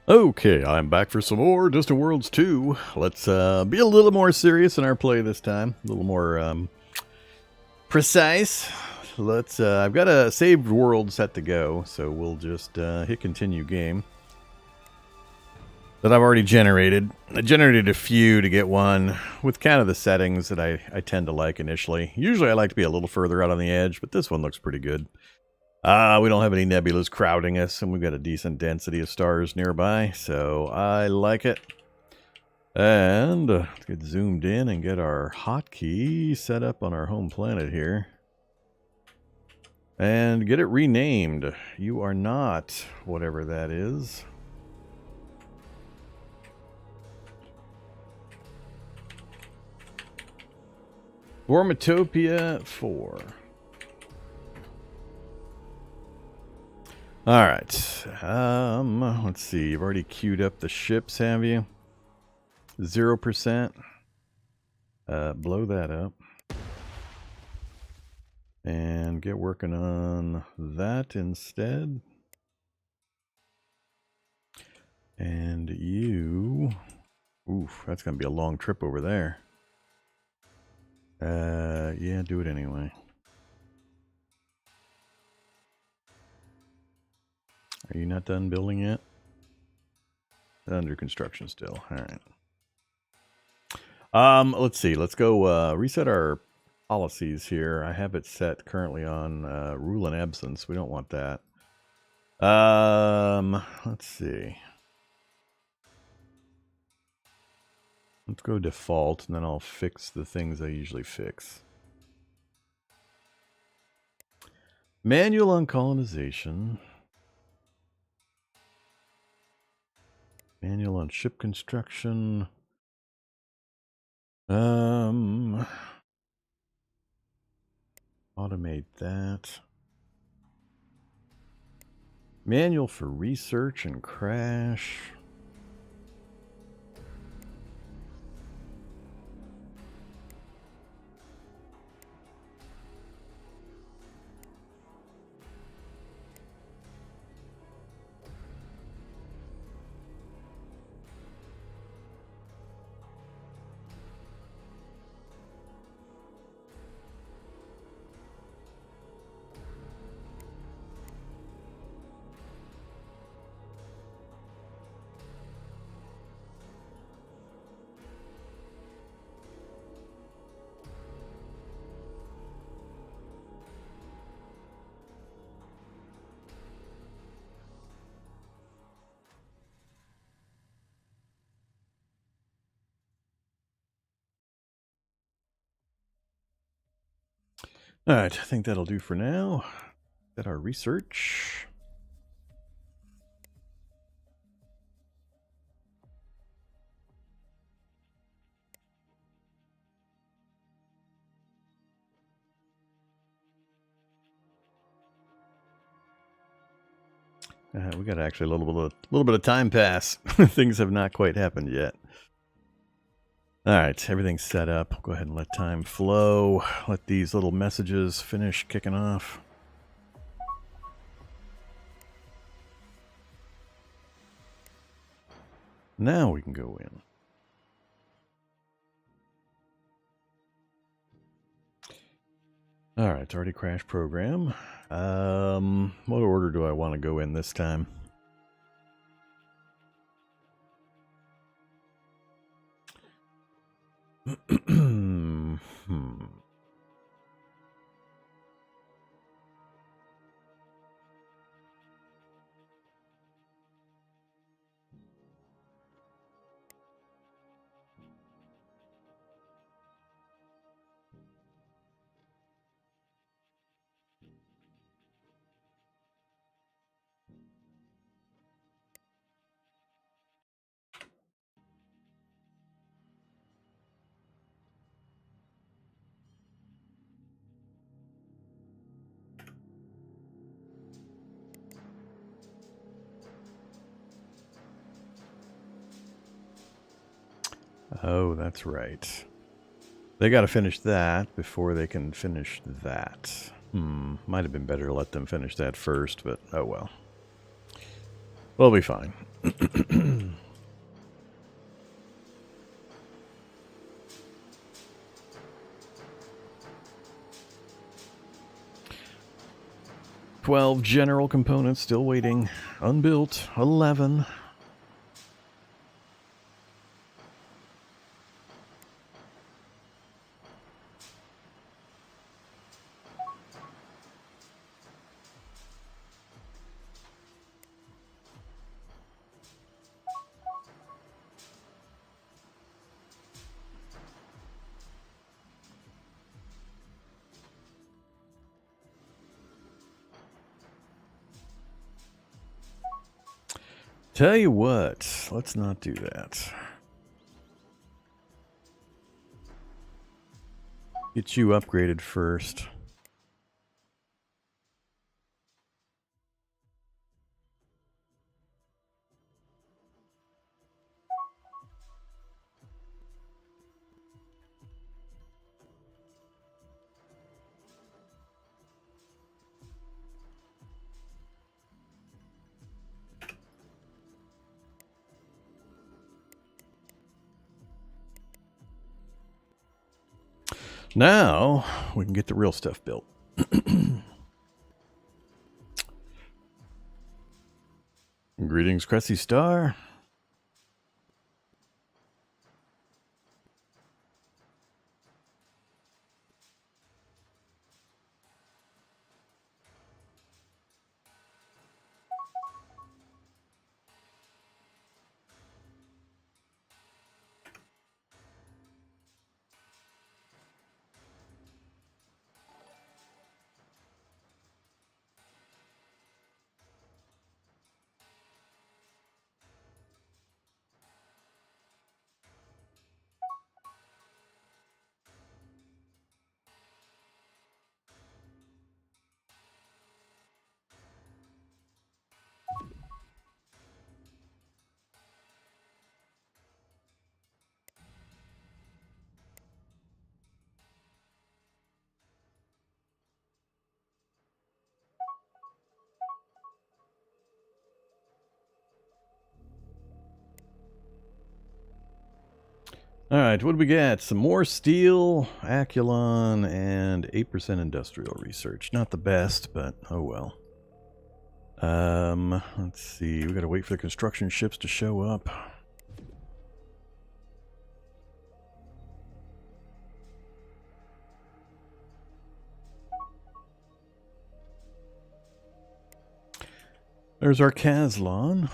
Okay, I'm back for some more Distant Worlds 2. Let's be a little more serious in our play this time. A little more precise. Let's. I've got a saved world set to go, so we'll just hit continue game. That I've already generated. I generated a few to get one with kind of the settings that I tend to like initially. Usually I like to be a little further out on the edge, but this one looks pretty good. We don't have any nebulas crowding us, and we've got a decent density of stars nearby, so I like it. And let's get zoomed in and get our hotkey set up on our home planet here. And get it renamed. You are not whatever that is. Vormatopia 4. All right. Let's see. You've already queued up the ships, have you? 0%. Blow that up. And get working on that instead. And you... Oof, that's going to be a long trip over there. Yeah, do it anyway. Are you not done building yet? Under construction still. All right. Let's see. Let's go reset our policies here. I have it set currently on rule and absence. We don't want that. Let's see. Let's go default, and then I'll fix the things I usually fix. Manual on colonization. Manual on ship construction. Automate that. Manual for research and crash. All right, I think that'll do for now. Got our research. We got actually a little bit of time pass. Things have not quite happened yet. All right, everything's set up. Go ahead and let time flow. Let these little messages finish kicking off. Now we can go in. All right, it's already crashed program. What order do I want to go in this time? Oh, that's right. They got to finish that before they can finish that. Might have been better to let them finish that first, but oh well. We'll be fine. 12 general components still waiting. Unbuilt. 11. Tell you what, let's not do that. Get you upgraded first. Now, we can get the real stuff built. Greetings, Cressy Star. All right, what do we get? Some more steel, Aculon, and 8% industrial research. Not the best, but oh well. Let's see. We got to wait for the construction ships to show up. There's our Caslon.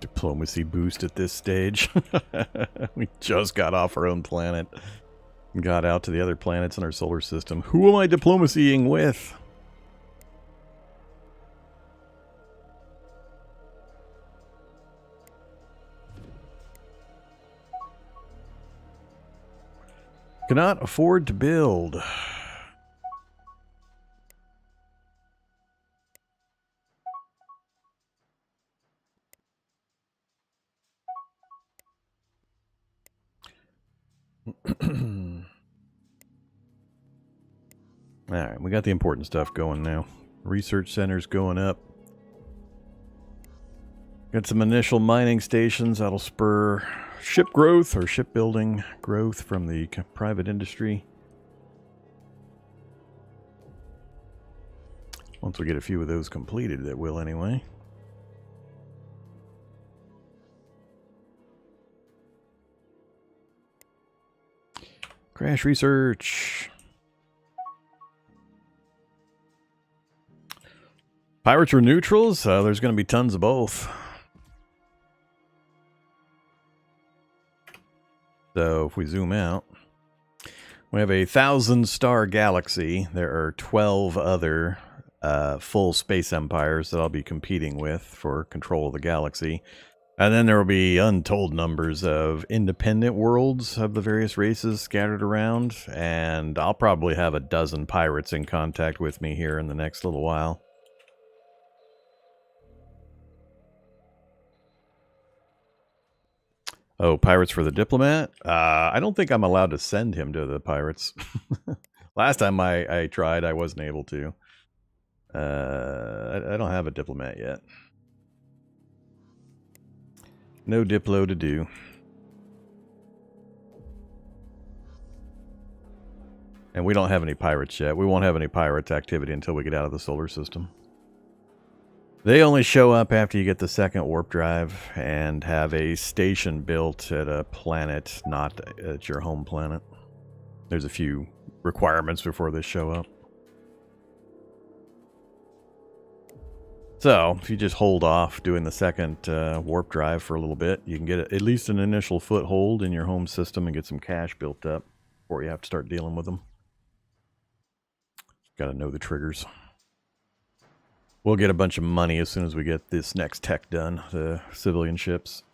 Diplomacy boost at this stage. We just got off our own planet. Got out to the other planets in our solar system. Who am I diplomacying with? Cannot afford to build. Alright, we got the important stuff going now. Research centers going up. Got some initial mining stations that'll spur ship growth or shipbuilding growth from the private industry. Once we get a few of those completed, that will anyway. Crash research. Pirates or neutrals? There's going to be tons of both. So if we zoom out, we have a 1,000-star galaxy. There are 12 other full space empires that I'll be competing with for control of the galaxy. And then there will be untold numbers of independent worlds of the various races scattered around, and I'll probably have a dozen pirates in contact with me here in the next little while. Oh, pirates for the diplomat? I don't think I'm allowed to send him to the pirates. Last time I tried, I wasn't able to. I don't have a diplomat yet. No Diplo to do. And we don't have any pirates yet. We won't have any pirates activity until we get out of the solar system. They only show up after you get the second warp drive and have a station built at a planet, not at your home planet. There's a few requirements before they show up. So, if you just hold off doing the second warp drive for a little bit, you can get at least an initial foothold in your home system and get some cash built up before you have to start dealing with them. Got to know the triggers. We'll get a bunch of money as soon as we get this next tech done, the civilian ships.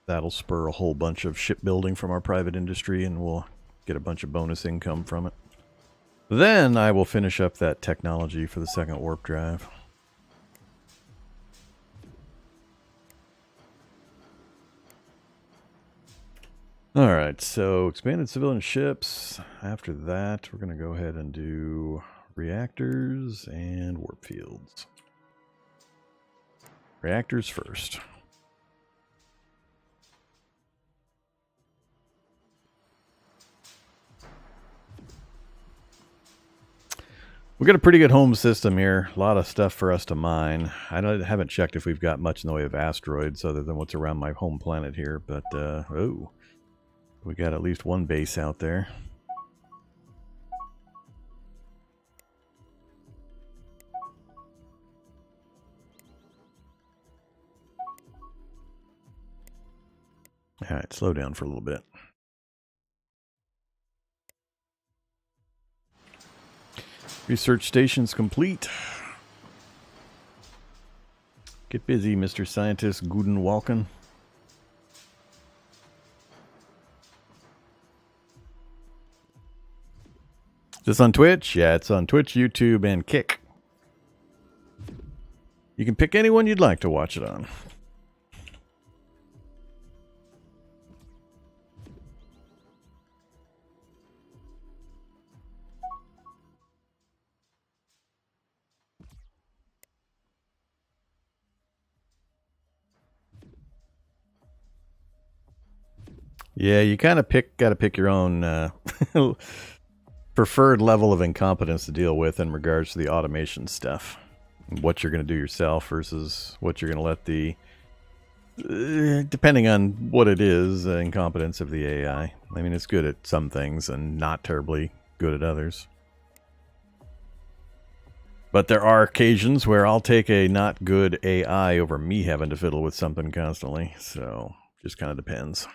That'll spur a whole bunch of shipbuilding from our private industry, and we'll get a bunch of bonus income from it. Then I will finish up that technology for the second warp drive. Alright, so expanded civilian ships. After that, we're going to go ahead and do reactors and warp fields. Reactors first. We've got a pretty good home system here. A lot of stuff for us to mine. I haven't checked if we've got much in the way of asteroids other than what's around my home planet here, but oh, we got at least one base out there. All right, slow down for a little bit. Research station's complete. Get busy, Mr. Scientist Guten Walken. Is this on Twitch? Yeah, it's on Twitch, YouTube, and Kick. You can pick anyone you'd like to watch it on. Yeah, you kind of got to pick your own preferred level of incompetence to deal with in regards to the automation stuff. What you're going to do yourself versus what you're going to let the, depending on what it is, incompetence of the AI. I mean, it's good at some things and not terribly good at others. But there are occasions where I'll take a not good AI over me having to fiddle with something constantly. So, just kind of depends.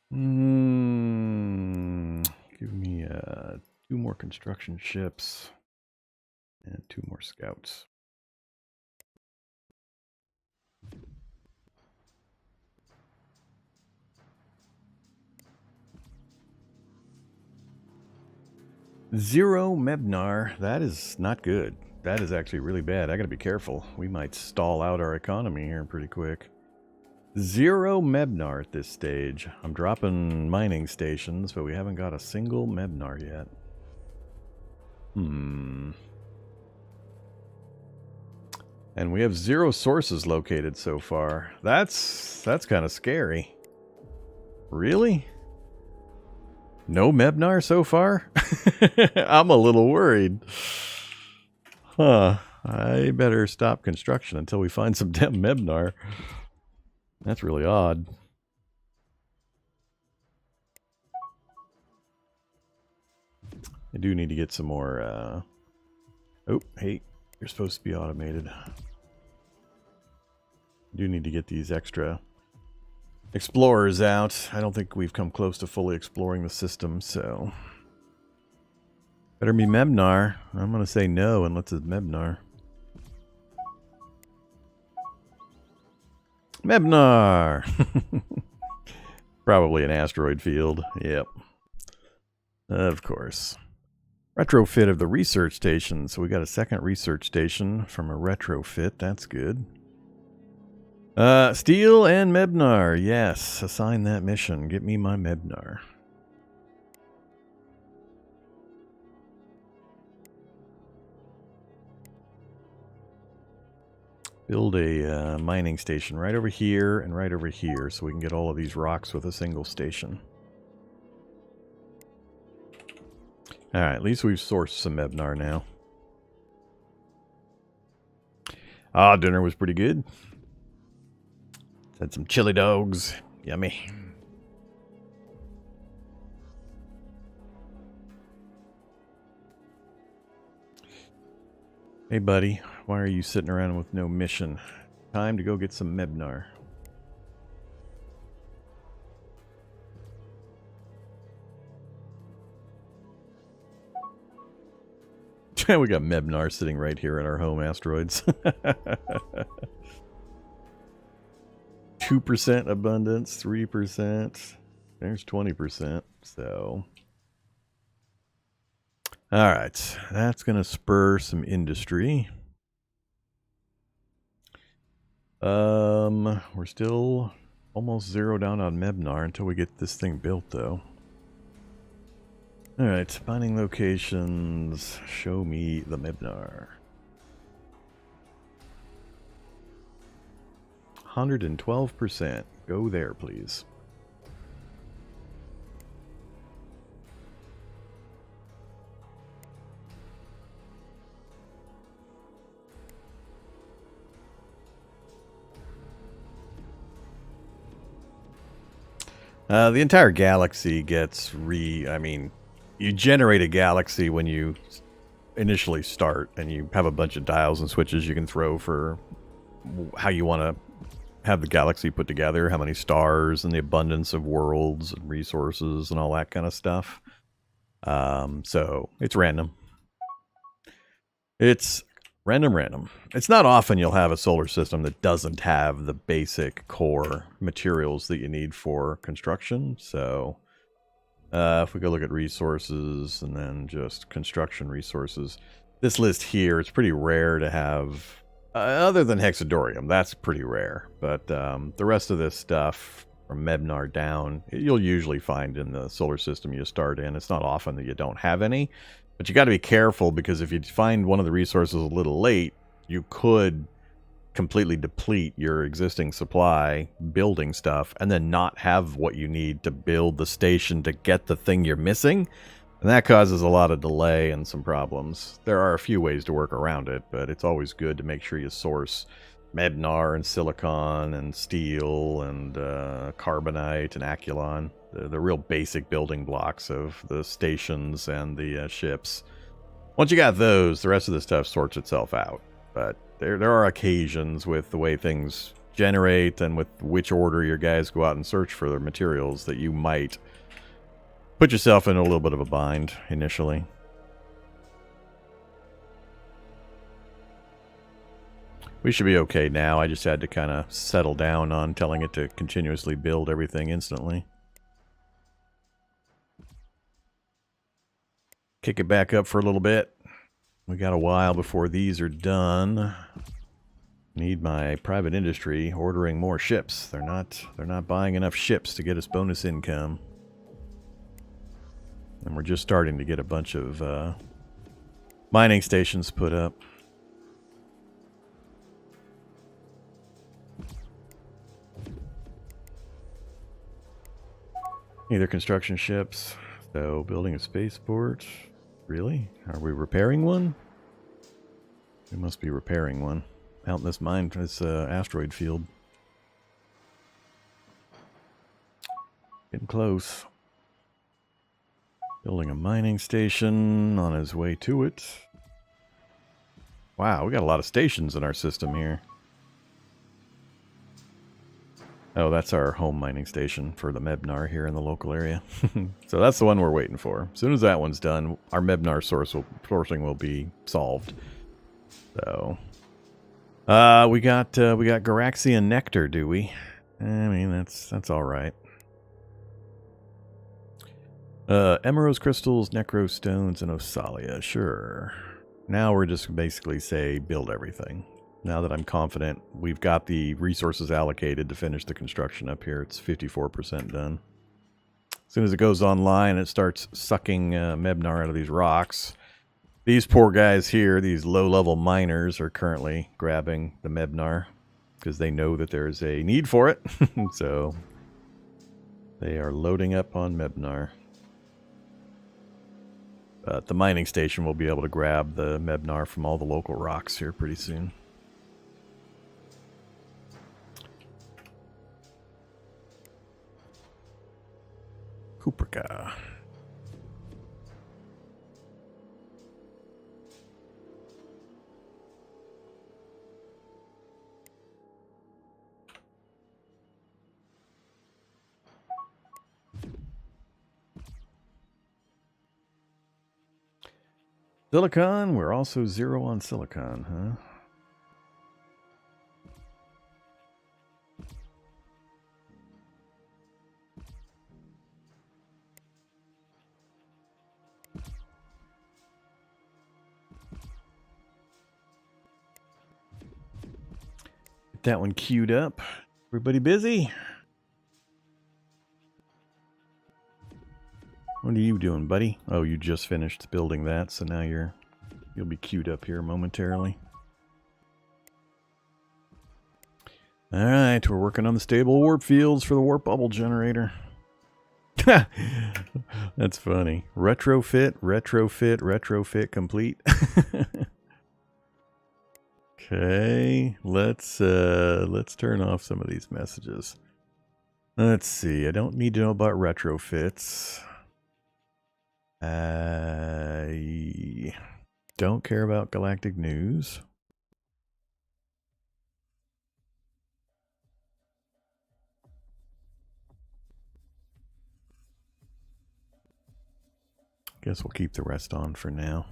Give me 2 more construction ships and 2 more scouts. Zero Mebnar. That is not good. That is actually really bad. I gotta be careful. We might stall out our economy here pretty quick. 0 Mebnar at this stage. I'm dropping mining stations, but we haven't got a single Mebnar yet. And we have 0 sources located so far. That's kind of scary. Really? No Mebnar so far? I'm a little worried. Huh. I better stop construction until we find some damn Mebnar. That's really odd. I do need to get some more, Oh, hey, you're supposed to be automated. I do need to get these extra explorers out. I don't think we've come close to fully exploring the system, so... Better be Mebnar. I'm going to say no unless it's Mebnar. Mebnar! Probably an asteroid field. Yep. Of course. Retrofit of the research station. So we got a second research station from a retrofit. That's good. Steel and Mebnar. Yes. Assign that mission. Get me my Mebnar. Build a mining station right over here and right over here so we can get all of these rocks with a single station. Alright, at least we've sourced some Mebnar now. Ah, dinner was pretty good. Had some chili dogs. Yummy. Hey, buddy. Why are you sitting around with no mission? Time to go get some Mebnar. We got Mebnar sitting right here in our home asteroids. 2% abundance, 3%. There's 20%. So, all right, that's going to spur some industry. We're still almost 0 down on Mebnar until we get this thing built, though. All right, mining locations. Show me the Mebnar. 112%. Go there, please. The entire galaxy gets you generate a galaxy when you initially start, and you have a bunch of dials and switches you can throw for how you want to have the galaxy put together, how many stars, and the abundance of worlds and resources and all that kind of stuff. So it's random. It's random. It's not often you'll have a solar system that doesn't have the basic core materials that you need for construction. So if we go look at resources and then just construction resources, this list here, it's pretty rare to have, other than hexadorium, that's pretty rare. But the rest of this stuff from Mebnar down, you'll usually find in the solar system you start in. It's not often that you don't have any. But you got to be careful, because if you find one of the resources a little late, you could completely deplete your existing supply building stuff and then not have what you need to build the station to get the thing you're missing. And that causes a lot of delay and some problems. There are a few ways to work around it, but it's always good to make sure you source Mebnar and silicon and steel and carbonite and aculon. The real basic building blocks of the stations and the ships. Once you got those, the rest of the stuff sorts itself out. But there are occasions with the way things generate and with which order your guys go out and search for their materials that you might put yourself in a little bit of a bind initially. We should be okay now. I just had to kind of settle down on telling it to continuously build everything instantly. Kick it back up for a little bit. We got a while before these are done. Need my private industry ordering more ships. They're not buying enough ships to get us bonus income. And we're just starting to get a bunch of mining stations put up. Either construction ships. So building a spaceport. Really? Are we repairing one? We must be repairing one. Out in this mine, this asteroid field. Getting close. Building a mining station on his way to it. Wow, we got a lot of stations in our system here. Oh, that's our home mining station for the Mebnar here in the local area. So that's the one we're waiting for. As soon as that one's done, our Mebnar sourcing will be solved. So, we got Garaxian nectar, do we? I mean, that's all right. Emerald crystals, necro stones, and Osalia. Sure. Now we're just basically say build everything. Now that I'm confident we've got the resources allocated to finish the construction up here, it's 54% done. As soon as it goes online, it starts sucking Mebnar out of these rocks. These poor guys here, these low-level miners, are currently grabbing the Mebnar because they know that there's a need for it. So they are loading up on Mebnar. The mining station will be able to grab the Mebnar from all the local rocks here pretty soon. Kuprika. Silicon, we're also 0 on silicon, huh? Get that one queued up. Everybody busy? What are you doing, buddy? Oh, you just finished building that, so now you'll be queued up here momentarily. All right, we're working on the stable warp fields for the warp bubble generator. That's funny. Retrofit, retrofit, retrofit complete. Okay, let's turn off some of these messages. Let's see. I don't need to know about retrofits. I don't care about galactic news. Guess we'll keep the rest on for now.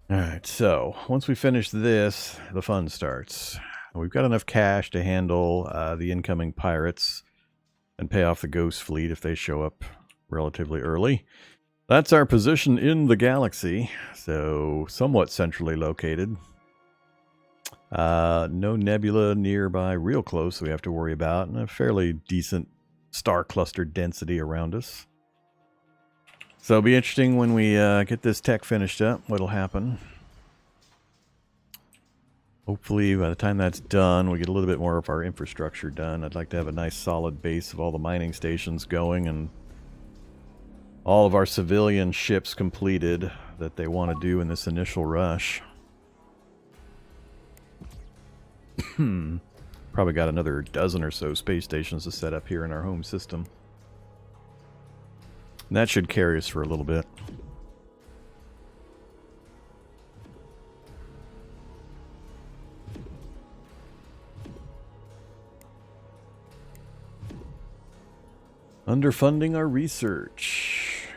Alright, so once we finish this, the fun starts. We've got enough cash to handle the incoming pirates and pay off the ghost fleet if they show up relatively early. That's our position in the galaxy, so somewhat centrally located. No nebula nearby real close we have to worry about, and a fairly decent star cluster density around us. So it'll be interesting when we get this tech finished up, what'll happen. Hopefully by the time that's done, we get a little bit more of our infrastructure done. I'd like to have a nice solid base of all the mining stations going and all of our civilian ships completed that they want to do in this initial rush. Probably got another dozen or so space stations to set up here in our home system. And that should carry us for a little bit. Underfunding our research.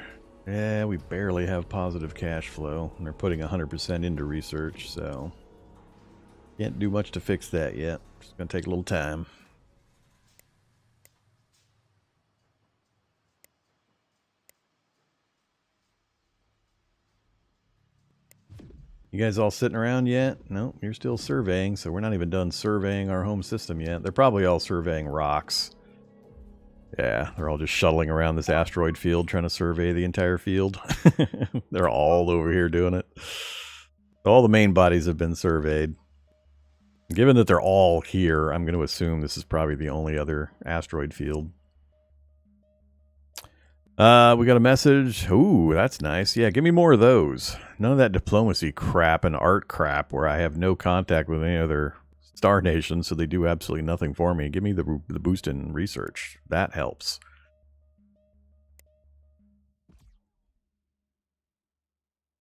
Yeah, we barely have positive cash flow. And they're putting 100% into research, so can't do much to fix that yet. It's going to take a little time. You guys all sitting around yet? No, you're still surveying, so we're not even done surveying our home system yet. They're probably all surveying rocks. Yeah, they're all just shuttling around this asteroid field trying to survey the entire field. They're all over here doing it. All the main bodies have been surveyed. Given that they're all here, I'm going to assume this is probably the only other asteroid field. We got a message. Ooh, that's nice. Yeah, give me more of those. None of that diplomacy crap and art crap where I have no contact with any other star nation, so they do absolutely nothing for me. Give me the boost in research. That helps.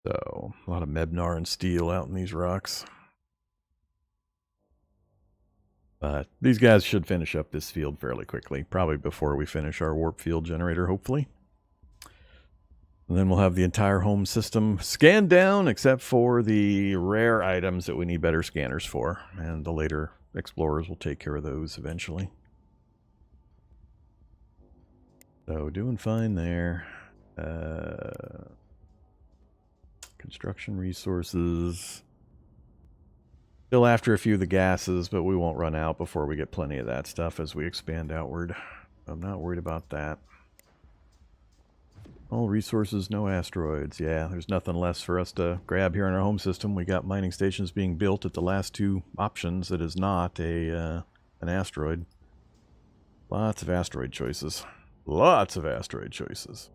So, a lot of Mebnar and steel out in these rocks. But these guys should finish up this field fairly quickly. Probably before we finish our warp field generator, hopefully. And then we'll have the entire home system scanned down, except for the rare items that we need better scanners for. And the later explorers will take care of those eventually. So, doing fine there. Construction resources. Still after a few of the gases, but we won't run out before we get plenty of that stuff as we expand outward. I'm not worried about that. All resources, no asteroids. Yeah, there's nothing less for us to grab here in our home system. We got mining stations being built at the last two options that is not an asteroid. Lots of asteroid choices. Lots of asteroid choices.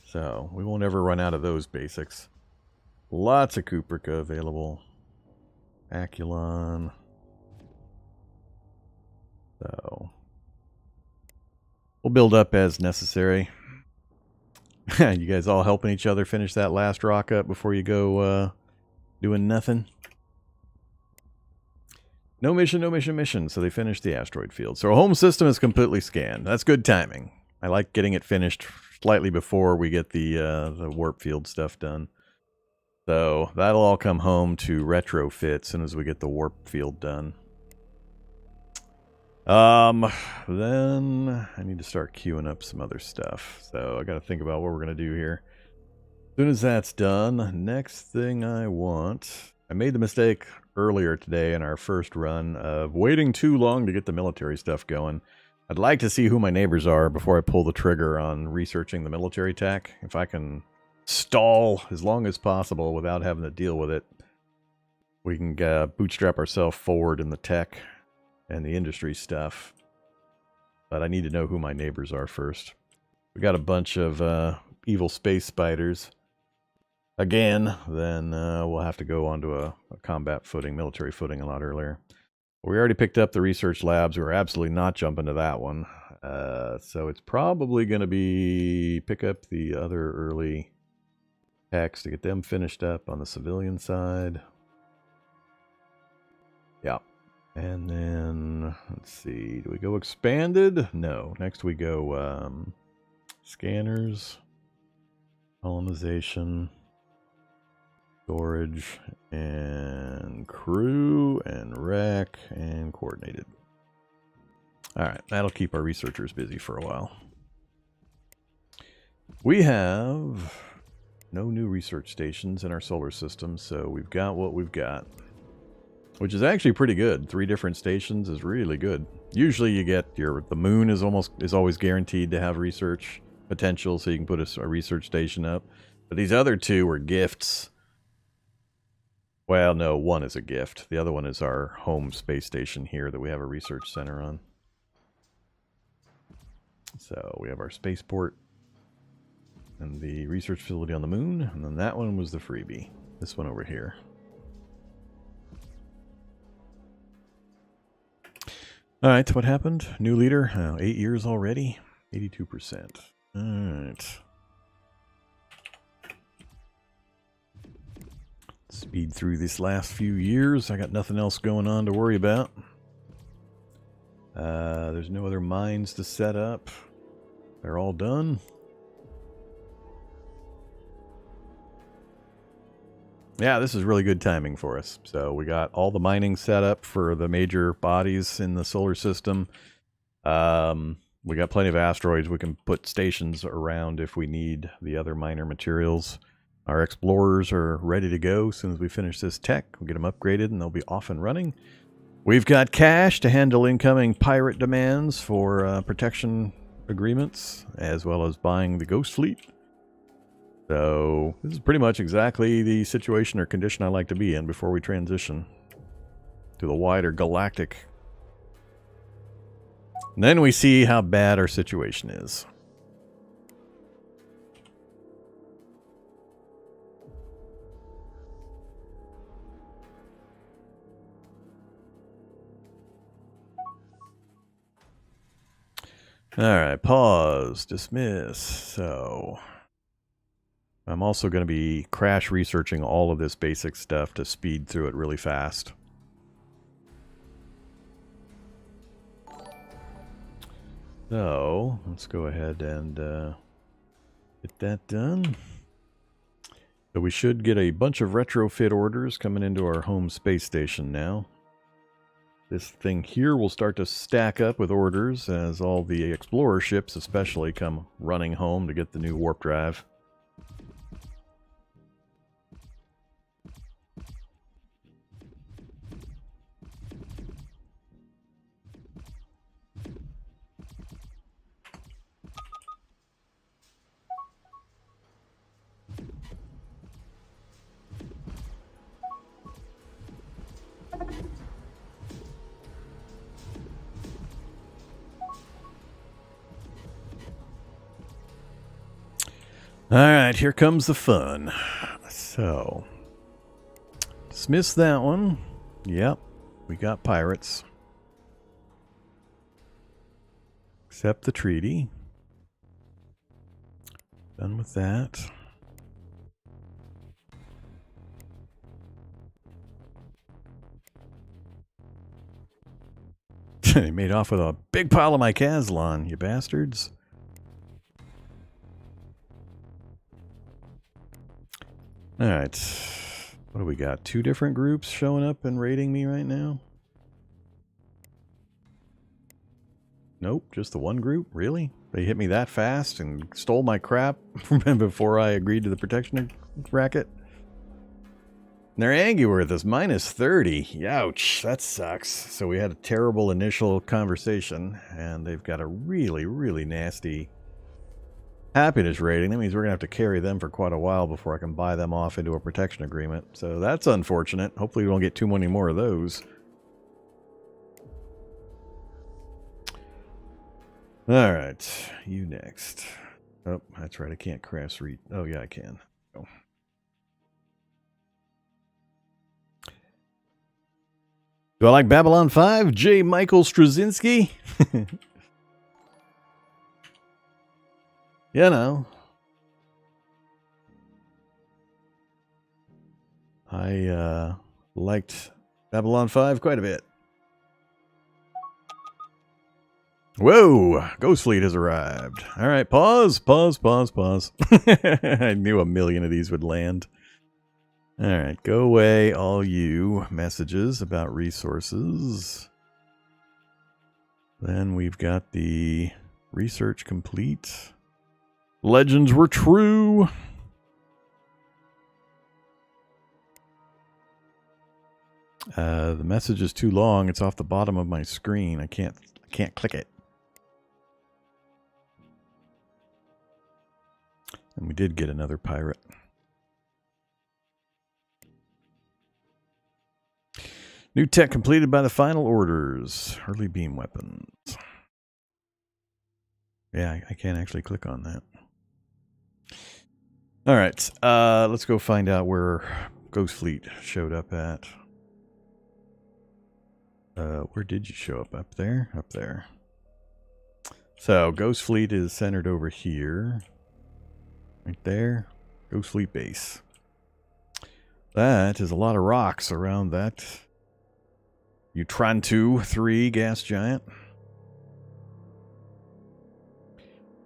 So, we won't ever run out of those basics. Lots of Cuprica available. Aculon. So, we'll build up as necessary. You guys all helping each other finish that last rock up before you go doing nothing? No mission, no mission, mission. So they finished the asteroid field. So our home system is completely scanned. That's good timing. I like getting it finished slightly before we get the warp field stuff done. So that'll all come home to retrofit as soon as we get the warp field done. Then I need to start queuing up some other stuff. So I got to think about what we're going to do here. As soon as that's done, next thing I want... I made the mistake earlier today in our first run of waiting too long to get the military stuff going. I'd like to see who my neighbors are before I pull the trigger on researching the military tech. If I can stall as long as possible without having to deal with it, we can bootstrap ourselves forward in the tech and the industry stuff. But I need to know who my neighbors are first. We got a bunch of evil space spiders. Again, then we'll have to go onto a combat footing, military footing a lot earlier. We already picked up the research labs. We were absolutely not jumping to that one. So it's probably going to be pick up the other early techs to get them finished up on the civilian side. Yeah. And then, let's see, do we go expanded? No. Next we go scanners, colonization, storage, and crew, and rec, and coordinated. Alright, that'll keep our researchers busy for a while. We have no new research stations in our solar system, so we've got what we've got. Which is actually pretty good. 3 different stations is really good. Usually you get the moon is always guaranteed to have research potential, so you can put a research station up. But these other 2 were gifts. Well, no, one is a gift. The other one is our home space station here that we have a research center on. So we have our spaceport and the research facility on the moon, and then that one was the freebie. This one over here. All right, what happened? New leader? 8 years already? 82%. All right. Speed through this last few years. I got nothing else going on to worry about. There's no other mines to set up. They're all done. Yeah, this is really good timing for us. So we got all the mining set up for the major bodies in the solar system. We got plenty of asteroids. We can put stations around if we need the other minor materials. Our explorers are ready to go as soon as we finish this tech. We'll get them upgraded and they'll be off and running. We've got cash to handle incoming pirate demands for protection agreements, as well as buying the Ghost Fleet. So this is pretty much exactly the situation or condition I like to be in before we transition to the wider galactic. And then we see how bad our situation is. Alright, pause, dismiss. So I'm also going to be crash researching all of this basic stuff to speed through it really fast. So let's go ahead and get that done. So we should get a bunch of retrofit orders coming into our home space station now. This thing here will start to stack up with orders as all the explorer ships especially come running home to get the new warp drive. Alright, here comes the fun. So, dismiss that one. Yep, we got pirates. Accept the treaty. Done with that. They made off with a big pile of my Kazlon, you bastards. Alright. What do we got? 2 different groups showing up and raiding me right now? Nope, just the one group? Really? They hit me that fast and stole my crap before I agreed to the protection racket? And their angry worth is minus 30. Ouch, that sucks. So we had a terrible initial conversation, and they've got a really, really nasty happiness rating. That means we're going to have to carry them for quite a while before I can buy them off into a protection agreement. So that's unfortunate. Hopefully we won't get too many more of those. Alright, you next. Oh, that's right, I can't craft read. Oh yeah, I can. Oh. Do I like Babylon 5? J. Michael Straczynski? You know. I liked Babylon 5 quite a bit. Whoa! Ghost Fleet has arrived. Alright, pause, pause, pause, pause. I knew a million of these would land. Alright, go away, all you messages about resources. Then we've got the research complete. Legends were true. The message is too long. It's off the bottom of my screen. I can't click it. And we did get another pirate. New tech completed by the final orders. Early beam weapons. Yeah, I can't actually click on that. All right, let's go find out where Ghost Fleet showed up at. Where did you show up? Up there? Up there. So, Ghost Fleet is centered over here. Right there. Ghost Fleet base. That is a lot of rocks around that Utrantu 3 gas giant.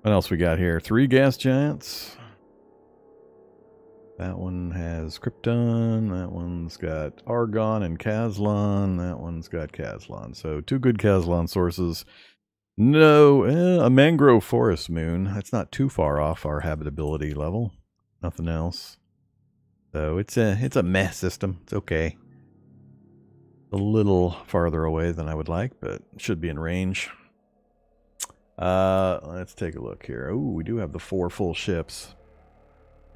What else we got here? 3 gas giants. That one has Krypton. That one's got Argon and Kazlon. That one's got Kazlon. So 2 good Kazlon sources. No, a mangrove forest moon. That's not too far off our habitability level. Nothing else. So it's a meh system. It's okay. A little farther away than I would like, but should be in range. Let's take a look here. Oh, we do have the 4 full ships.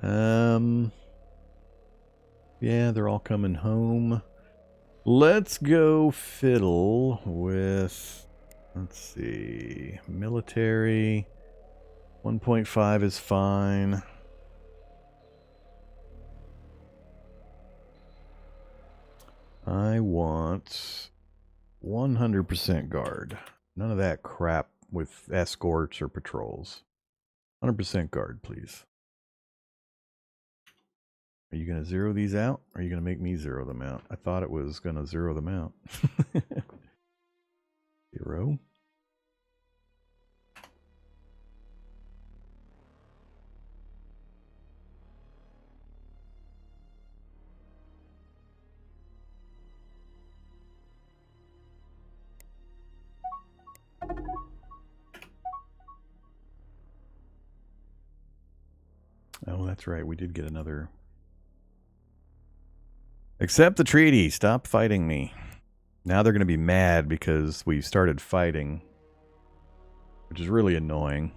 Yeah, they're all coming home. Let's go fiddle with, let's see, military. 1.5 is fine. I want 100% guard. None of that crap with escorts or patrols. 100% guard, please. Are you going to zero these out? Or are you going to make me zero them out? I thought it was going to zero them out. 0. Oh, that's right. We did get another. Accept the treaty. Stop fighting me. Now they're going to be mad because we started fighting, which is really annoying.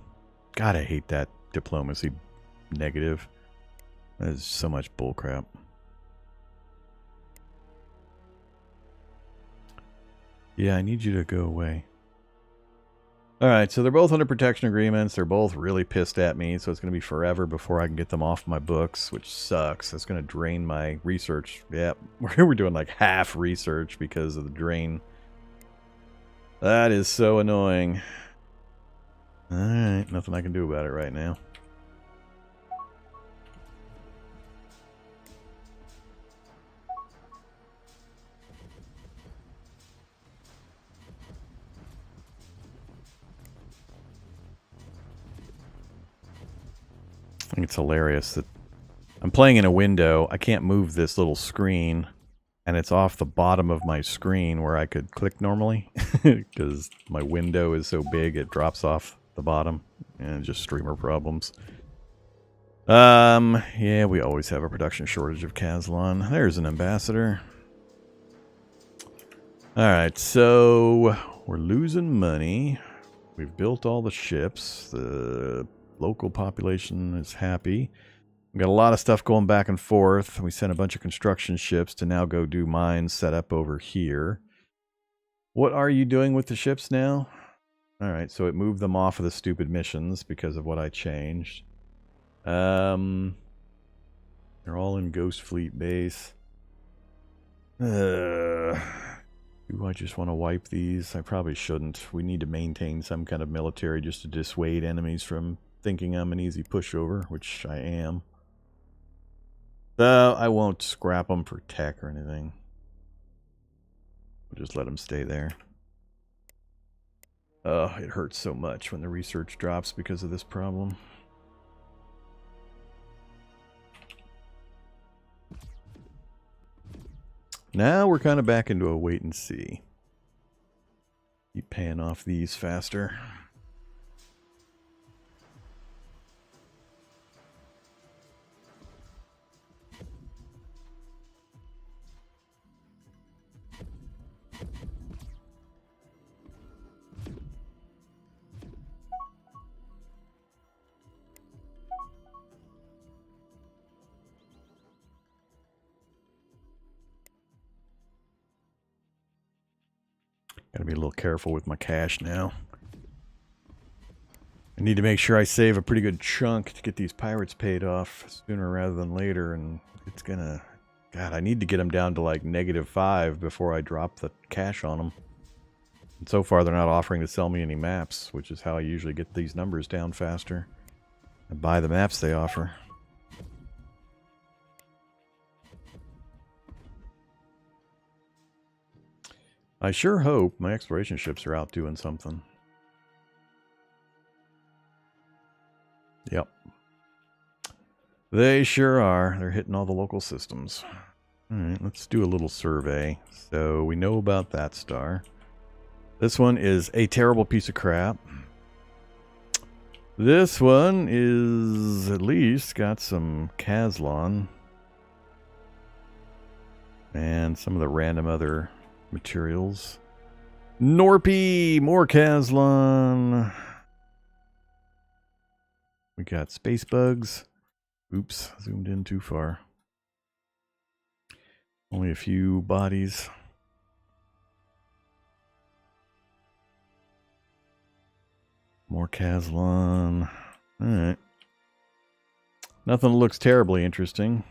God, I hate that diplomacy negative. That is so much bullcrap. Yeah, I need you to go away. Alright, so they're both under protection agreements. They're both really pissed at me, so it's going to be forever before I can get them off my books, which sucks. That's going to drain my research. Yep, we're doing like half research because of the drain. That is so annoying. Alright, nothing I can do about it right now. I think it's hilarious that I'm playing in a window. I can't move this little screen, and it's off the bottom of my screen where I could click normally because my window is so big it drops off the bottom, and just streamer problems. Yeah, we always have a production shortage of Kazlon. There's an ambassador. Alright, so we're losing money. We've built all the ships. The local population is happy. We got a lot of stuff going back and forth. We sent a bunch of construction ships to now go do mines set up over here. What are you doing with the ships now? Alright, so it moved them off of the stupid missions because of what I changed. They're all in Ghost Fleet base. Do I just want to wipe these? I probably shouldn't. We need to maintain some kind of military just to dissuade enemies from thinking I'm an easy pushover, which I am. So I won't scrap them for tech or anything. We'll just let them stay there. Oh, it hurts so much when the research drops because of this problem. Now we're kind of back into a wait and see. Keep paying off these faster. Gotta be a little careful with my cash now. I need to make sure I save a pretty good chunk to get these pirates paid off sooner rather than later, and it's gonna... God, I need to get them down to like -5 before I drop the cash on them. And so far they're not offering to sell me any maps, which is how I usually get these numbers down faster. I buy the maps they offer. I sure hope my exploration ships are out doing something. Yep. They sure are. They're hitting all the local systems. Alright, let's do a little survey. So we know about that star. This one is a terrible piece of crap. This one is at least got some Kazlon. And some of the random other Materials. Norpy! More Caslon! We got space bugs. Oops, zoomed in too far. Only a few bodies. More Caslon. Alright. Nothing looks terribly interesting.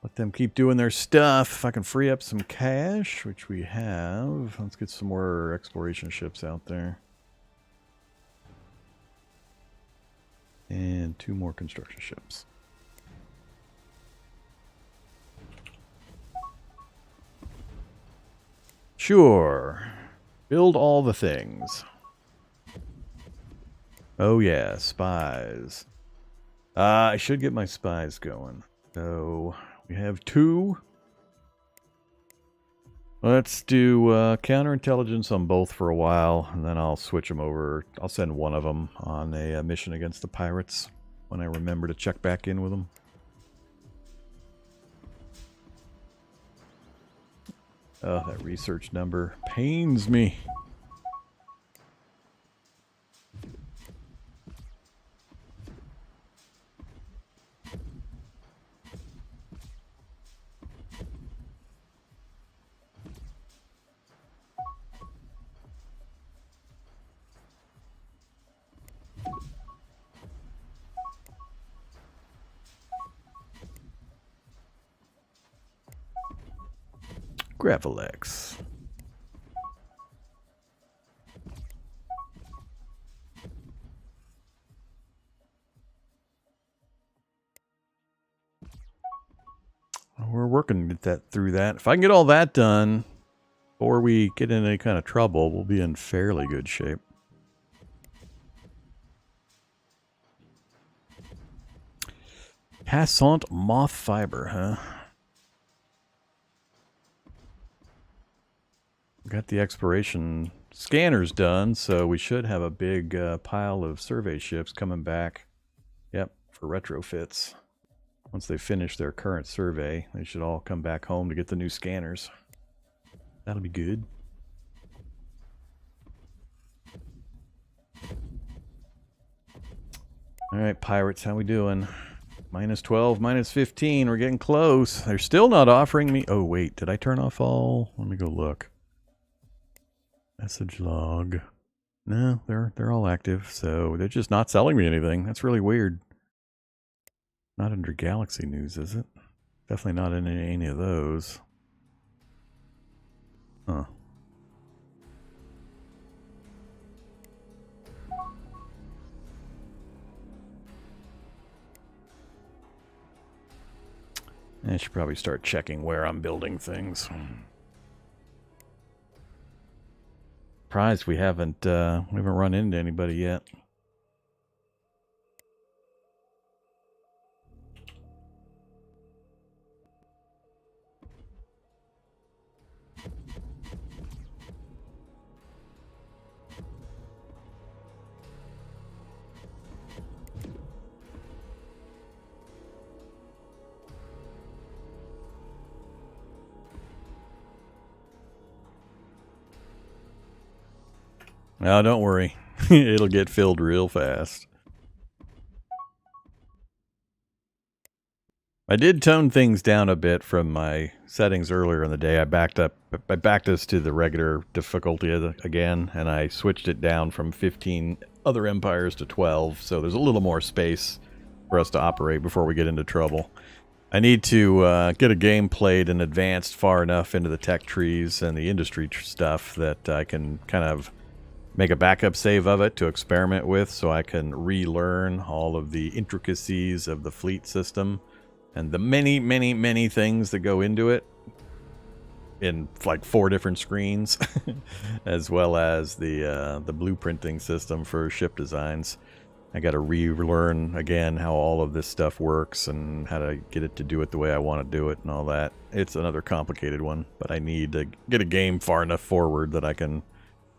Let them keep doing their stuff. If I can free up some cash, which we have. Let's get some more exploration ships out there. And 2 more construction ships. Sure. Build all the things. Oh yeah, spies. I should get my spies going. So, we have 2. Let's do counterintelligence on both for a while, and then I'll switch them over. I'll send one of them on a mission against the pirates when I remember to check back in with them. Oh, that research number pains me. Gravelex. We're working to get that through that. If I can get all that done before we get in any kind of trouble, we'll be in fairly good shape. Passant moth fiber, huh? Got the exploration scanners done, so we should have a big pile of survey ships coming back. Yep, for retrofits. Once they finish their current survey, they should all come back home to get the new scanners. That'll be good. Alright, pirates, how we doing? -12, -15, we're getting close. They're still not offering me... Oh, wait, did I turn off all... Let me go look. Message log. No, they're all active, so they're just not selling me anything. That's really weird. Not under Galaxy News, is it? Definitely not in any of those. Huh. I should probably start checking where I'm building things. Surprised we haven't run into anybody yet. No, don't worry. It'll get filled real fast. I did tone things down a bit from my settings earlier in the day. I backed us to the regular difficulty again, and I switched it down from 15 other empires to 12, so there's a little more space for us to operate before we get into trouble. I need to get a game played and advanced far enough into the tech trees and the industry stuff that I can kind of make a backup save of it to experiment with, so I can relearn all of the intricacies of the fleet system and the many things that go into it in like 4 different screens, as well as the blueprinting system for ship designs. I got to relearn again how all of this stuff works and how to get it to do it the way I want to do it and all that. It's another complicated one, but I need to get a game far enough forward that I can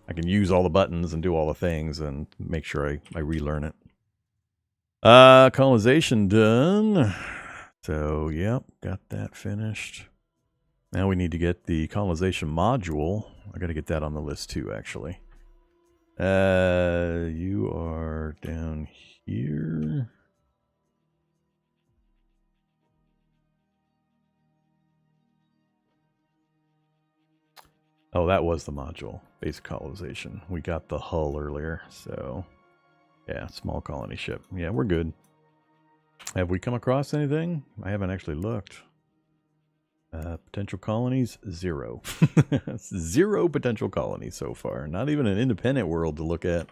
I can use all the buttons and do all the things and make sure I relearn it. Colonization done. So, yep, got that finished. Now we need to get the colonization module. I got to get that on the list too, actually. You are down here. Oh, that was the module. Basic colonization. We got the hull earlier, so... Yeah, small colony ship. Yeah, we're good. Have we come across anything? I haven't actually looked. Potential colonies, 0. 0 potential colonies so far. Not even an independent world to look at.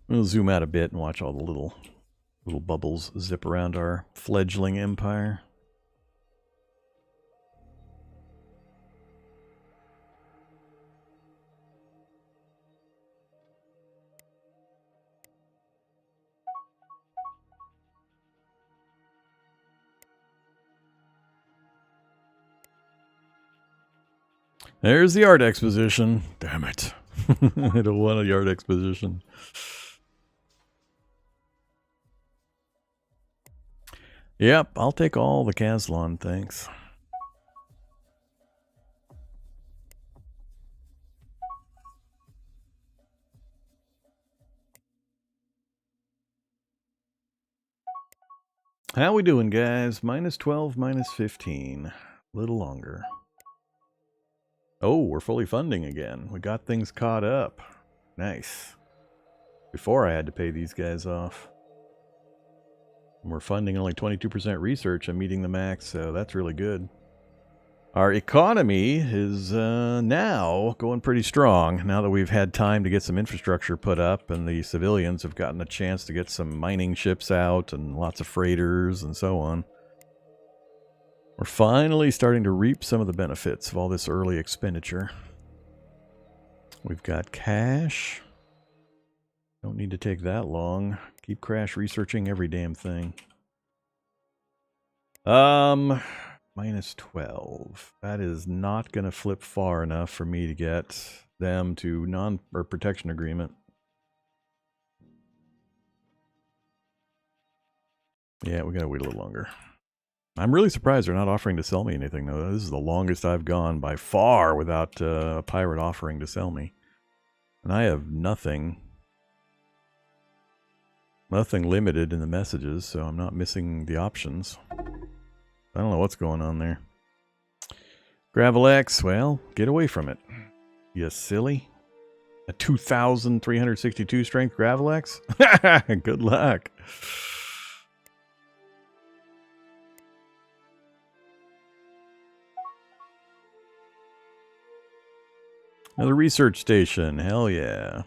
We'll zoom out a bit and watch all the little bubbles zip around our fledgling empire. There's the art exposition. Damn it. I don't want a art exposition. Yep, I'll take all the Caslon, thanks. How we doing, guys? Minus 12, minus 15. A little longer. Oh, we're fully funding again. We got things caught up. Nice. Before I had to pay these guys off. And we're funding only 22% research and meeting the max, so that's really good. Our economy is now going pretty strong, now that we've had time to get some infrastructure put up and the civilians have gotten a chance to get some mining ships out and lots of freighters and so on. We're finally starting to reap some of the benefits of all this early expenditure. We've got cash. Don't need to take that long. Keep crash researching every damn thing. Minus 12. That is not going to flip far enough for me to get them to protection agreement. Yeah, we gotta wait a little longer. I'm really surprised they're not offering to sell me anything, though. This is the longest I've gone by far without a pirate offering to sell me. And I have nothing limited in the messages, so I'm not missing the options. I don't know what's going on there. Gravel X, well, get away from it. You silly. A 2,362 strength Gravel X? Good luck. Another research station. Hell yeah.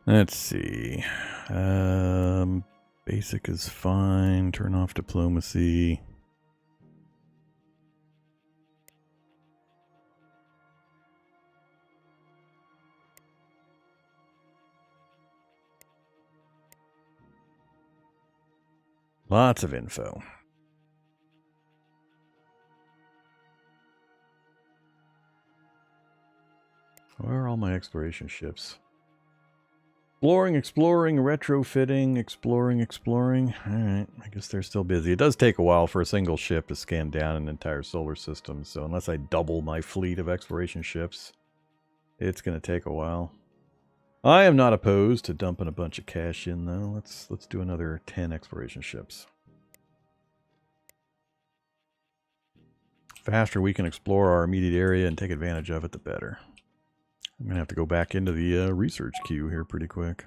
Let's see. Basic is fine. Turn off diplomacy. Lots of info. Where are all my exploration ships? Exploring, retrofitting, exploring. Alright, I guess they're still busy. It does take a while for a single ship to scan down an entire solar system, so unless I double my fleet of exploration ships, it's going to take a while. I am not opposed to dumping a bunch of cash in, though. Let's do another 10 exploration ships. The faster we can explore our immediate area and take advantage of it, the better. I'm going to have to go back into the research queue here pretty quick.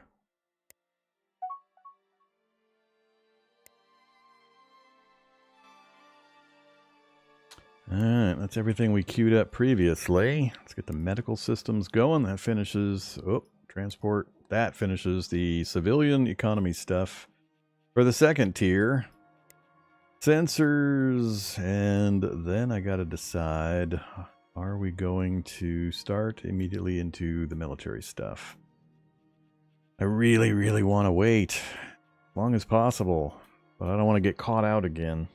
Alright, that's everything we queued up previously. Let's get the medical systems going. That finishes... Oh, transport. That finishes the civilian economy stuff. For the second tier, sensors, and then I gotta decide, are we going to start immediately into the military stuff? I really, really want to wait as long as possible, but I don't want to get caught out again.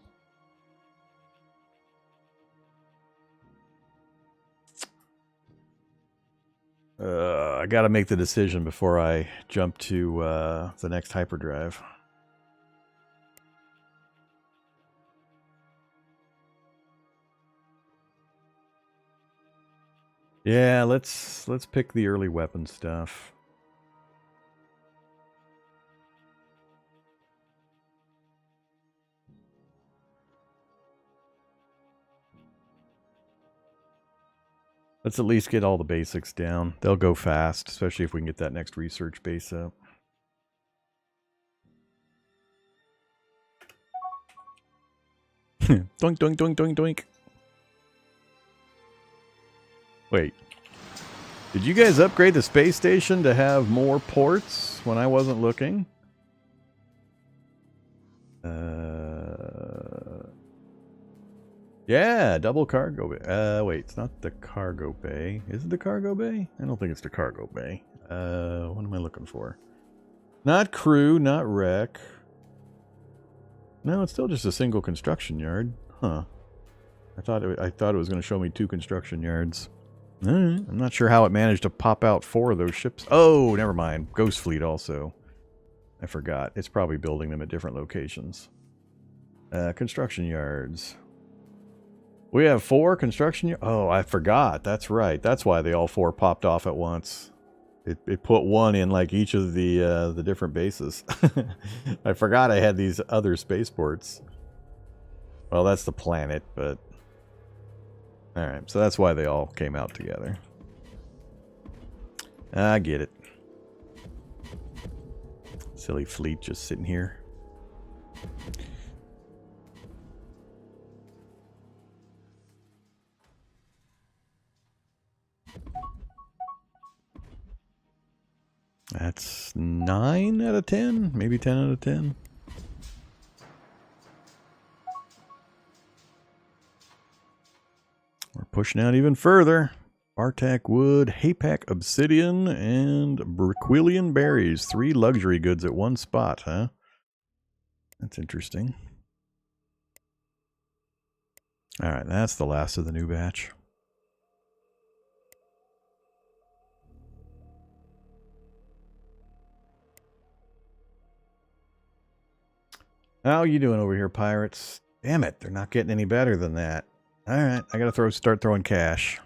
I gotta make the decision before I jump to the next hyperdrive. Yeah, let's pick the early weapon stuff. Let's at least get all the basics down. They'll go fast, especially if we can get that next research base up. Doink, doink, doink, doink, doink. Wait. Did you guys upgrade the space station to have more ports when I wasn't looking? Yeah, double cargo bay. Wait, it's not the cargo bay. Is it the cargo bay? I don't think it's the cargo bay. What am I looking for? Not crew, not wreck. No, it's still just a single construction yard. Huh. I thought it was going to show me 2 construction yards. I'm not sure how it managed to pop out 4 of those ships. Oh, never mind. Ghost Fleet also. I forgot. It's probably building them at different locations. Construction yards. We have 4 construction yards. Oh, I forgot. That's right. That's why they all 4 popped off at once. It put 1 in like each of the different bases. I forgot I had these other spaceports. Well, that's the planet, but... Alright, so that's why they all came out together. I get it. Silly fleet just sitting here. That's 9 out of 10, maybe 10 out of 10. We're pushing out even further. Artak wood, Hapak obsidian, and Briquillian berries. 3 luxury goods at one spot, huh? That's interesting. Alright, that's the last of the new batch. How you doing over here, pirates? Damn it, they're not getting any better than that. Alright, I gotta start throwing cash.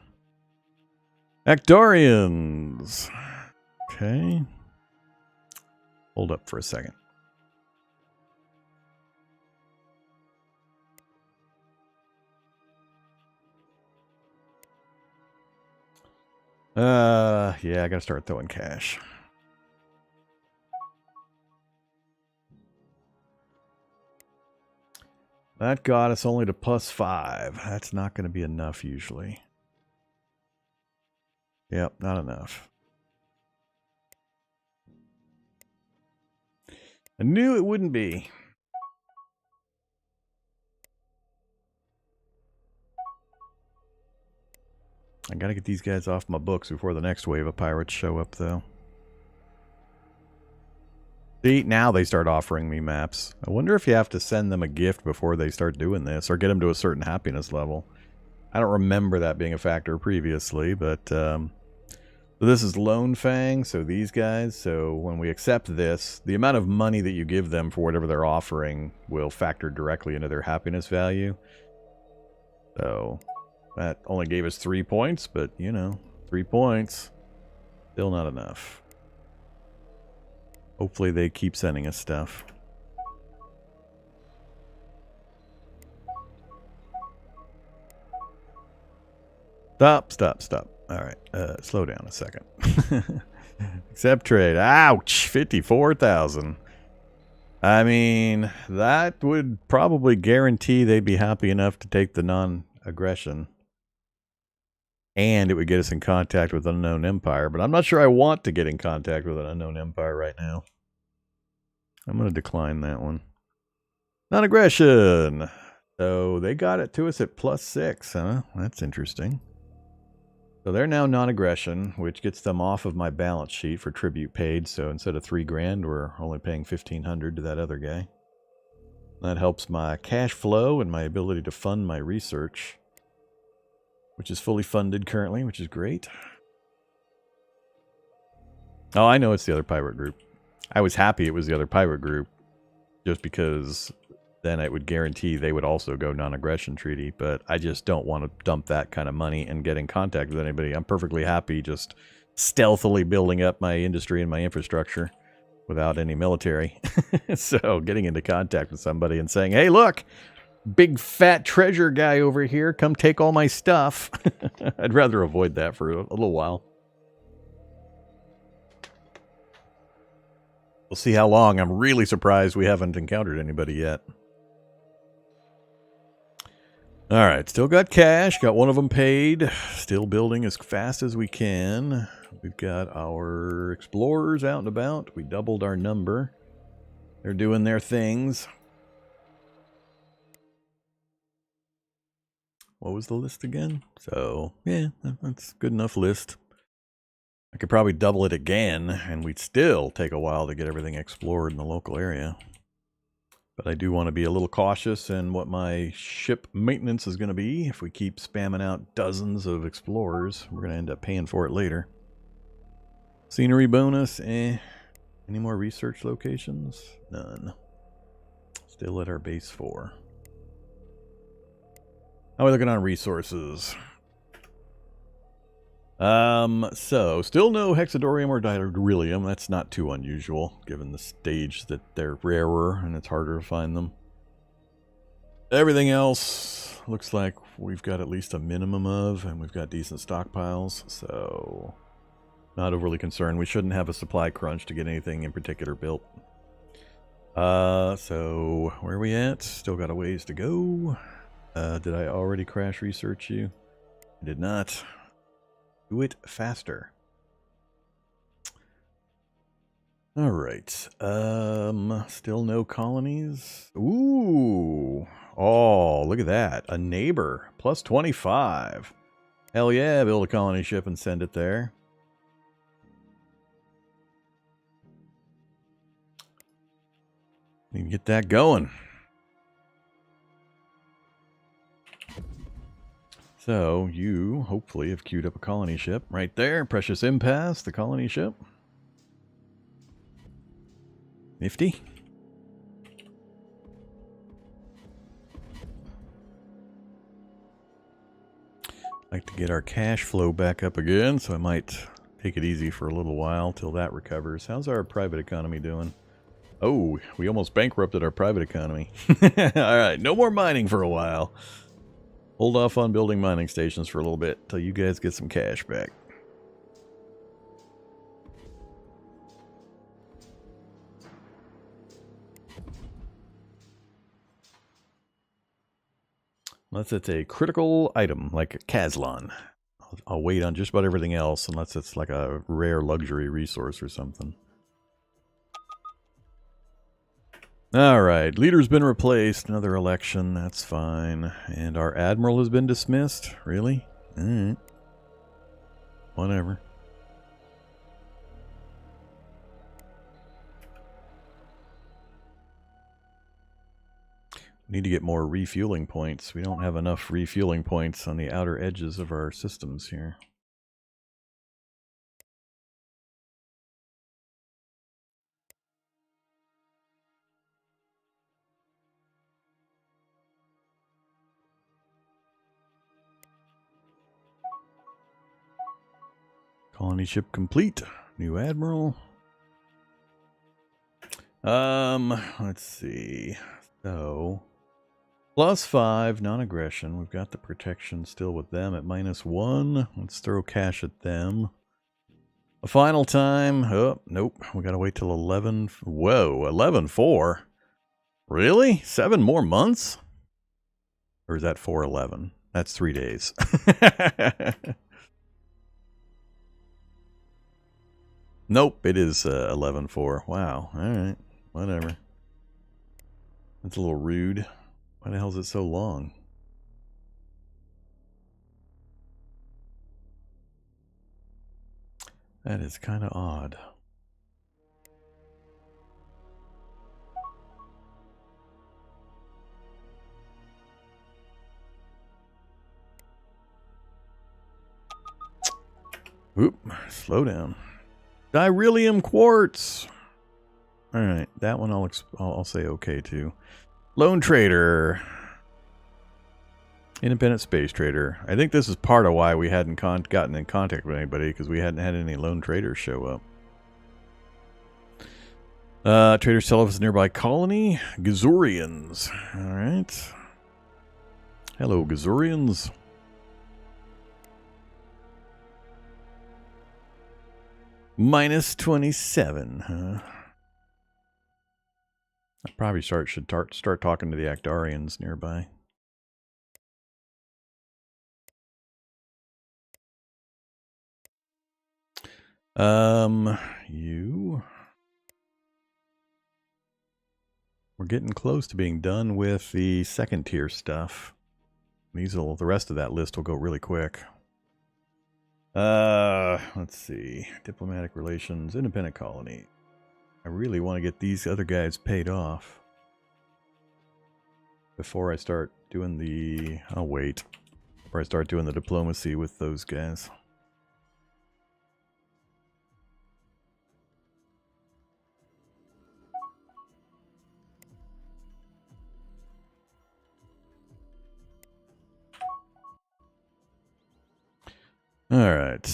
Actorians! Okay. Hold up for a second. Yeah, I gotta start throwing cash. That got us only to +5. That's not going to be enough usually. Yep, not enough. I knew it wouldn't be. I gotta get these guys off my books before the next wave of pirates show up, though. See, now they start offering me maps. I wonder if you have to send them a gift before they start doing this, or get them to a certain happiness level. I don't remember that being a factor previously, but so this is Lone Fang, so these guys. So when we accept this, the amount of money that you give them for whatever they're offering will factor directly into their happiness value. So that only gave us 3 points, but you know, 3 points, still not enough. Hopefully they keep sending us stuff. Stop. Alright, slow down a second. Accept trade. Ouch! 54,000. I mean, that would probably guarantee they'd be happy enough to take the aggression. And it would get us in contact with an unknown empire. But I'm not sure I want to get in contact with an unknown empire right now. I'm going to decline that one. Non-aggression. So they got it to us at +6, huh? That's interesting. So they're now non-aggression, which gets them off of my balance sheet for tribute paid. So instead of $3 grand, we're only paying $1,500 to that other guy. That helps my cash flow and my ability to fund my research, which is fully funded currently, which is great. Oh, I know it's the other pirate group. I was happy it was the other pirate group, just because then it would guarantee they would also go non-aggression treaty, but I just don't want to dump that kind of money and get in contact with anybody. I'm perfectly happy just stealthily building up my industry and my infrastructure without any military. So getting into contact with somebody and saying, hey, look, big fat treasure guy over here, come take all my stuff. I'd rather avoid that for a little while. We'll see how long. I'm really surprised we haven't encountered anybody yet. All right, still got cash. Got one of them paid. Still building as fast as we can. We've got our explorers out and about. We doubled our number. They're doing their things. What was the list again? So, yeah, that's a good enough list. I could probably double it again, and we'd still take a while to get everything explored in the local area. But I do want to be a little cautious in what my ship maintenance is going to be. If we keep spamming out dozens of explorers, we're going to end up paying for it later. Scenery bonus, Any more research locations? None. Still at our base 4. How are we looking on resources? So still no hexadorium or diberyllium. That's not too unusual, given the stage that they're rarer and it's harder to find them. Everything else looks like we've got at least a minimum of, and we've got decent stockpiles, so not overly concerned. We shouldn't have a supply crunch to get anything in particular built. So where are we at? Still got a ways to go. Did I already crash research you? I did not. Do it faster. All right. Still no colonies. Ooh. Oh, look at that. A neighbor. Plus 25. Hell yeah, build a colony ship and send it there. Need to get that going. So, you hopefully have queued up a colony ship right there. Precious Impasse, the colony ship. Nifty. Like to get our cash flow back up again, so I might take it easy for a little while till that recovers. How's our private economy doing? Oh, we almost bankrupted our private economy. Alright, no more mining for a while. Hold off on building mining stations for a little bit till you guys get some cash back. Unless it's a critical item, like a Caslon. I'll wait on just about everything else, unless it's like a rare luxury resource or something. Alright, leader's been replaced. Another election, that's fine. And our admiral has been dismissed? Really? Alright. Whatever. Need to get more refueling points. We don't have enough refueling points on the outer edges of our systems here. Colony ship complete. New admiral. Let's see. So, +5 non-aggression. We've got the protection still with them at -1. Let's throw cash at them. A final time. Oh, nope. We gotta wait till 11. Whoa, 11-4. Really? 7 more months? Or is that 4-11? That's 3 days. Nope, it is 11-4. Wow. All right. Whatever. That's a little rude. Why the hell is it so long? That is kind of odd. Oop, slow down. Direlium quartz. All right, that one I'll say okay to. Lone trader. Independent space trader. I think this is part of why we hadn't gotten in contact with anybody, because we hadn't had any lone traders show up. Traders tell us nearby colony. Gazurians. All right. Hello, Gazurians. Minus 27, huh? I probably should start talking to the Actarians nearby. You. We're getting close to being done with the second tier stuff. The rest of that list will go really quick. Let's see. Diplomatic relations, independent colony. I really want to get these other guys paid off before I start doing the... I'll wait. Before I start doing the diplomacy with those guys. All right.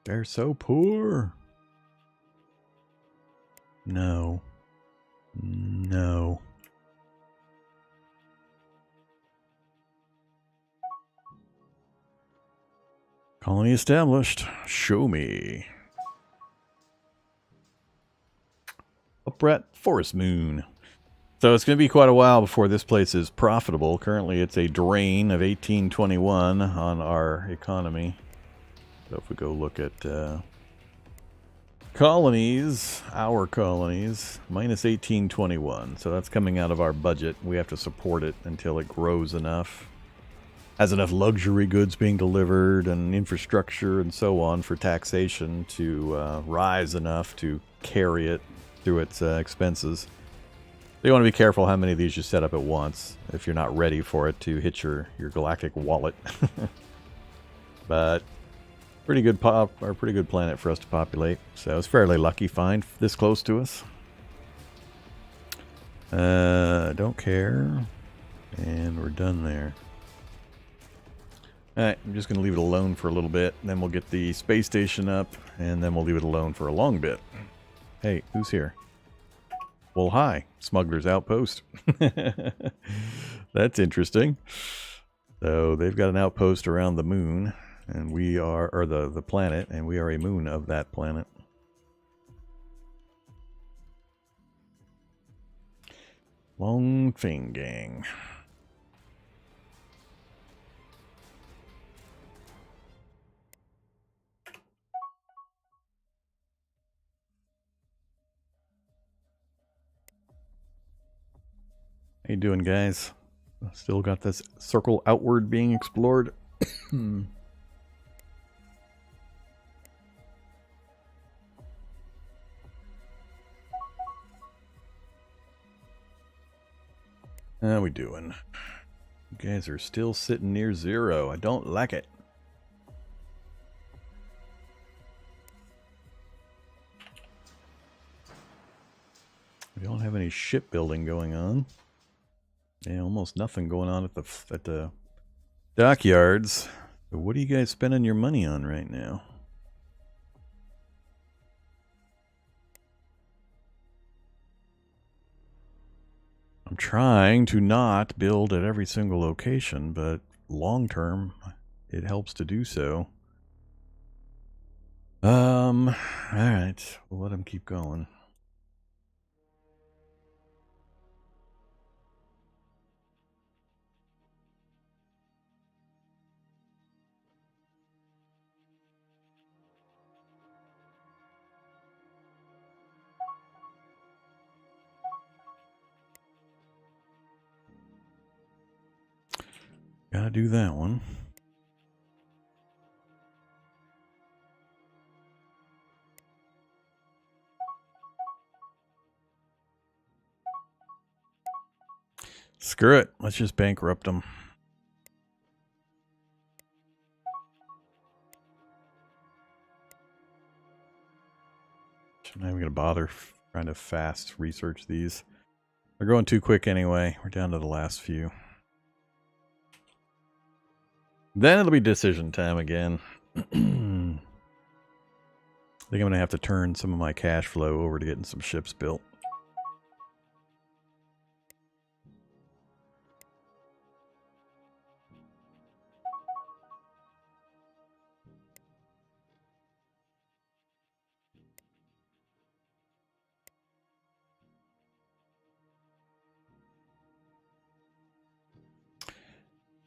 They're so poor. No. No. Colony established. Show me. Uprat Forest Moon. So it's going to be quite a while before this place is profitable. Currently it's a drain of 1821 on our economy. So if we go look at colonies, our colonies, minus 1821. So that's coming out of our budget. We have to support it until it grows enough. Has enough luxury goods being delivered and infrastructure and so on for taxation to rise enough to carry it through its expenses. So you want to be careful how many of these you set up at once if you're not ready for it to hit your galactic wallet. But pretty good planet for us to populate. So it's fairly lucky find this close to us. Don't care. And we're done there. Alright, I'm just going to leave it alone for a little bit. Then we'll get the space station up. And then we'll leave it alone for a long bit. Hey, who's here? Well, hi, Smuggler's Outpost. That's interesting. So they've got an outpost around the moon, and we are, or the planet, and we are a moon of that planet. Long Thing Gang. How you doing, guys? Still got this circle outward being explored. How we doing? You guys are still sitting near 0. I don't like it. We don't have any shipbuilding going on. Yeah, almost nothing going on at the dockyards. So what are you guys spending your money on right now? I'm trying to not build at every single location, but long term, it helps to do so. All right, we'll let them keep going. Gotta do that one. Screw it. Let's just bankrupt them. I'm not even going to bother trying to fast research these. They're going too quick anyway. We're down to the last few. Then it'll be decision time again. I think I'm going to have to turn some of my cash flow over to getting some ships built.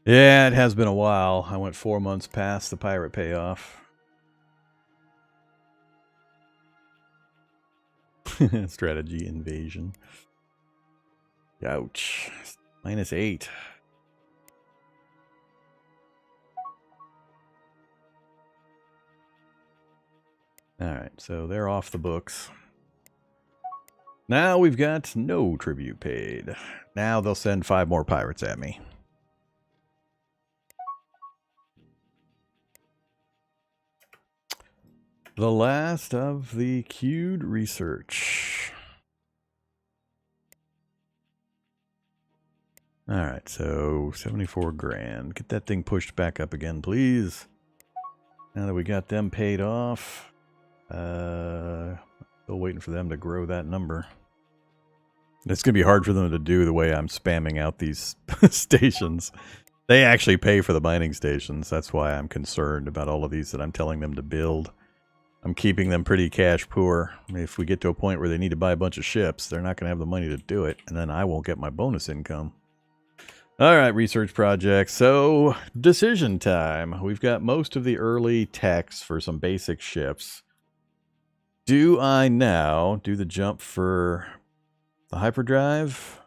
Yeah, it has been a while. I went 4 months past the pirate payoff. Strategy invasion. Ouch. -8. Alright, so they're off the books. Now we've got no tribute paid. Now they'll send 5 more pirates at me. The last of the queued research. Alright, so 74 grand. Get that thing pushed back up again, please. Now that we got them paid off. Still waiting for them to grow that number. It's going to be hard for them to do the way I'm spamming out these stations. They actually pay for the mining stations. That's why I'm concerned about all of these that I'm telling them to build. I'm keeping them pretty cash poor. If we get to a point where they need to buy a bunch of ships, they're not going to have the money to do it, and then I won't get my bonus income. All right, research project. So, decision time. We've got most of the early techs for some basic ships. Do I now do the jump for the hyperdrive,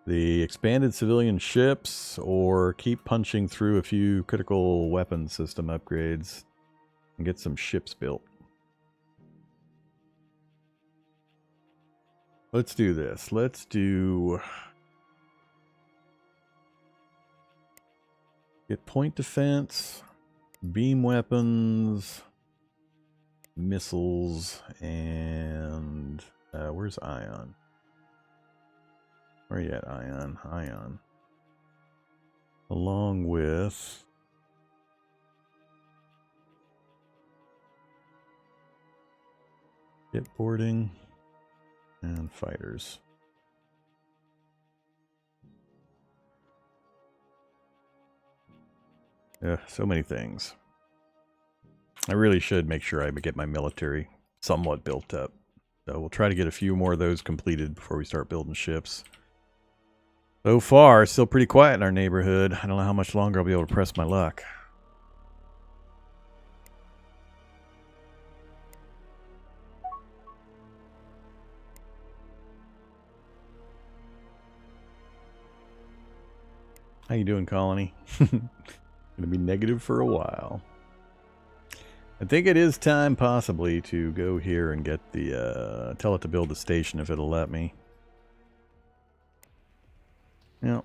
the expanded civilian ships, or keep punching through a few critical weapon system upgrades and get some ships built? Let's do this. Let's do... get point defense, beam weapons, missiles, and... where's Ion? Where are you at, Ion? Ion. Along with... shipboarding and fighters. So many things. I really should make sure I get my military somewhat built up. So we'll try to get a few more of those completed before we start building ships. So far, still pretty quiet in our neighborhood. I don't know how much longer I'll be able to press my luck. How you doing, Colony? Gonna be negative for a while. I think it is time, possibly, to go here and get the, tell it to build a station if it'll let me. Yep.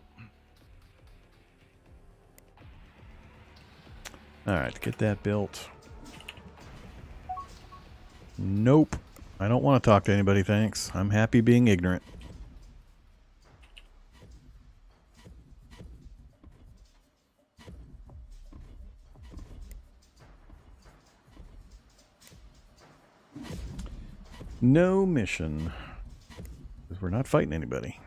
Alright, get that built. Nope. I don't want to talk to anybody, thanks. I'm happy being ignorant. No mission. Because we're not fighting anybody.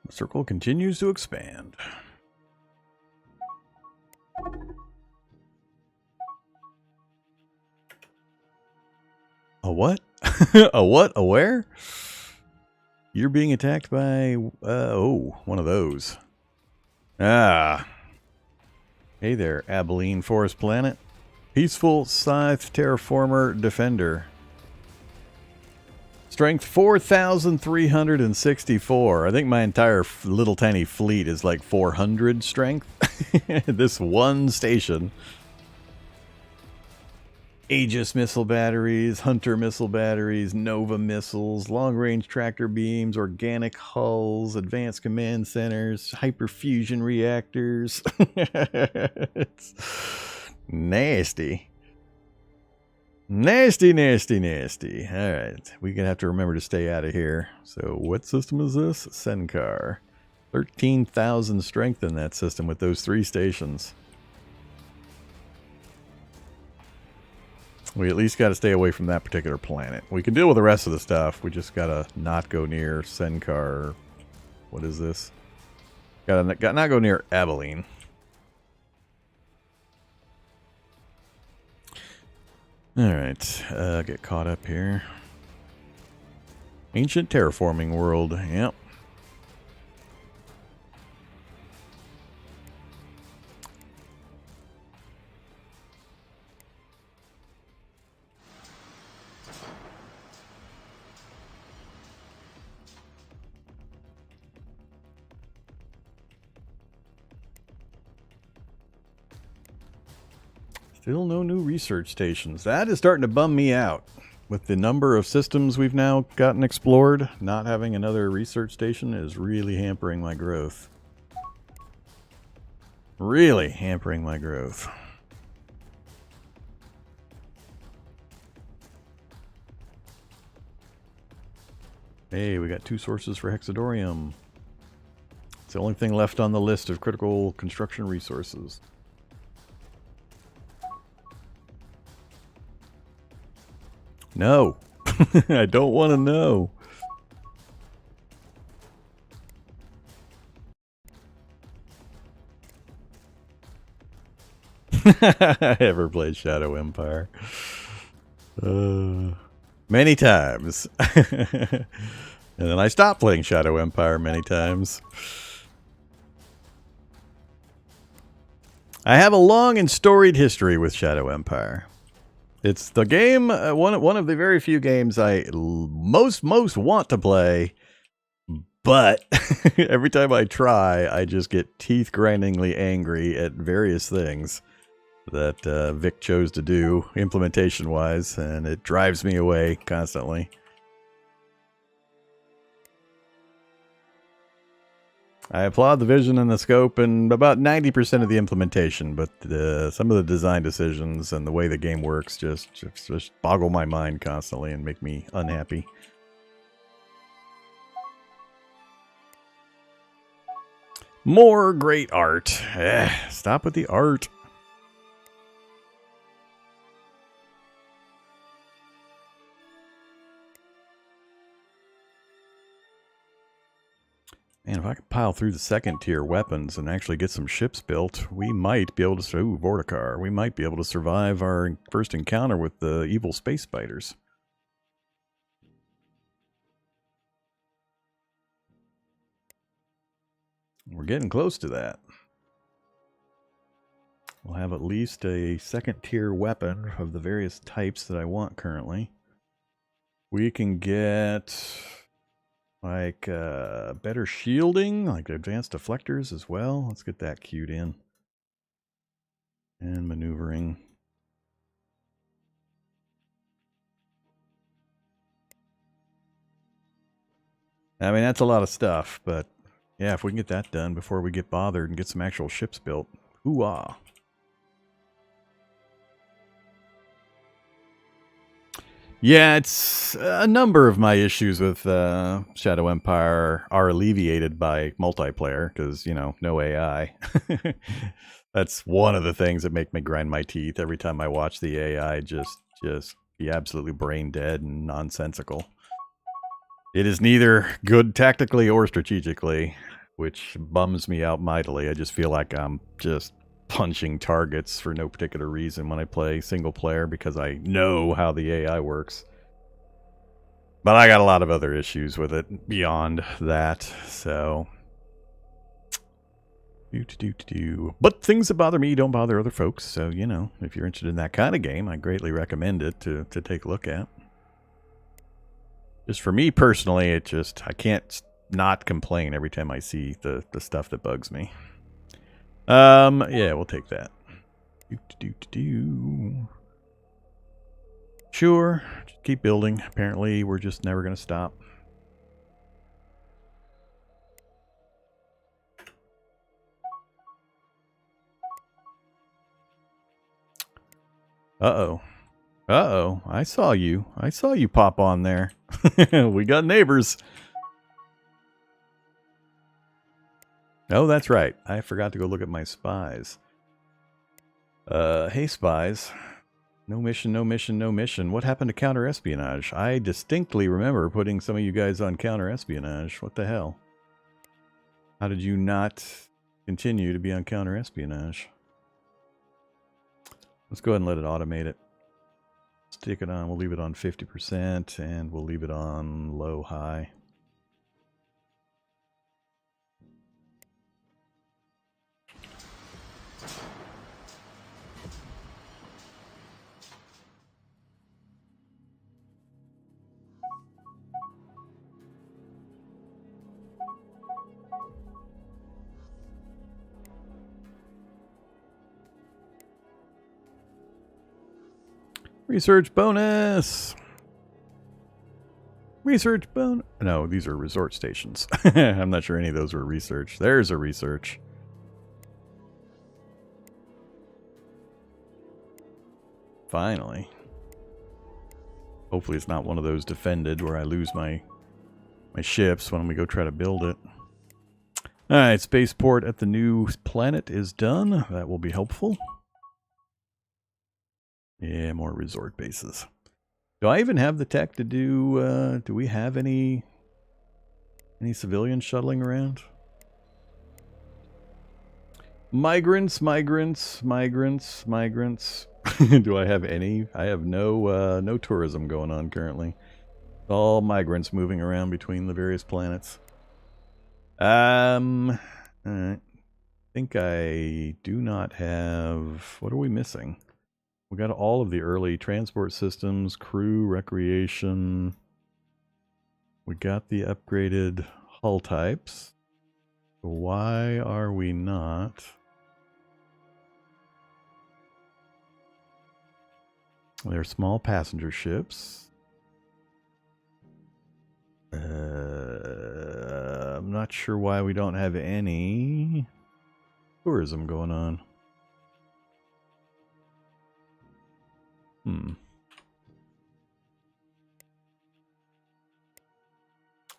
The circle continues to expand. A what? A what? A where? You're being attacked by... oh, one of those. Ah. Hey there, Abilene Forest Planet. Peaceful Scythe Terraformer Defender. Strength 4,364. I think my entire little tiny fleet is like 400 strength. This one station. Aegis missile batteries, Hunter missile batteries, Nova missiles, long-range tractor beams, organic hulls, advanced command centers, hyperfusion reactors. It's nasty. Nasty, nasty, nasty. All right. We're going to have to remember to stay out of here. So what system is this? Senkar. 13,000 strength in that system with those 3 stations. We at least got to stay away from that particular planet. We can deal with the rest of the stuff. We just got to not go near Senkar. What is this? Got to not go near Abilene. Alright, get caught up here. Ancient terraforming world, yep. Still no new research stations. That is starting to bum me out. With the number of systems we've now gotten explored, not having another research station is really hampering my growth. Really hampering my growth. Hey, we got 2 sources for Hexadorium. It's the only thing left on the list of critical construction resources. No. I don't want to know. I ever played Shadow Empire? Many times. And then I stopped playing Shadow Empire many times. I have a long and storied history with Shadow Empire. It's the game, one of the very few games I most want to play, but every time I try, I just get teeth-grindingly angry at various things that Vic chose to do, implementation-wise, and it drives me away constantly. I applaud the vision and the scope and about 90% of the implementation, but some of the design decisions and the way the game works just boggle my mind constantly and make me unhappy. More great art. Stop with the art. Man, if I could pile through the 2nd tier weapons and actually get some ships built, we might be able to... Ooh, Vorticar. We might be able to survive our first encounter with the evil space spiders. We're getting close to that. We'll have at least a 2nd tier weapon of the various types that I want currently. We can get... like, better shielding, like advanced deflectors as well. Let's get that queued in. And maneuvering. I mean, that's a lot of stuff, but yeah, if we can get that done before we get bothered and get some actual ships built. Hoo-ah. Yeah, it's a number of my issues with Shadow Empire are alleviated by multiplayer because, you know, no AI. That's one of the things that make me grind my teeth every time I watch the AI just be absolutely brain dead and nonsensical. It is neither good tactically or strategically. which bums me out mightily. I just feel like I'm just punching targets for no particular reason when I play single player because I know how the AI works. But I got a lot of other issues with it beyond that, so... But things that bother me don't bother other folks, so, you know, if you're interested in that kind of game, I greatly recommend it to take a look at. Just for me personally, I can't not complain every time I see the stuff that bugs me. Yeah, we'll take that. Sure, just keep building. Apparently, we're just never going to stop. Uh-oh. Uh-oh. I saw you. I saw you pop on there. We got neighbors. Oh, that's right. I forgot to go look at my spies. Hey, spies. No mission, no mission, no mission. What happened to counter-espionage? I distinctly remember putting some of you guys on counter-espionage. What the hell? How did you not continue to be on counter-espionage? Let's go ahead and let it automate it. Stick it on. We'll leave it on 50%, and we'll leave it on low-high. Research bonus! Research bonus! No, these are resort stations. I'm not sure any of those were research. There's a research. Finally. Hopefully it's not one of those defended where I lose my ships when we go try to build it. Alright, spaceport at the new planet is done. That will be helpful. Yeah, more resort bases. Do I even have the tech to do we have any civilians shuttling around? Migrants. Do I have any? I have no tourism going on currently. All migrants moving around between the various planets. Alright. I think I do not have... What are we missing? We got all of the early transport systems, crew, recreation. We got the upgraded hull types. Why are we not... They're small passenger ships. I'm not sure why we don't have any tourism going on. I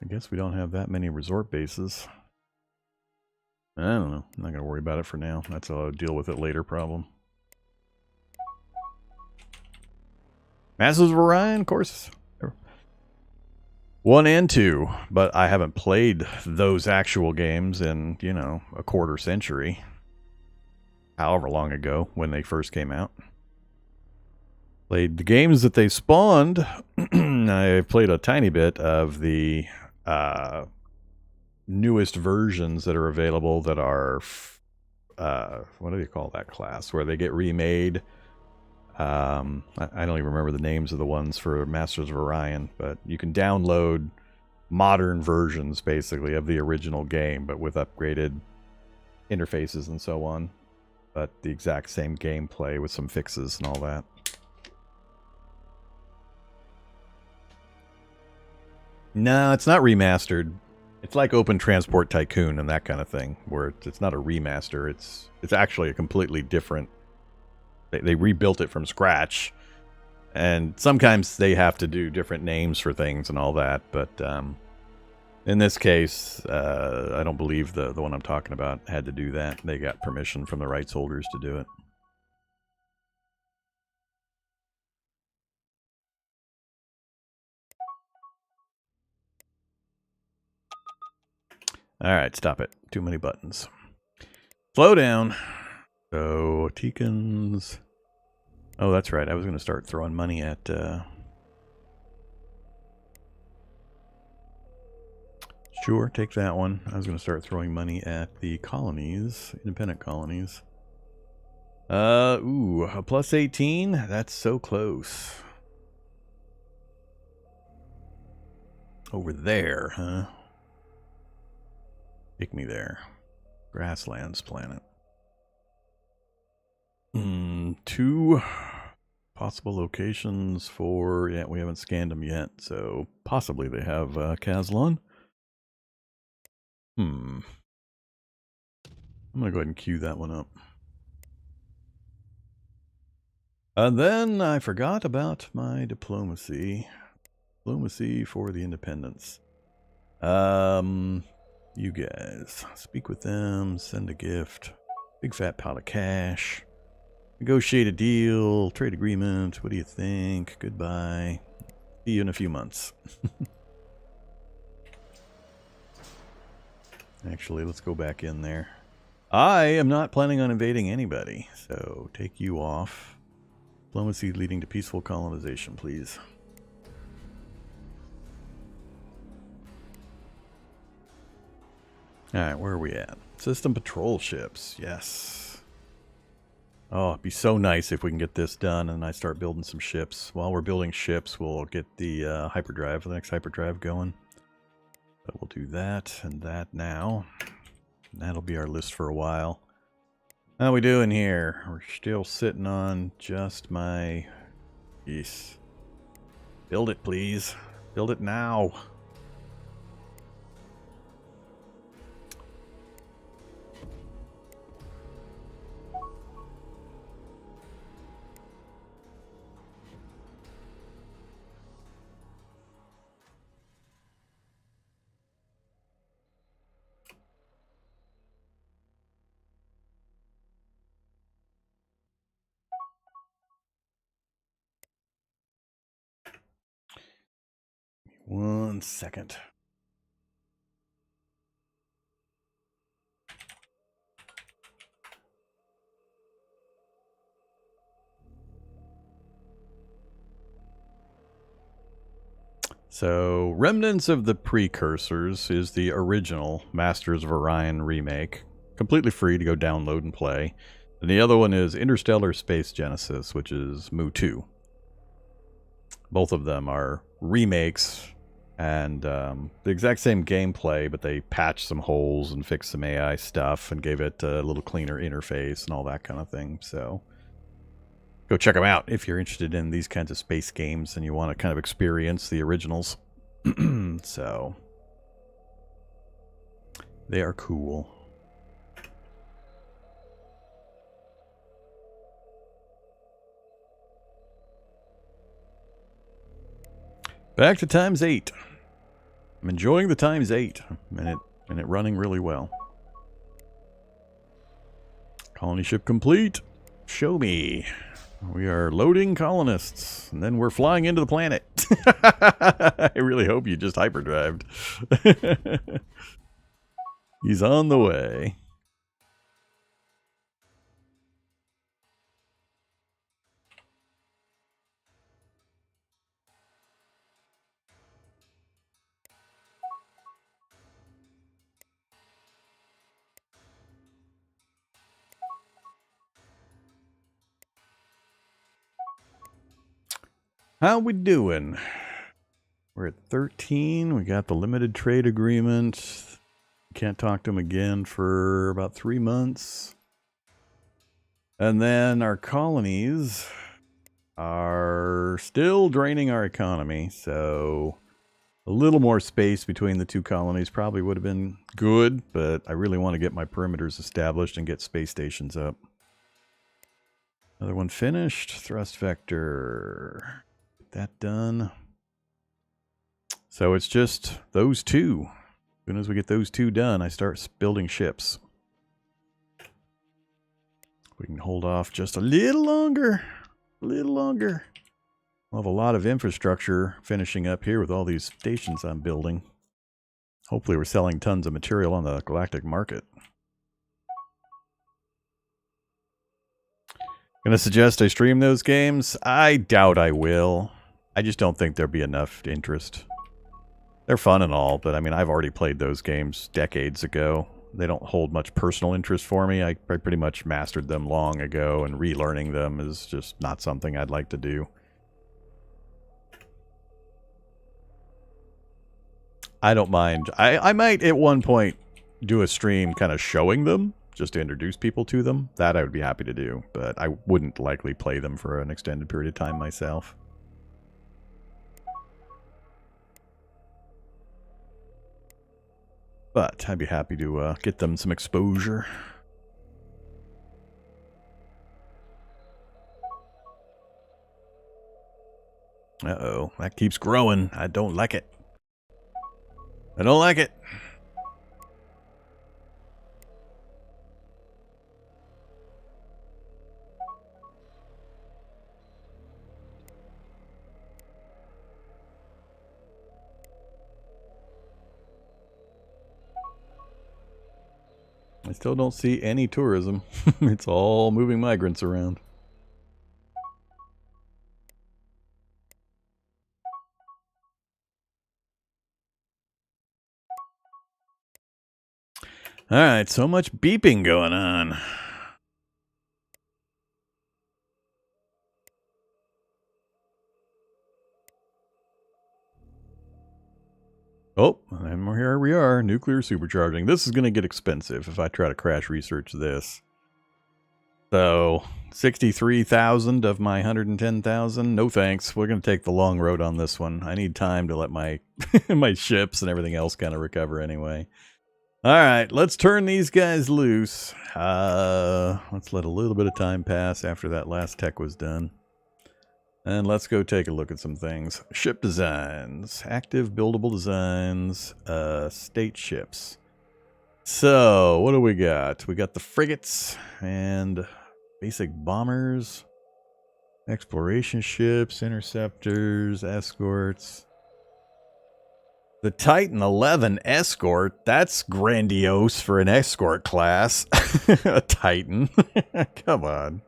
guess we don't have that many resort bases. I don't know. I'm not going to worry about it for now. That's a deal with it later problem. Masters of Orion, of course. 1 and 2, but I haven't played those actual games in, you know, a quarter century. However long ago when they first came out. Played the games that they spawned. I played a tiny bit of the newest versions that are available that are, what do you call that class? Where they get remade. I don't even remember the names of the ones for Masters of Orion, but you can download modern versions, basically, of the original game, but with upgraded interfaces and so on. But the exact same gameplay with some fixes and all that. No, it's not remastered. It's like Open Transport Tycoon and that kind of thing, where it's not a remaster. It's actually a completely different... They rebuilt it from scratch, and sometimes they have to do different names for things and all that, but in this case, I don't believe the one I'm talking about had to do that. They got permission from the rights holders to do it. Alright, stop it. Too many buttons. Slow down. So, Tikans. Oh, that's right. I was going to start throwing money at... Sure, take that one. I was going to start throwing money at the colonies, independent colonies. Ooh, a plus 18? That's so close. Over there, huh? Take me there. Grasslands planet. 2 possible locations for... Yeah, we haven't scanned them yet, so possibly they have Kazlon. I'm going to go ahead and queue that one up. And then I forgot about my diplomacy. Diplomacy for the independents. You guys. Speak with them. Send a gift. Big fat pot of cash. Negotiate a deal. Trade agreement. What do you think? Goodbye. See you in a few months. Actually, let's go back in there. I am not planning on invading anybody, so take you off. Diplomacy leading to peaceful colonization, please. Alright, where are we at? System patrol ships, yes. Oh, it'd be so nice if we can get this done and I start building some ships. While we're building ships, we'll get the hyperdrive, the next hyperdrive going. But we'll do that and that now. And that'll be our list for a while. How we doing here? We're still sitting on just my... Yes. Build it, please. Build it now. One second. So, Remnants of the Precursors is the original Masters of Orion remake. Completely free to go download and play. And the other one is Interstellar Space Genesis, which is Mu 2. Both of them are remakes and the exact same gameplay, but they patched some holes and fixed some AI stuff and gave it a little cleaner interface and all that kind of thing. So go check them out if you're interested in these kinds of space games and you want to kind of experience the originals. So they are cool. Back to ×8. I'm enjoying the ×8 and it running really well. Colony ship complete. Show me. We are loading colonists, and then we're flying into the planet. I really hope you just hyperdrived. He's on the way. How we doing? We're at 13. We got the limited trade agreement. Can't talk to him again for about 3 months. And then our colonies are still draining our economy, so a little more space between the two colonies probably would have been good, but I really want to get my perimeters established and get space stations up. Another one finished. Thrust vector. Get that done. So it's just those two. As soon as we get those two done, I start building ships. We can hold off just a little longer. A little longer. I'll have a lot of infrastructure finishing up here with all these stations I'm building. Hopefully we're selling tons of material on the galactic market. Gonna suggest I stream those games? I doubt I will. I just don't think there'll be enough interest. They're fun and all, but I mean, I've already played those games decades ago. They don't hold much personal interest for me. I pretty much mastered them long ago, and relearning them is just not something I'd like to do. I don't mind. I might at one point do a stream kind of showing them, just to introduce people to them. That I would be happy to do, but I wouldn't likely play them for an extended period of time myself. But I'd be happy to get them some exposure. Uh-oh, that keeps growing. I don't like it. I don't like it. I still don't see any tourism. It's all moving migrants around. Alright, so much beeping going on. Oh, and here we are, nuclear supercharging. This is going to get expensive if I try to crash research this. So, 63,000 of my 110,000. No thanks. We're going to take the long road on this one. I need time to let my my ships and everything else kind of recover anyway. All right, let's turn these guys loose. Let's let a little bit of time pass after that last tech was done. And let's go take a look at some things. Ship designs, active buildable designs, state ships. So, what do we got? We got the frigates and basic bombers, exploration ships, interceptors, escorts. The Titan 11 escort, that's grandiose for an escort class. A Titan. Come on.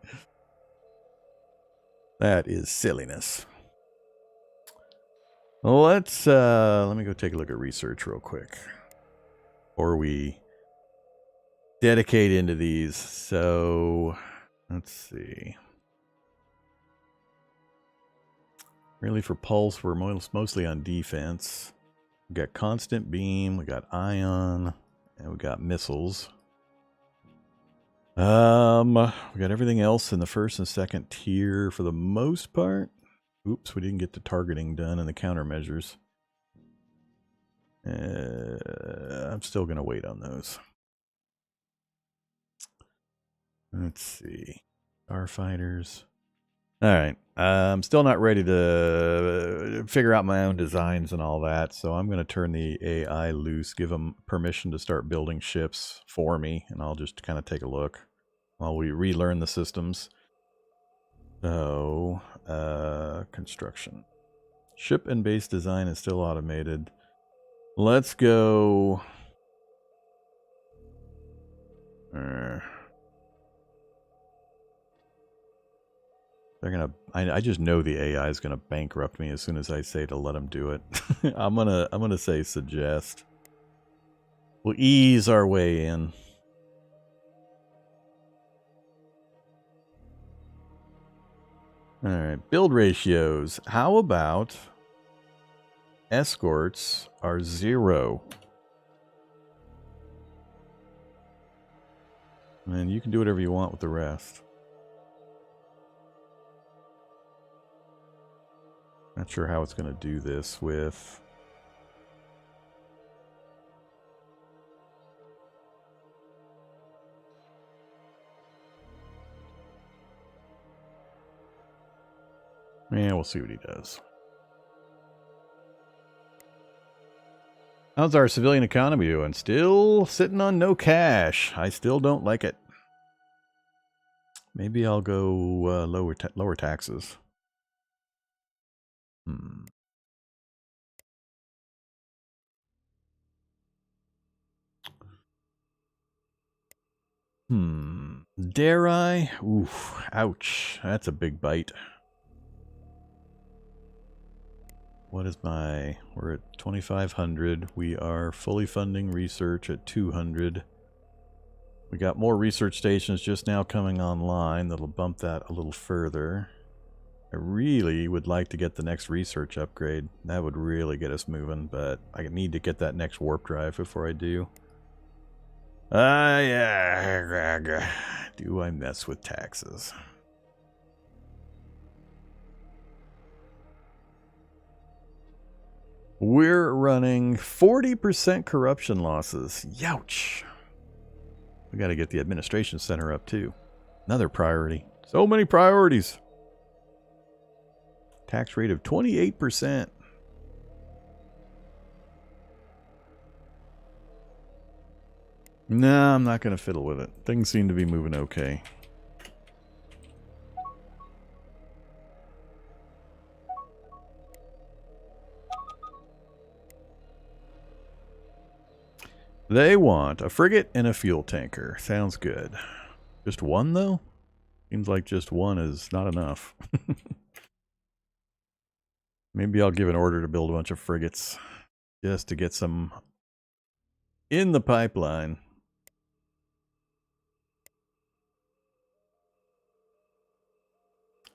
That is silliness. Let's, let me go take a look at research real quick. Before we dedicate into these. So, let's see. Really for pulse, we're mostly on defense. We got constant beam, we got ion, and we got missiles. We got everything else in the first and second tier for the most part. Oops, we didn't get the targeting done and the countermeasures. I'm still going to wait on those. Let's see. Starfighters. All right. I'm still not ready to figure out my own designs and all that, so I'm going to turn the AI loose, give them permission to start building ships for me, and I'll just kind of take a look while we relearn the systems. So, construction. Ship and base design is still automated. Let's go... They're gonna. I just know the AI is gonna bankrupt me as soon as I say to let them do it. I'm gonna say suggest. We'll ease our way in. All right, build ratios. How about escorts are 0? And you can do whatever you want with the rest. Not sure how it's going to do this with... Yeah, we'll see what he does. How's our civilian economy doing? Still sitting on no cash. I still don't like it. Maybe I'll go lower taxes. Dare I? Oof. Ouch. That's a big bite. What is my... We're at 2,500. We are fully funding research at 200. We got more research stations just now coming online. That'll bump that a little further. I really would like to get the next research upgrade. That would really get us moving, but I need to get that next warp drive before I do. Yeah. Do I mess with taxes? We're running 40% corruption losses. Youch. We got to get the administration center up too. Another priority. So many priorities. Tax rate of 28%. No, I'm not going to fiddle with it. Things seem to be moving okay. They want a frigate and a fuel tanker. Sounds good. Just one, though? Seems like just one is not enough. Maybe I'll give an order to build a bunch of frigates. Just to get some in the pipeline.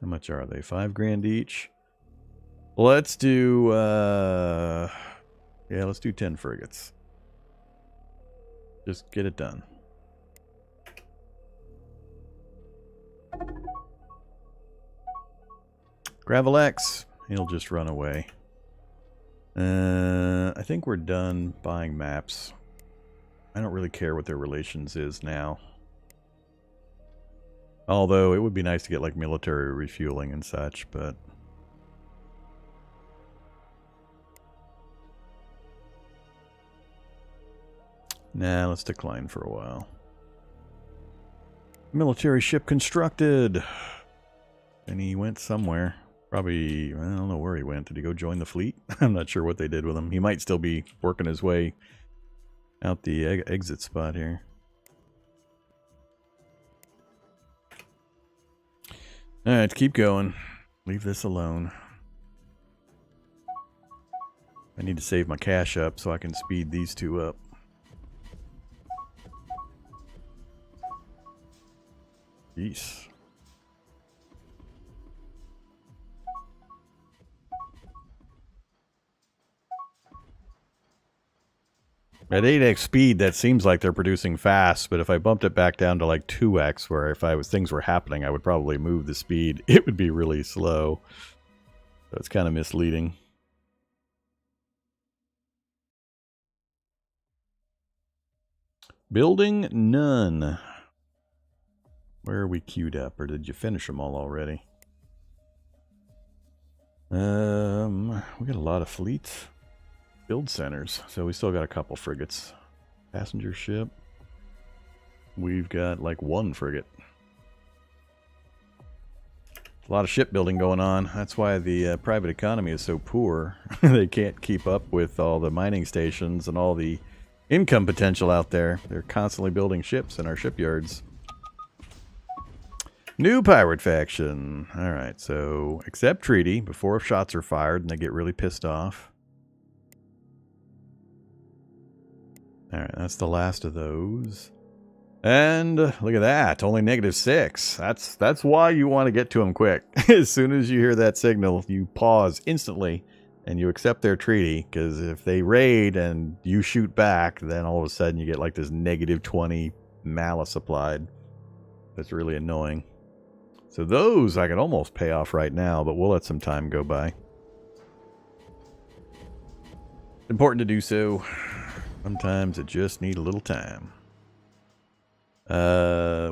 How much are they? 5 grand each? Let's do, yeah, let's do 10 frigates. Just get it done. Gravel X. He'll just run away. I think we're done buying maps. I don't really care what their relations is now. Although it would be nice to get like military refueling and such, but... Nah, let's decline for a while. Military ship constructed. And he went somewhere. Probably, I don't know where he went. Did he go join the fleet? I'm not sure what they did with him. He might still be working his way out the exit spot here. Alright, keep going. Leave this alone. I need to save my cash up so I can speed these two up. Jeez. At 8x speed, that seems like they're producing fast, but if I bumped it back down to like 2x, where if things were happening, I would probably move the speed, it would be really slow. So it's kind of misleading. Building none. Where are we queued up, or did you finish them all already? We got a lot of fleets. Build centers, so we still got a couple frigates. Passenger ship. We've got like 1 frigate. A lot of shipbuilding going on. That's why the private economy is so poor. They can't keep up with all the mining stations and all the income potential out there. They're constantly building ships in our shipyards. New pirate faction. Alright, so accept treaty before shots are fired and they get really pissed off. Alright, that's the last of those. And look at that, only -6. That's why you want to get to them quick. As soon as you hear that signal, you pause instantly and you accept their treaty, because if they raid and you shoot back, then all of a sudden you get like this -20 malice applied. That's really annoying. So those I could almost pay off right now, but we'll let some time go by. It's important to do so. Sometimes it just need a little time.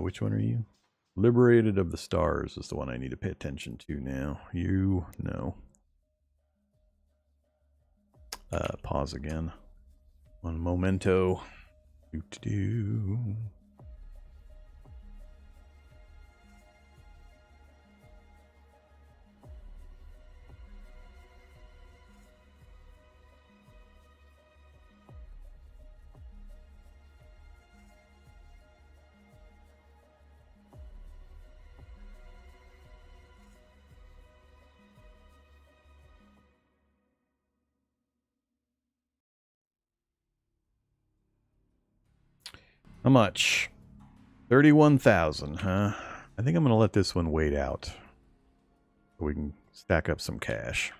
Which one are you? Liberated of the Stars is the one I need to pay attention to now. You know. Pause again. One momento. Do-do-do. How much? 31,000, huh? I think I'm going to let this one wait out so we can stack up some cash.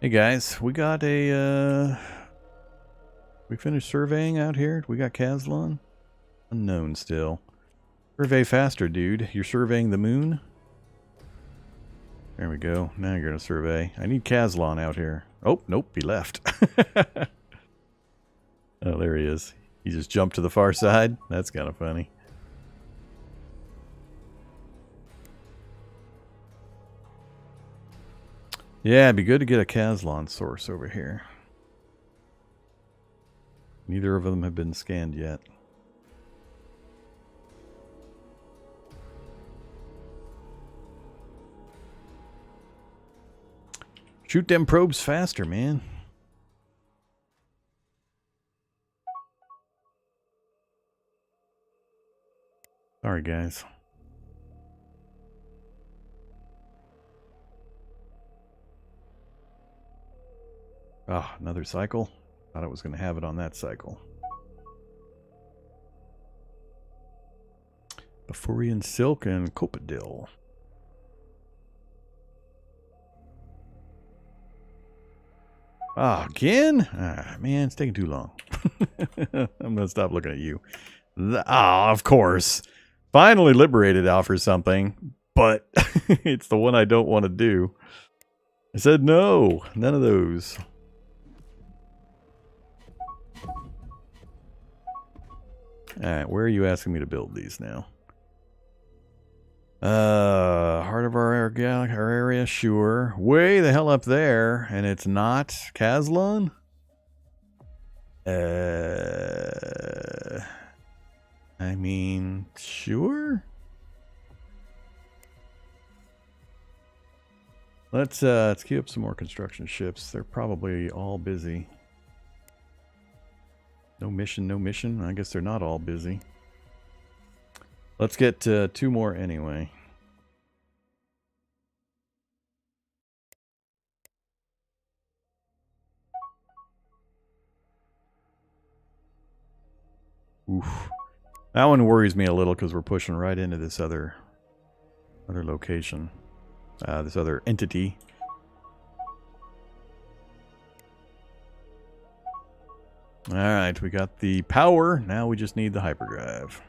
Hey guys, we got a, we finished surveying out here. We got Caslon? Unknown still. Survey faster, dude. You're surveying the moon? There we go. Now you're going to survey. I need Caslon out here. Oh, nope, he left. Oh, there he is. He just jumped to the far side. That's kind of funny. Yeah, it'd be good to get a Caslon source over here. Neither of them have been scanned yet. Shoot them probes faster, man. Sorry, guys. Oh, another cycle? Thought I was going to have it on that cycle. Beforian silk and copodil. Ah, again? Ah, man, it's taking too long. I'm going to stop looking at you. Of course. Finally Liberated offers something, but it's the one I don't want to do. I said no, none of those. Alright, where are you asking me to build these now? Heart of our area, sure. Way the hell up there, and it's not Caslon? I mean, sure? Let's queue up some more construction ships. They're probably all busy. No mission, no mission. I guess they're not all busy. Let's get 2 more anyway. Oof. That one worries me a little because we're pushing right into this other location. This other entity. Alright, we got the power. Now we just need the hyperdrive.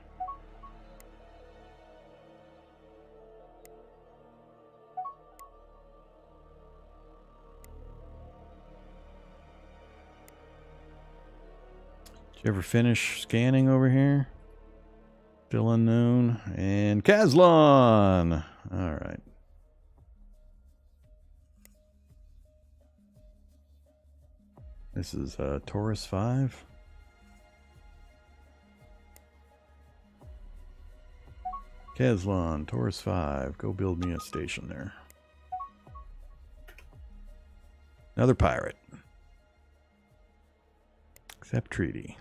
Did you ever finish scanning over here? Still unknown. And Caslon! Alright. This is Taurus 5. Caslon, Taurus 5. Go build me a station there. Another pirate. Accept treaty.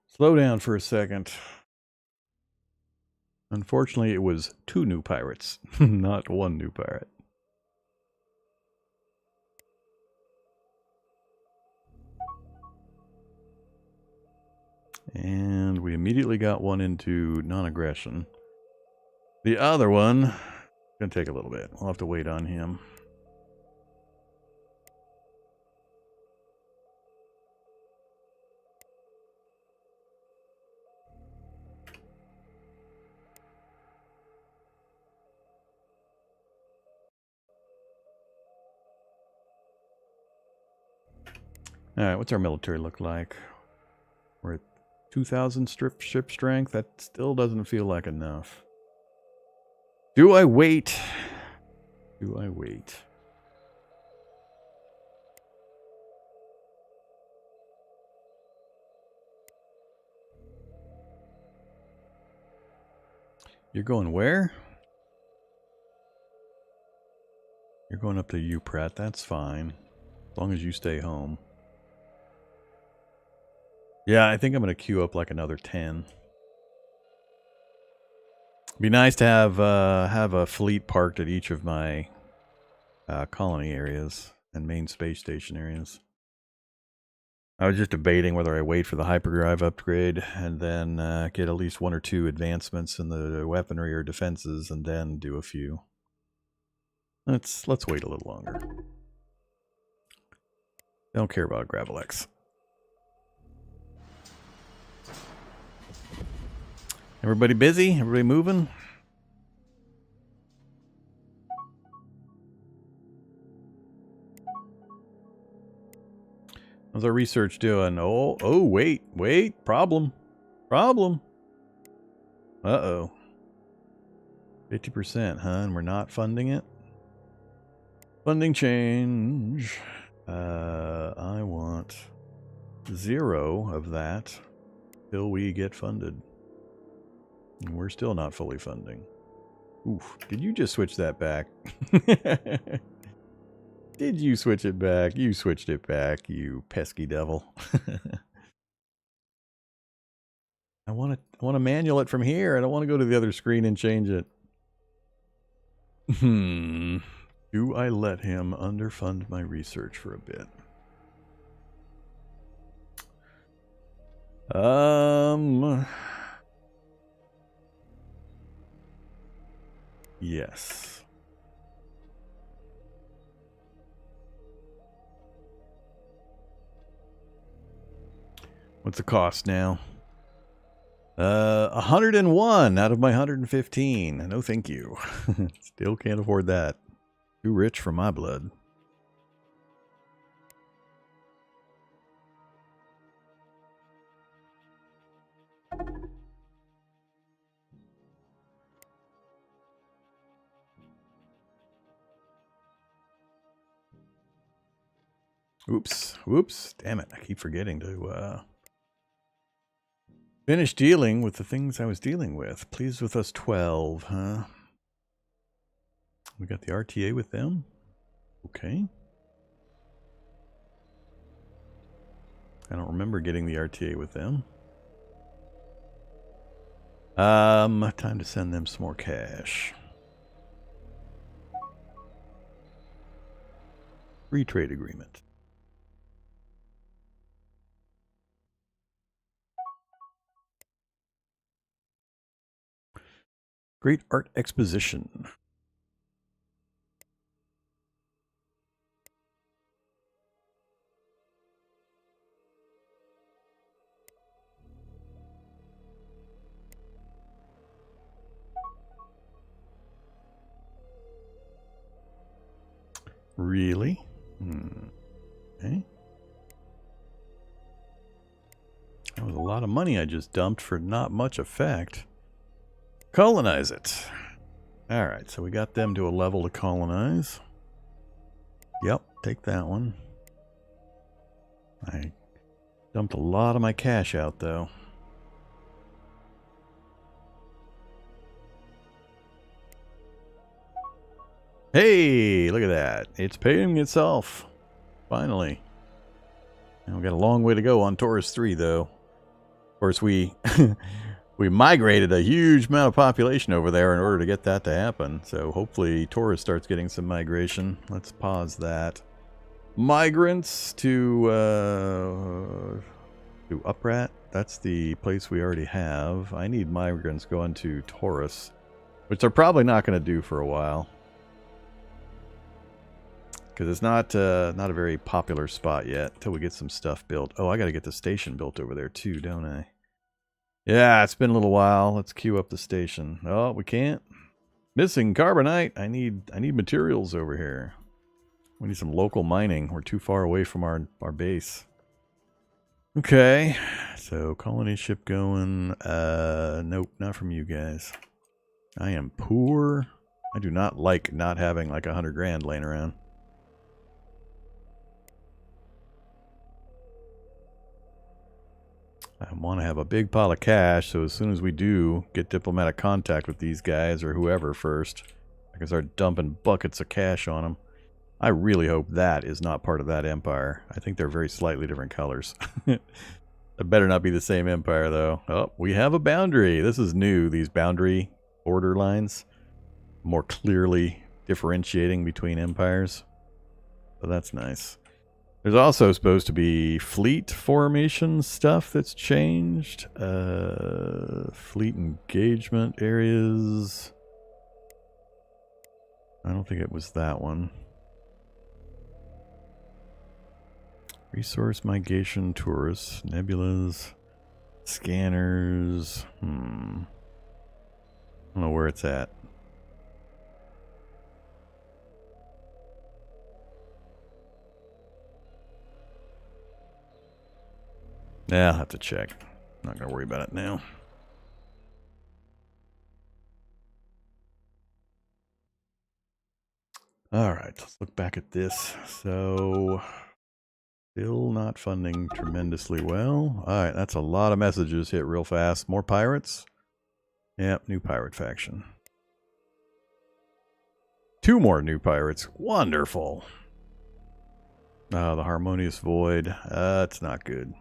Slow down for a second. Unfortunately, it was 2 new pirates, not 1 new pirate. And we immediately got one into non-aggression. The other one, gonna take a little bit. We'll have to wait on him. Alright, what's our military look like? We're at 2,000 ship strength. That still doesn't feel like enough. Do I wait? Do I wait? You're going where? You're going up to Uprat. That's fine. As long as you stay home. Yeah, I think I'm going to queue up like another 10. Be nice to have a fleet parked at each of my colony areas and main space station areas. I was just debating whether I wait for the hyperdrive upgrade and then get at least 1 or 2 advancements in the weaponry or defenses and then do a few. Let's wait a little longer. Don't care about Gravel X. Everybody busy? Everybody moving? How's our research doing? Oh, wait. Problem. Uh-oh. 50%, huh? And we're not funding it? Funding change. I want 0 of that till we get funded. And we're still not fully funding. Oof. Did you just switch that back? Did you switch it back? You switched it back, you pesky devil. I want to manual it from here. I don't want to go to the other screen and change it. Do I let him underfund my research for a bit? Yes. What's the cost now? 101 out of my 115. No, thank you. Still can't afford that. Too rich for my blood. Whoops. Damn it. I keep forgetting to finish dealing with the things I was dealing with. Pleased with us 12, huh? We got the RTA with them? Okay. I don't remember getting the RTA with them. Time to send them some more cash. Free trade agreement. Great art exposition. Really? Okay. That was a lot of money I just dumped for not much effect. Colonize it. Alright, so we got them to a level to colonize. Yep, take that one. I dumped a lot of my cash out, though. Hey, look at that. It's paying itself. Finally. And we've got a long way to go on Taurus 3, though. Of course, we migrated a huge amount of population over there in order to get that to happen. So hopefully Taurus starts getting some migration. Let's pause that. Migrants to Uprat. That's the place we already have. I need migrants going to Taurus, which they're probably not going to do for a while. Because it's not a very popular spot yet until we get some stuff built. Oh, I got to get the station built over there too, don't I? Yeah, it's been a little while. Let's queue up the station. Oh, we can't. Missing carbonite. I need materials over here. We need some local mining. We're too far away from our base. Okay, so colony ship going. Nope, not from you guys. I am poor. I do not like not having like 100 grand laying around. I want to have a big pile of cash, so as soon as we do get diplomatic contact with these guys or whoever first, I can start dumping buckets of cash on them. I really hope that is not part of that empire. I think they're very slightly different colors. It better not be the same empire, though. Oh, we have a boundary. This is new, these boundary border lines. More clearly differentiating between empires. So that's nice. There's also supposed to be fleet formation stuff that's changed. Fleet engagement areas. I don't think it was that one. Resource migration tourists, nebulas, scanners. I don't know where it's at. Yeah, I'll have to check. I'm not going to worry about it now. All right, let's look back at this. So, still not funding tremendously well. All right, that's a lot of messages hit real fast. More pirates? Yep, new pirate faction. 2 more new pirates. Wonderful. The Harmonious Void. That's not good.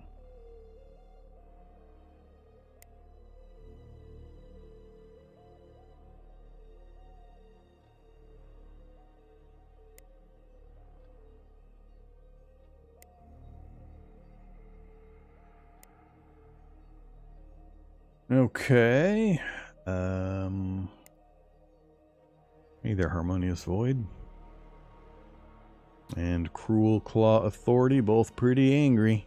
Okay. Either Harmonious Void and Cruel Claw Authority, both pretty angry.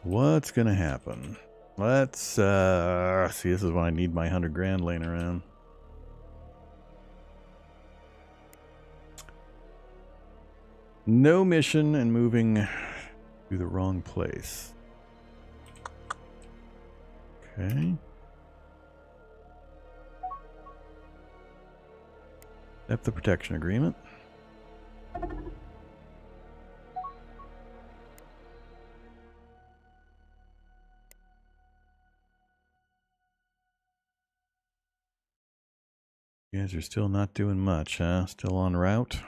What's gonna happen? Let's see, this is when I need my 100 grand laying around. No mission and moving to the wrong place. Okay. Accept the protection agreement. You guys are still not doing much, huh? Still en route?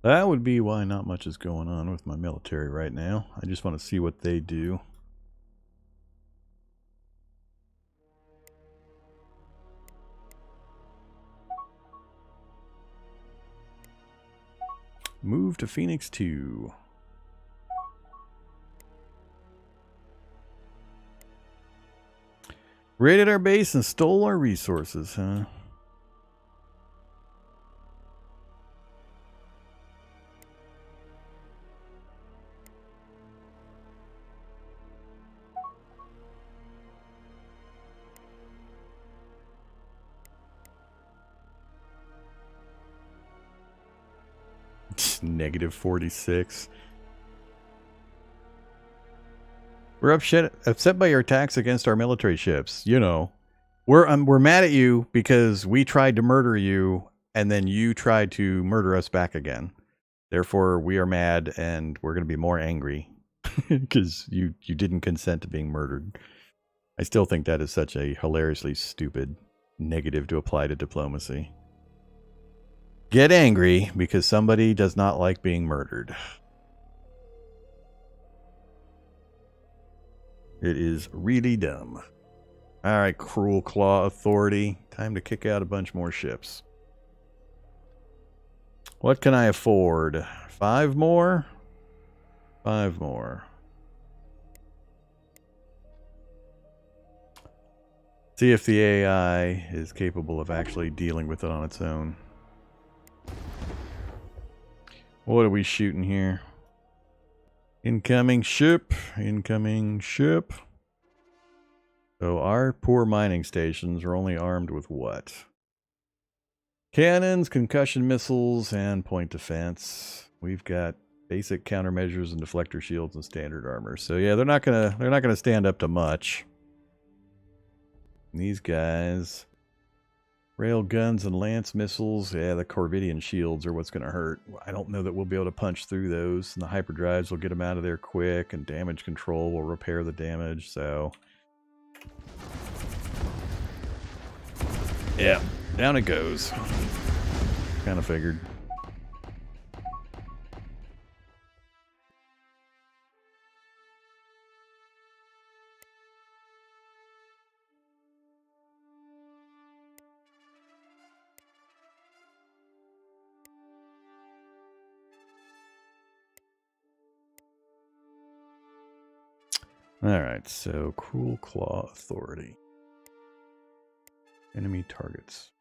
That would be why not much is going on with my military right now. I just want to see what they do. Move to Phoenix 2. Raided our base and stole our resources, huh? Negative 46. We're upset by your attacks against our military ships. You know, we're mad at you because we tried to murder you and then you tried to murder us back again. Therefore, we are mad and we're going to be more angry because you didn't consent to being murdered. I still think that is such a hilariously stupid negative to apply to diplomacy. Get angry because somebody does not like being murdered. It is really dumb. Alright, Cruel Claw Authority. Time to kick out a bunch more ships. What can I afford? 5 more? 5 more. See if the AI is capable of actually dealing with it on its own. What are we shooting here? Incoming ship. Incoming ship. So our poor mining stations are only armed with what? Cannons, concussion missiles, and point defense. We've got Basic countermeasures and deflector shields and standard armor. So yeah, they're not gonna stand up to much. And these guys, rail guns and lance missiles. Yeah, the Corvidian shields are what's gonna hurt. I don't know that we'll be able to punch through those. And the hyperdrives will get them out of there quick, and damage control will repair the damage. So yeah, down it goes. Kind of figured. Alright, so Cruel Claw Authority. Enemy targets.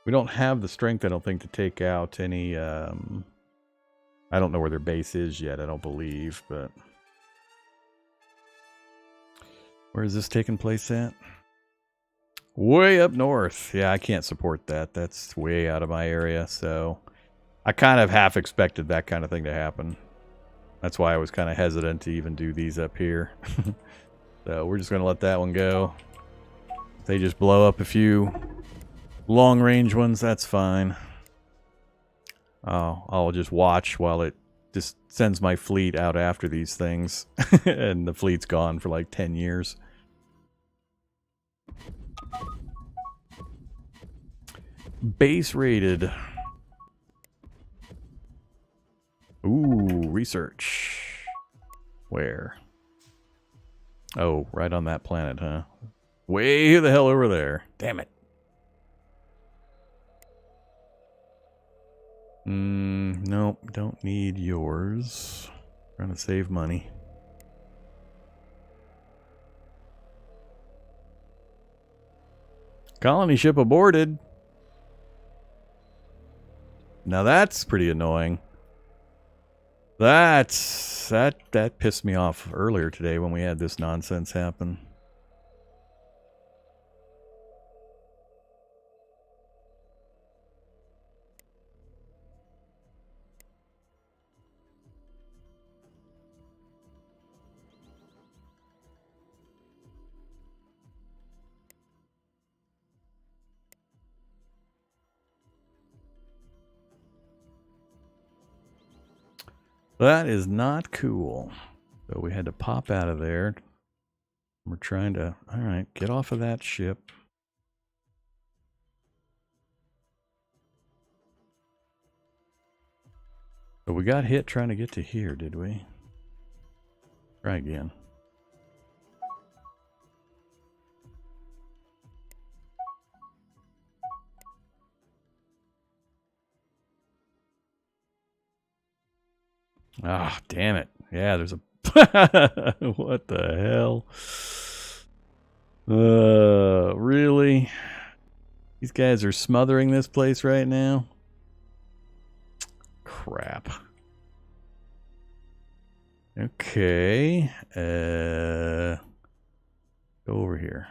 We don't have the strength, I don't think, to take out any, I don't know where their base is yet, I don't believe, but... Where is this taking place at? Way up north. Yeah, I can't support that. That's way out of my area, so... I kind of half expected that kind of thing to happen. That's why I was kind of hesitant to even do these up here. So we're just going to let that one go. If they just blow up a few long-range ones, that's fine. I'll just watch while it just sends my fleet out after these things. And the fleet's gone for like 10 years. Base rated. Ooh, research. Where? Oh, right on that planet, huh? Way the hell over there. Damn it. Nope, don't need yours. Trying to save money. Colony ship aborted. Now that's pretty annoying. That pissed me off earlier today when we had this nonsense happen. That is not cool. So we had to pop out of there. We're trying to... Alright, get off of that ship. So we got hit trying to get to here, did we? Try again. Ah, damn it. Yeah, there's a... What the hell? Really? These guys are smothering this place right now? Crap. Okay. Go over here.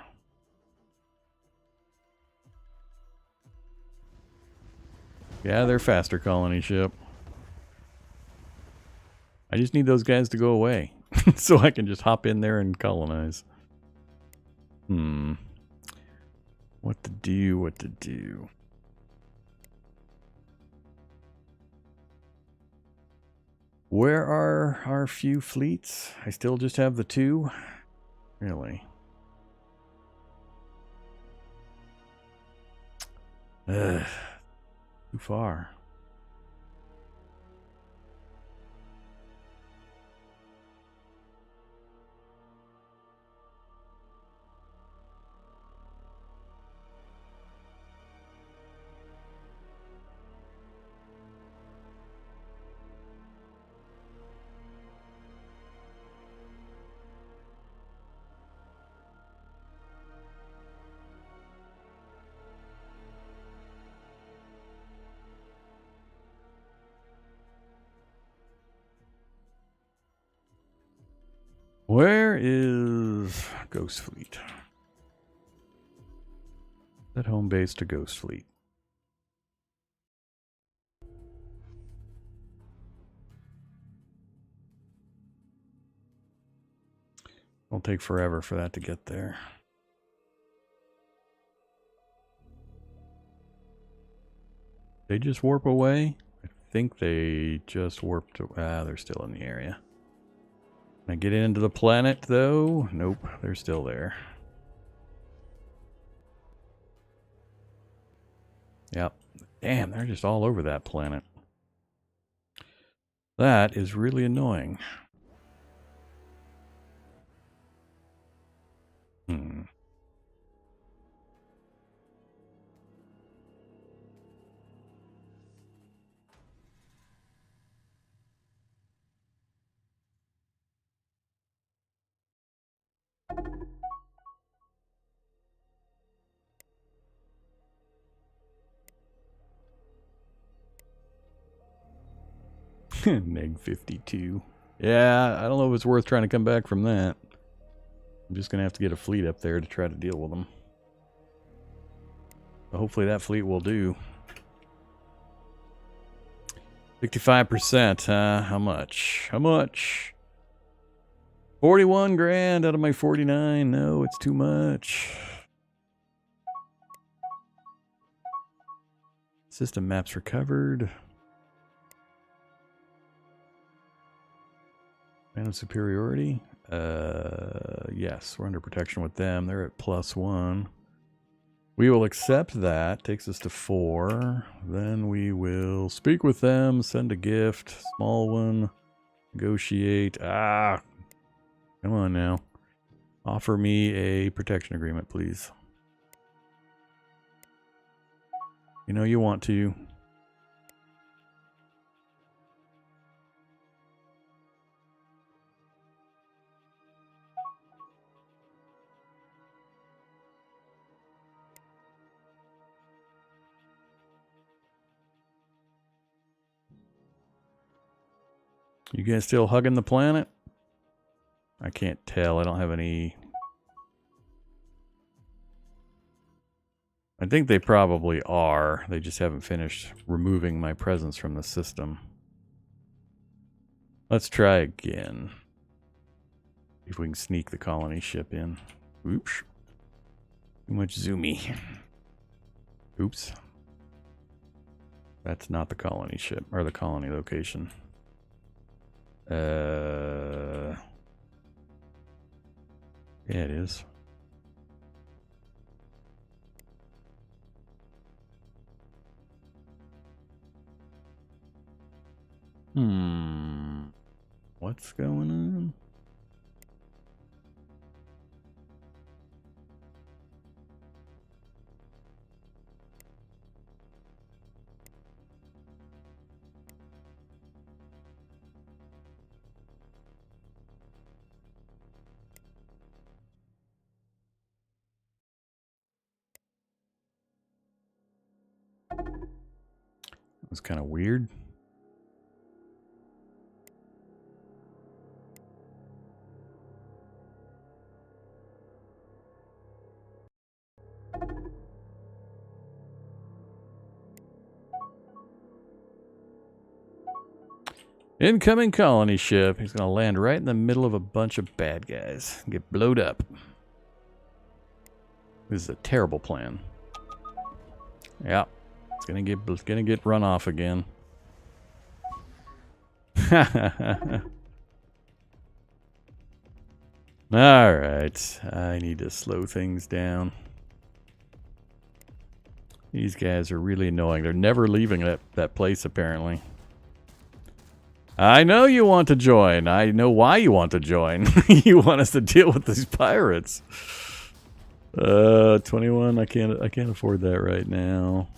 Yeah, they're faster colony ship. I just need those guys to go away so I can just hop in there and colonize. What to do, what to do. Where are our few fleets? I still just have the 2? Really? Ugh. Too far. Where is Ghost Fleet? Set home base to Ghost Fleet. It'll take forever for that to get there. They just warp away? I think they just warped. They're still in the area. Can I get into the planet, though? Nope, they're still there. Yep. Damn, they're just all over that planet. That is really annoying. Neg 52. Yeah, I don't know if it's worth trying to come back from that. I'm just going to have to get a fleet up there to try to deal with them. But hopefully that fleet will do. 55%, how much? How much? 41 grand out of my 49. No, it's too much. System maps recovered. Man of superiority? Yes, we're under protection with them. They're at +1. We will accept that. Takes us to 4. Then we will speak with them, send a gift, small one, negotiate. Come on now. Offer me a protection agreement, please. You know you want to. You guys still hugging the planet? I can't tell. I don't have any... I think they probably are. They just haven't finished removing my presence from the system. Let's try again. See if we can sneak the colony ship in. Oops. Too much zoomy. Oops. That's not the colony ship, or the colony location. Yeah, it is. What's going on? It was kind of weird. Incoming colony ship. He's going to land right in the middle of a bunch of bad guys. Get blowed up. This is a terrible plan. Yeah. It's gonna get run off again. Alright. I need to slow things down. These guys are really annoying. They're never leaving that place, apparently. I know you want to join. I know why you want to join. You want us to deal with these pirates. 21. I can't afford that right now.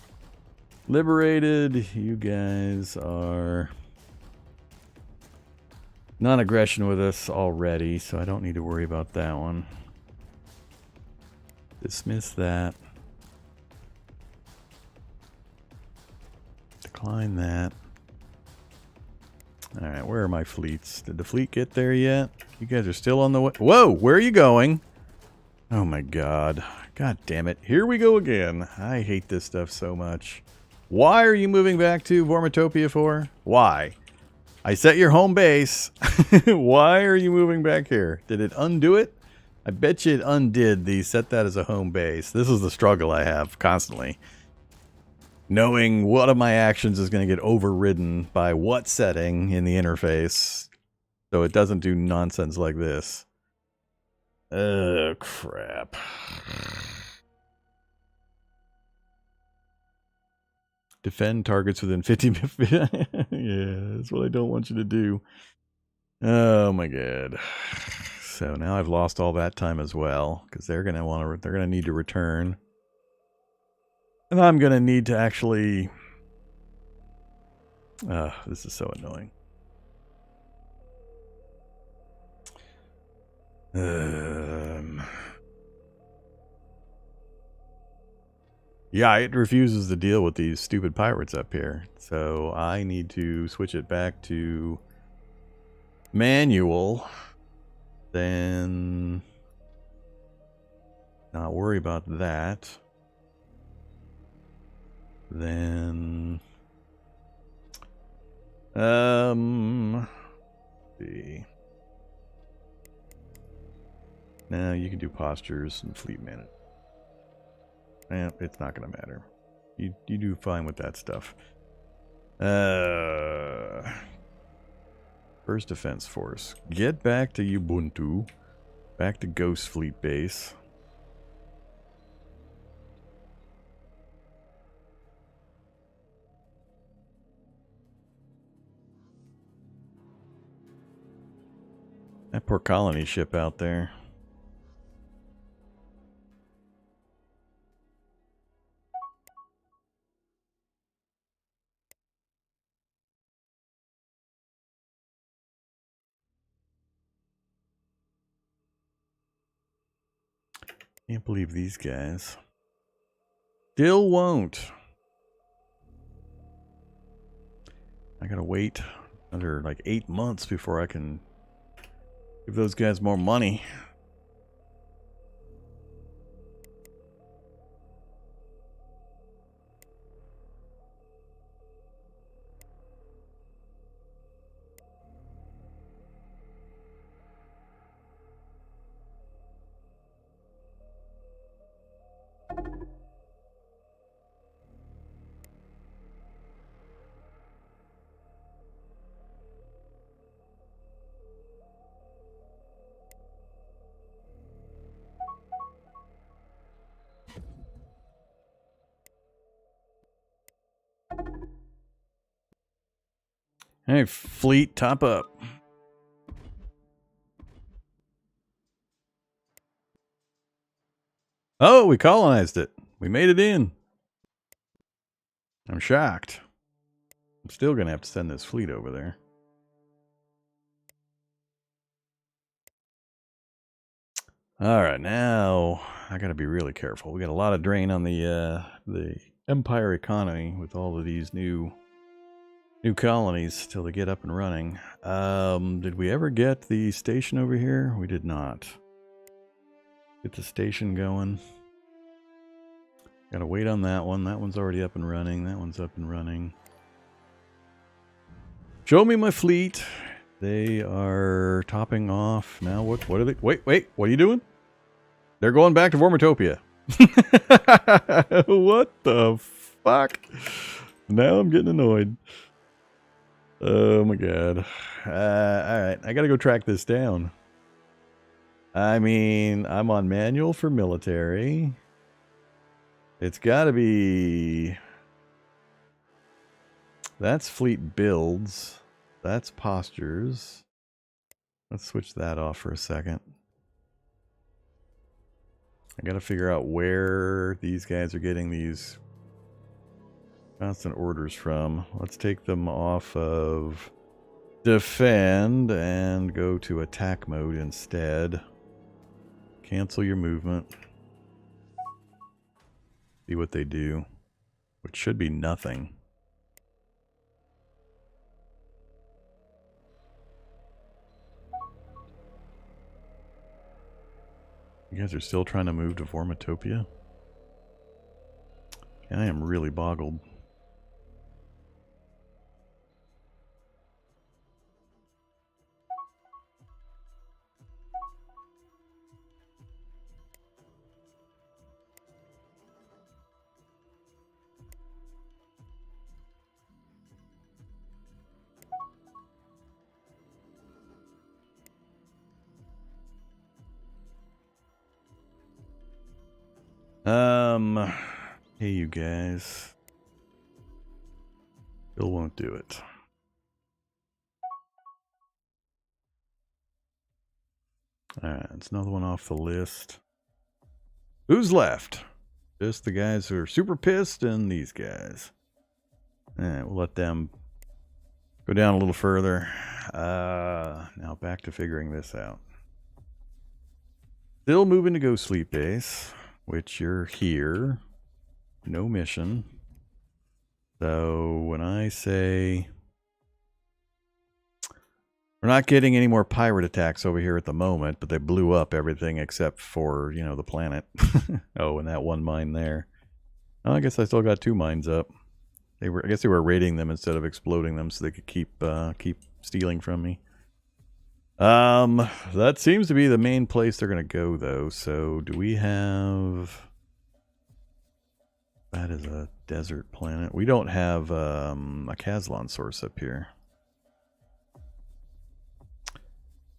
Liberated. You guys are non-aggression with us already, so I don't need to worry about that one. Dismiss that. Decline that. Alright, where are my fleets? Did the fleet get there yet? You guys are still on the way. Whoa, where are you going? Oh my god. God damn it. Here we go again. I hate this stuff so much. Why are you moving back to Vormitopia for? Why? I set your home base. Why are you moving back here? Did it undo it? I bet you it undid the set that as a home base. This is the struggle I have constantly. Knowing what of my actions is going to get overridden by what setting in the interface, so it doesn't do nonsense like this. Oh, crap. Defend targets within 50 yeah, that's what I don't want you to do. Oh my god. So now I've lost all that time as well, because they're gonna need to return. And I'm gonna need to actually this is so annoying. Yeah, it refuses to deal with these stupid pirates up here. So I need to switch it back to manual. Then not worry about that. Then let's see. Now you can do postures and fleet management. It's not gonna matter. You do fine with that stuff. First Defense Force. Get back to Ubuntu. Back to Ghost Fleet Base. That poor colony ship out there. Can't believe these guys. Still won't. I gotta wait another like 8 months before I can give those guys more money. Hey, fleet, top up. Oh, we colonized it. We made it in. I'm shocked. I'm still going to have to send this fleet over there. All right, now I got to be really careful. We got a lot of drain on the Empire economy with all of these new colonies till they get up and running. Did we ever get the station over here? We did not. Get the station going. Gotta wait on that one. That one's already up and running. That one's up and running. Show me my fleet. They are topping off. Now what are they? Wait. What are you doing? They're going back to Vormitopia. What the fuck? Now I'm getting annoyed. Oh my god. Alright, I gotta go track this down. I mean, I'm on manual for military. It's gotta be... That's fleet builds. That's postures. Let's switch that off for a second. I gotta figure out where these guys are getting these constant orders from. Let's take them off of defend and go to attack mode instead. Cancel your movement. See what they do, which should be nothing. You guys are still trying to move to Vormitopia? I am really boggled. Hey, you guys. Still won't do it. Alright, it's another one off the list. Who's left? Just the guys who are super pissed and these guys. Alright, we'll let them go down a little further. Now back to figuring this out. Still moving to Go Sleep Base, which you're here. No mission. So when I say we're not getting any more pirate attacks over here at the moment, but they blew up everything except for, you know, the planet. Oh, and that one mine there. Oh, I guess I still got 2 mines up. I guess they were raiding them instead of exploding them so they could keep stealing from me. That seems to be the main place they're gonna go though. So do we have... That is a desert planet. We don't have a Caslon source up here.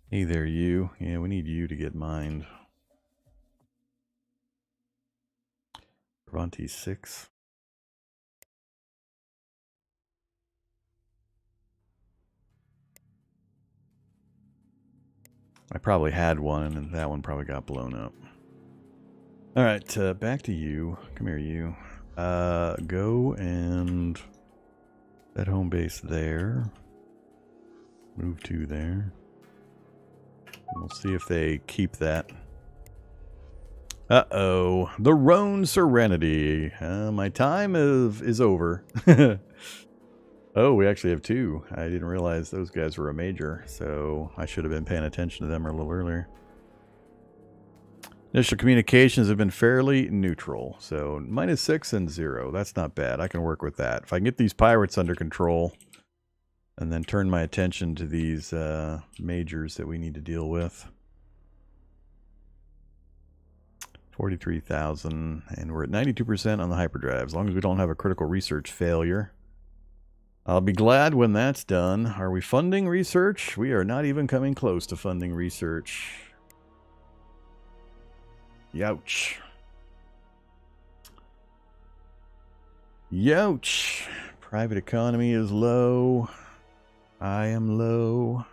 Hey there, you. Yeah, we need you to get mined. Bronte 6. I probably had one, and that one probably got blown up. Alright, back to you. Come here, you. Go and set home base there. Move to there. And we'll see if they keep that. Uh-oh. The Rhone Serenity. My time is over. Oh, we actually have 2. I didn't realize those guys were a major, so I should have been paying attention to them a little earlier. Initial communications have been fairly neutral, so -6 and 0. That's not bad. I can work with that. If I can get these pirates under control and then turn my attention to these majors that we need to deal with. 43,000, and we're at 92% on the hyperdrive, as long as we don't have a critical research failure. I'll be glad when that's done. Are we funding research? We are not even coming close to funding research. Youch. Youch. Private economy is low. I am low.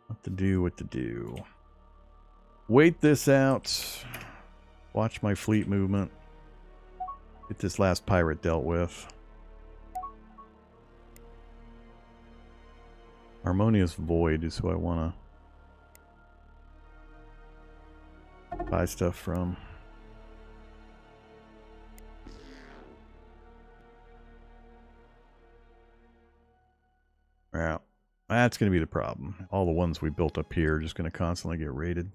What to do, what to do. Wait this out. Watch my fleet movement. Get this last pirate dealt with. Harmonious Void is who I want to buy stuff from. Yeah, that's going to be the problem. All the ones we built up here are just going to constantly get raided.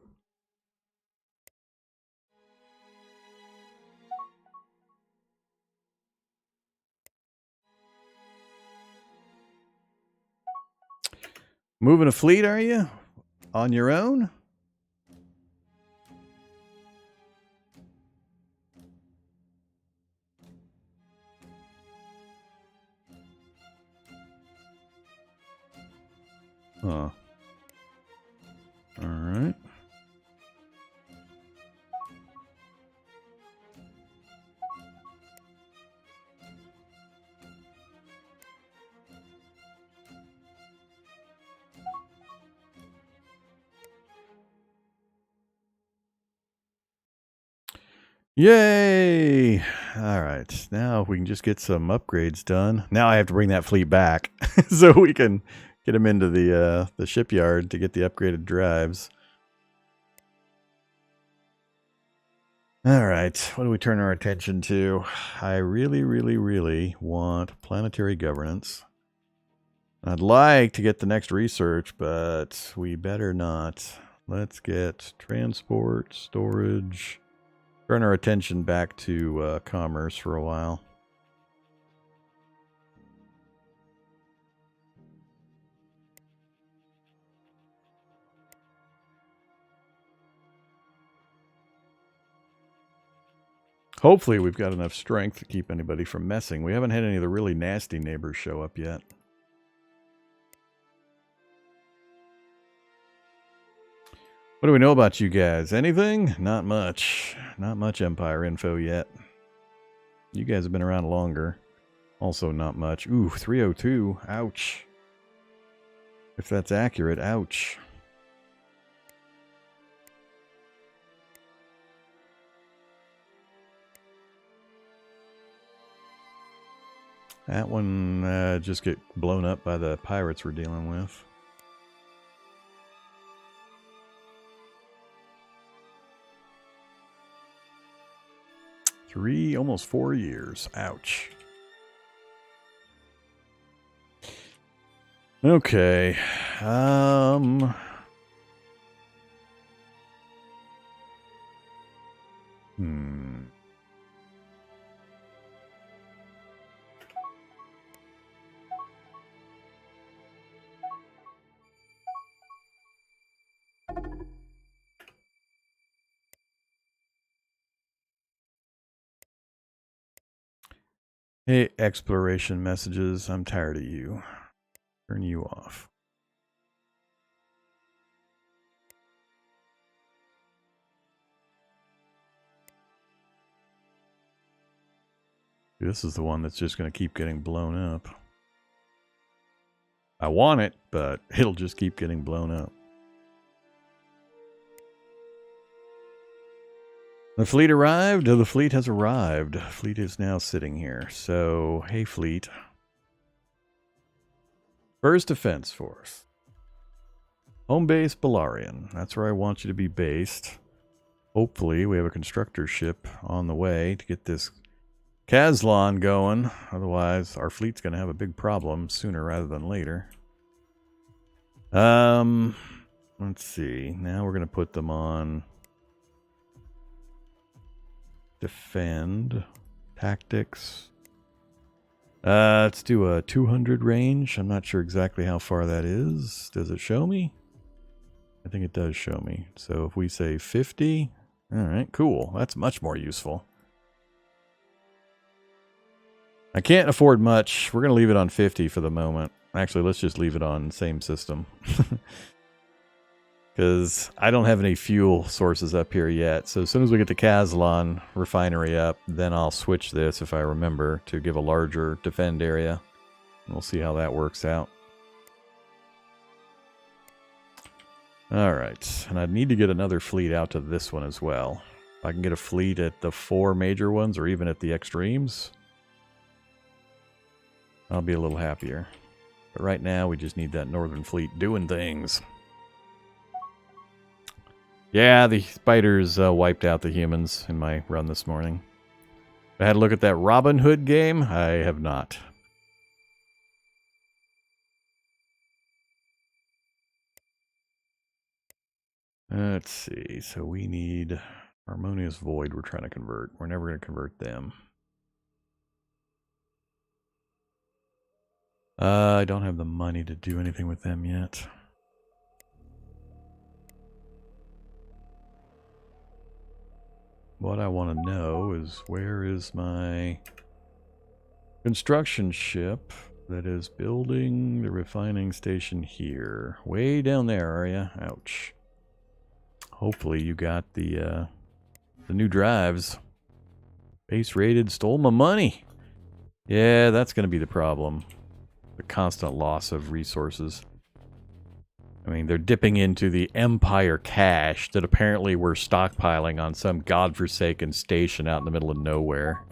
Moving a fleet, are you? On your own? Huh. Alright. Yay! Alright, now we can just get some upgrades done. Now I have to bring that fleet back so we can get them into the shipyard to get the upgraded drives. Alright, what do we turn our attention to? I really, really, really want planetary governance. I'd like to get the next research, but we better not. Let's get transport, storage... Turn our attention back to commerce for a while. Hopefully we've got enough strength to keep anybody from messing. We haven't had any of the really nasty neighbors show up yet. What do we know about you guys? Anything? Not much. Not much Empire info yet. You guys have been around longer. Also not much. Ooh, 302. Ouch. If that's accurate, ouch. That one just get blown up by the pirates we're dealing with. Almost 4 years. Ouch. Okay. Hey, exploration messages. I'm tired of you. Turn you off. This is the one that's just going to keep getting blown up. I want it, but it'll just keep getting blown up. The fleet arrived? Oh, the fleet has arrived. Fleet is now sitting here. So, hey fleet. First Defense Force. Home base Balarian. That's where I want you to be based. Hopefully we have a constructor ship on the way to get this Kazlon going. Otherwise, our fleet's going to have a big problem sooner rather than later. Let's see. Now we're going to put them on defend, tactics. Let's do a 200 range. I'm not sure exactly how far that is. Does it show me? I think it does show me. So if we say 50, all right, cool. That's much more useful. I can't afford much. We're going to leave it on 50 for the moment. Actually, let's just leave it on same system. Because I don't have any fuel sources up here yet. So as soon as we get the Kazlon refinery up, then I'll switch this, if I remember, to give a larger defend area. We'll see how that works out. Alright, and I'd need to get another fleet out to this one as well. If I can get a fleet at the 4 major ones, or even at the extremes, I'll be a little happier. But right now, we just need that northern fleet doing things. Yeah, the spiders wiped out the humans in my run this morning. I had a look at that Robin Hood game. I have not. Let's see. So we need Harmonious Void we're trying to convert. We're never going to convert them. I don't have the money to do anything with them yet. What I want to know is, where is my construction ship that is building the refining station here? Way down there, are you? Ouch. Hopefully you got the new drives. Base rated, stole my money. Yeah, that's going to be the problem. The constant loss of resources. I mean, they're dipping into the Empire cache that apparently we're stockpiling on some godforsaken station out in the middle of nowhere.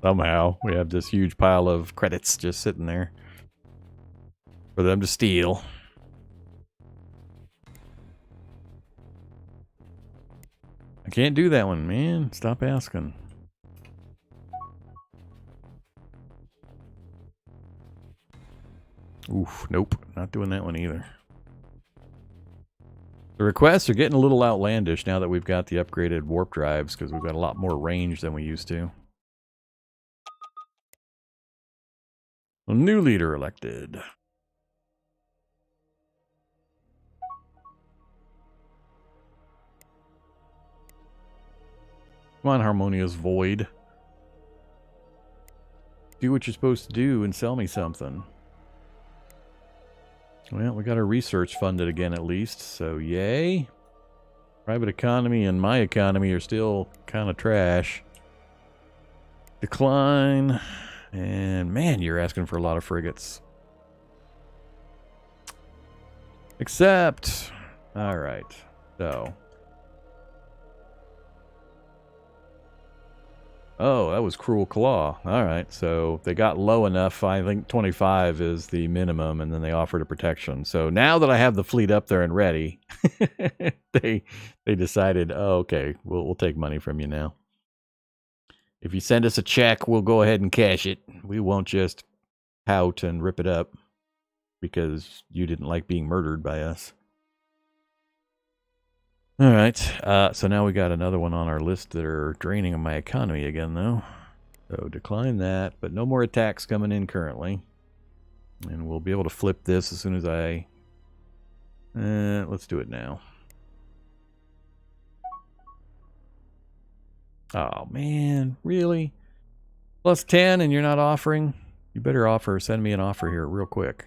Somehow, we have this huge pile of credits just sitting there for them to steal. I can't do that one, man. Stop asking. Oof, nope. Not doing that one either. The requests are getting a little outlandish now that we've got the upgraded warp drives, because we've got a lot more range than we used to. A new leader elected. Come on, Harmonious Void. Do what you're supposed to do and sell me something. Well, we got our research funded again at least, so yay. Private economy and my economy are still kind of trash. Decline. And man, you're asking for a lot of frigates. Accept. All right. So. Oh, that was Cruel Claw. All right. So they got low enough. I think 25 is the minimum, and then they offered a protection. So now that I have the fleet up there and ready, they decided, oh, okay, we'll take money from you now. If you send us a check, we'll go ahead and cash it. We won't just pout and rip it up because you didn't like being murdered by us. All right. So now we got another one on our list that are draining my economy again, though. So decline that, but no more attacks coming in currently. And we'll be able to flip this as soon as I... let's do it now. Oh, man. Really? Plus 10 and you're not offering? You better offer. Send me an offer here real quick.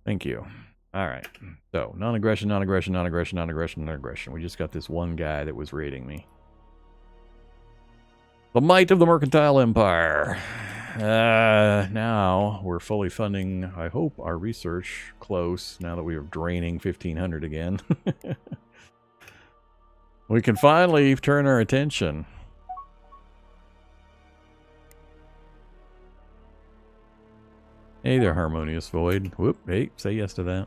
Thank you. All right. So, non-aggression, non-aggression, non-aggression, non-aggression, non-aggression. We just got this one guy that was raiding me. The might of the mercantile empire. Now we're fully funding, I hope, our research close now that we are draining 1,500 again. We can finally turn our attention. Hey there, Harmonious Void. Whoop, hey, say yes to that.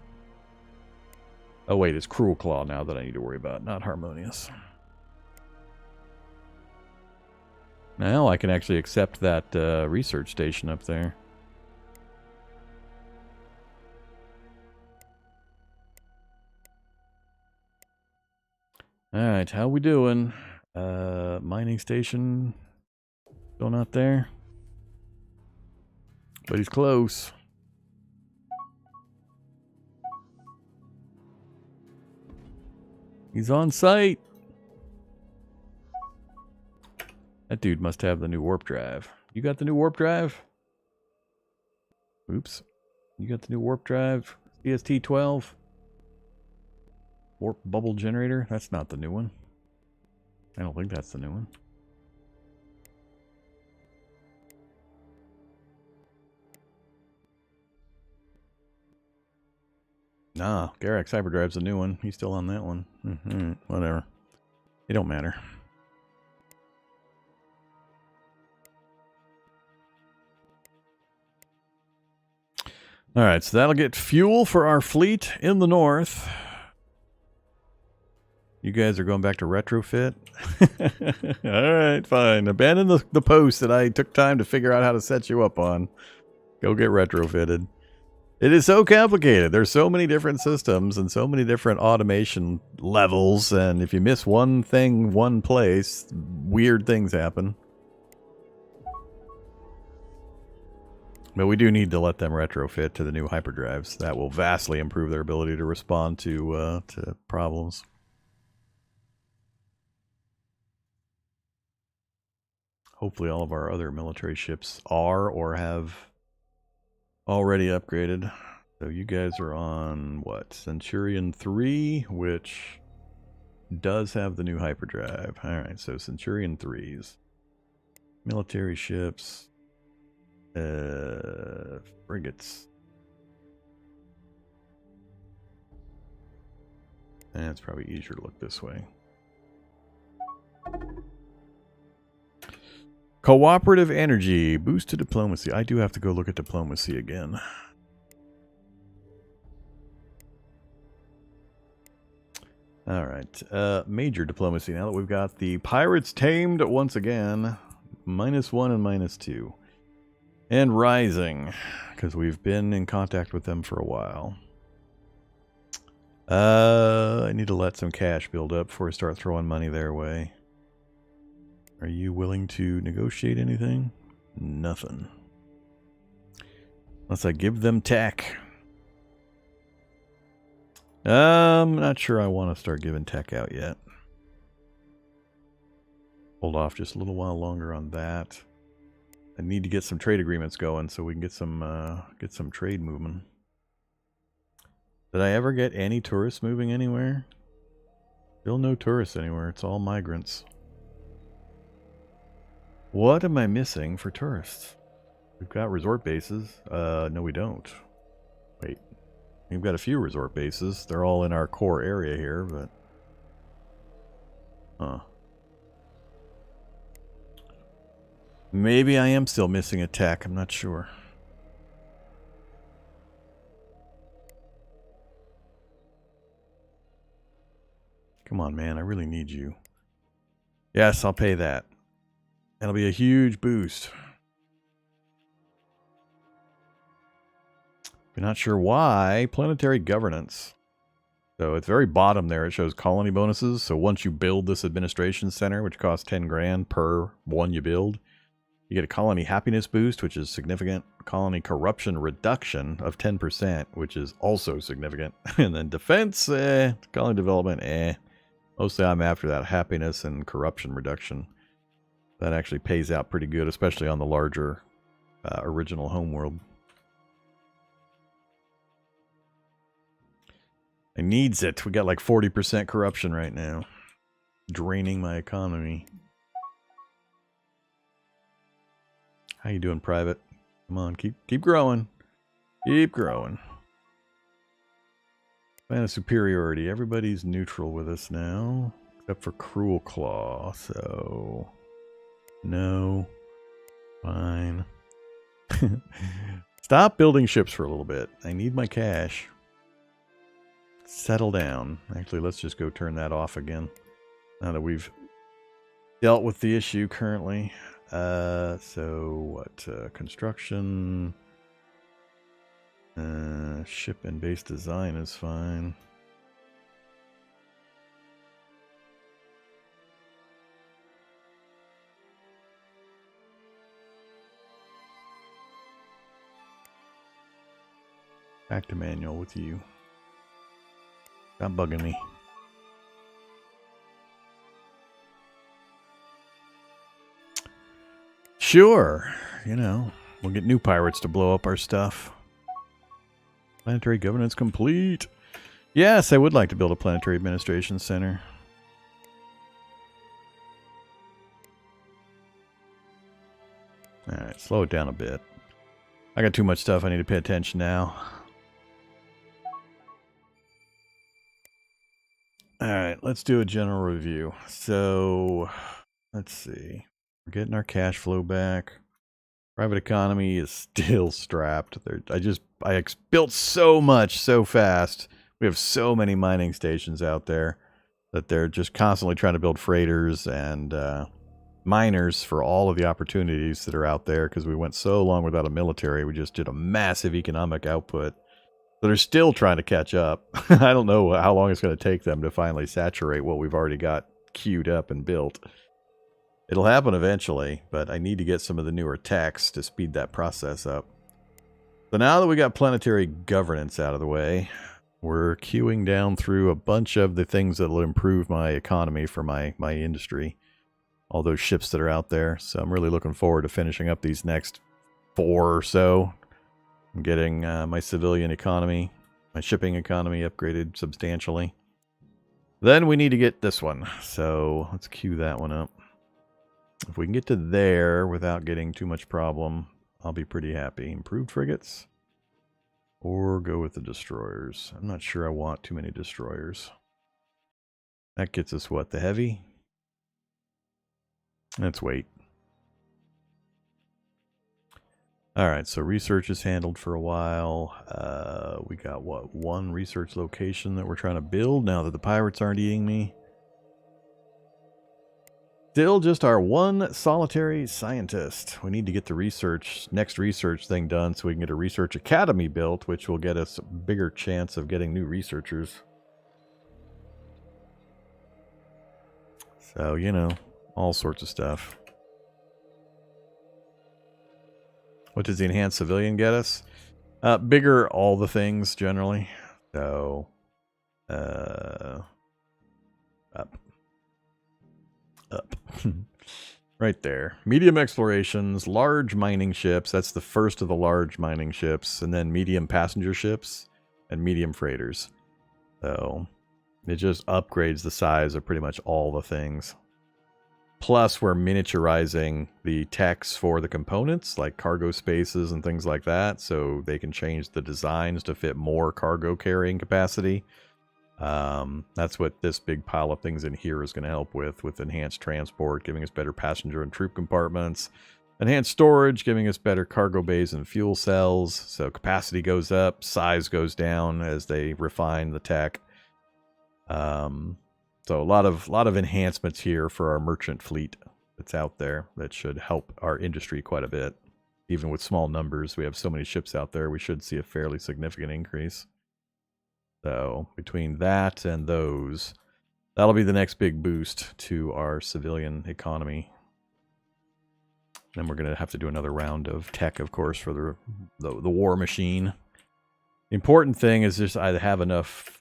Oh wait, it's Cruel Claw now that I need to worry about, not Harmonious. Now I can actually accept that research station up there. Alright, how we doing? Mining station. Still not there. But he's close. He's on site. That dude must have the new warp drive. You got the new warp drive? Oops. You got the new warp drive? CST-12? Warp bubble generator? That's not the new one. I don't think that's the new one. Nah, Garak's hyperdrive's the new one. He's still on that one. Whatever. It don't matter. Alright, so that'll get fuel for our fleet in the north. You guys are going back to retrofit? Alright, fine. Abandon the post that I took time to figure out how to set you up on. Go get retrofitted. It is so complicated. There's so many different systems and so many different automation levels, and if you miss one thing, one place, weird things happen. But we do need to let them retrofit to the new hyperdrives. That will vastly improve their ability to respond to problems. Hopefully all of our other military ships are or have already upgraded. So you guys are on, what, Centurion 3, which does have the new hyperdrive. Alright, so Centurion 3s. Military ships. Frigates. And it's probably easier to look this way. Cooperative energy. Boost to diplomacy. I do have to go look at diplomacy again. Alright. Major diplomacy. Now that we've got the pirates tamed once again. -1 and -2. And rising, because we've been in contact with them for a while. I need to let some cash build up before I start throwing money their way. Are you willing to negotiate anything? Nothing. Unless I give them tech. I'm not sure I want to start giving tech out yet. Hold off just a little while longer on that. I need to get some trade agreements going so we can get some trade movement. Did I ever get any tourists moving anywhere? Still no tourists anywhere. It's all migrants. What am I missing for tourists? We've got resort bases. No, we don't. Wait. We've got a few resort bases. They're all in our core area here, but... Huh. Maybe I am still missing a tech. I'm not sure. Come on, man. I really need you. Yes, I'll pay that. That'll be a huge boost. You're not sure why. Planetary governance. So it's very bottom there. It shows colony bonuses. So once you build this administration center, which costs 10 grand per one you build, you get a colony happiness boost, which is significant. Colony corruption reduction of 10%, which is also significant. And then defense, colony development, Mostly I'm after that happiness and corruption reduction. That actually pays out pretty good, especially on the larger original homeworld. It needs it. We got like 40% corruption right now. Draining my economy. How you doing, private? Come on, keep growing. Keep growing. Plan of superiority. Everybody's neutral with us now. Except for Cruel Claw, so... No. Fine. Stop building ships for a little bit. I need my cash. Settle down. Actually, let's just go turn that off again. Now that we've dealt with the issue currently. So what? Construction. Ship and base design is fine. Back to manual with you. Stop bugging me. Sure. You know, we'll get new pirates to blow up our stuff. Planetary governance complete. Yes, I would like to build a planetary administration center. Alright, slow it down a bit. I got too much stuff I need to pay attention now. Alright, let's do a general review. So, let's see. We're getting our cash flow back. Private economy is still strapped. I built so much so fast. We have so many mining stations out there that they're just constantly trying to build freighters and miners for all of the opportunities that are out there because we went so long without a military. We just did a massive economic output. So they're still trying to catch up. I don't know how long it's going to take them to finally saturate what we've already got queued up and built. It'll happen eventually, but I need to get some of the newer techs to speed that process up. So now that we got planetary governance out of the way, we're queuing down through a bunch of the things that will improve my economy for my industry. All those ships that are out there. So I'm really looking forward to finishing up these next 4 or so. I'm getting my civilian economy, my shipping economy upgraded substantially. Then we need to get this one. So let's queue that one up. If we can get to there without getting too much problem, I'll be pretty happy. Improved frigates? Or go with the destroyers. I'm not sure I want too many destroyers. That gets us what? The heavy? Let's wait. Alright, so research is handled for a while. We got what? 1 research location that we're trying to build now that the pirates aren't eating me. Still just our 1 solitary scientist. We need to get the next research thing done so we can get a research academy built, which will get us a bigger chance of getting new researchers. So, you know, all sorts of stuff. What does the enhanced civilian get us? Bigger all the things, generally. So, up. Right there. Medium explorations, large mining ships. That's the first of the large mining ships. And then medium passenger ships. and medium freighters. So it just upgrades the size of pretty much all the things. Plus, we're miniaturizing the techs for the components, like cargo spaces and things like that, so they can change the designs to fit more cargo carrying capacity. That's what this big pile of things in here is going to help with enhanced transport, giving us better passenger and troop compartments. Enhanced storage, giving us better cargo bays and fuel cells. So capacity goes up, size goes down as they refine the tech. So a lot of enhancements here for our merchant fleet that's out there that should help our industry quite a bit. Even with small numbers, we have so many ships out there, we should see a fairly significant increase. So between that and those, that'll be the next big boost to our civilian economy. Then we're going to have to do another round of tech, of course, for the war machine. The important thing is just I have enough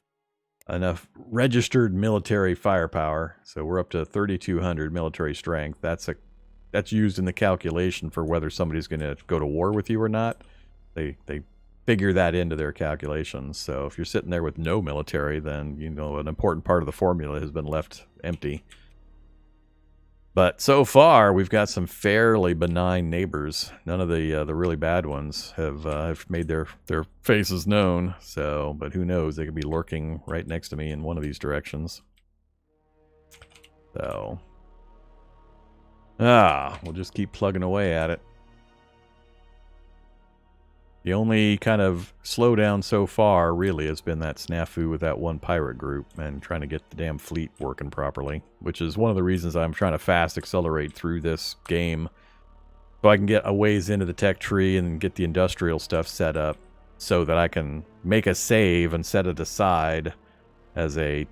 registered military firepower. So we're up to 3,200 military strength. That's used in the calculation for whether somebody's going to go to war with you or not. They figure that into their calculations. So if you're sitting there with no military, then you know an important part of the formula has been left empty. But so far, we've got some fairly benign neighbors. None of the really bad ones have made their faces known. So, but who knows? They could be lurking right next to me in one of these directions. So, we'll just keep plugging away at it. The only kind of slowdown so far really has been that snafu with that one pirate group and trying to get the damn fleet working properly, which is one of the reasons I'm trying to fast accelerate through this game so I can get a ways into the tech tree and get the industrial stuff set up so that I can make a save and set it aside as a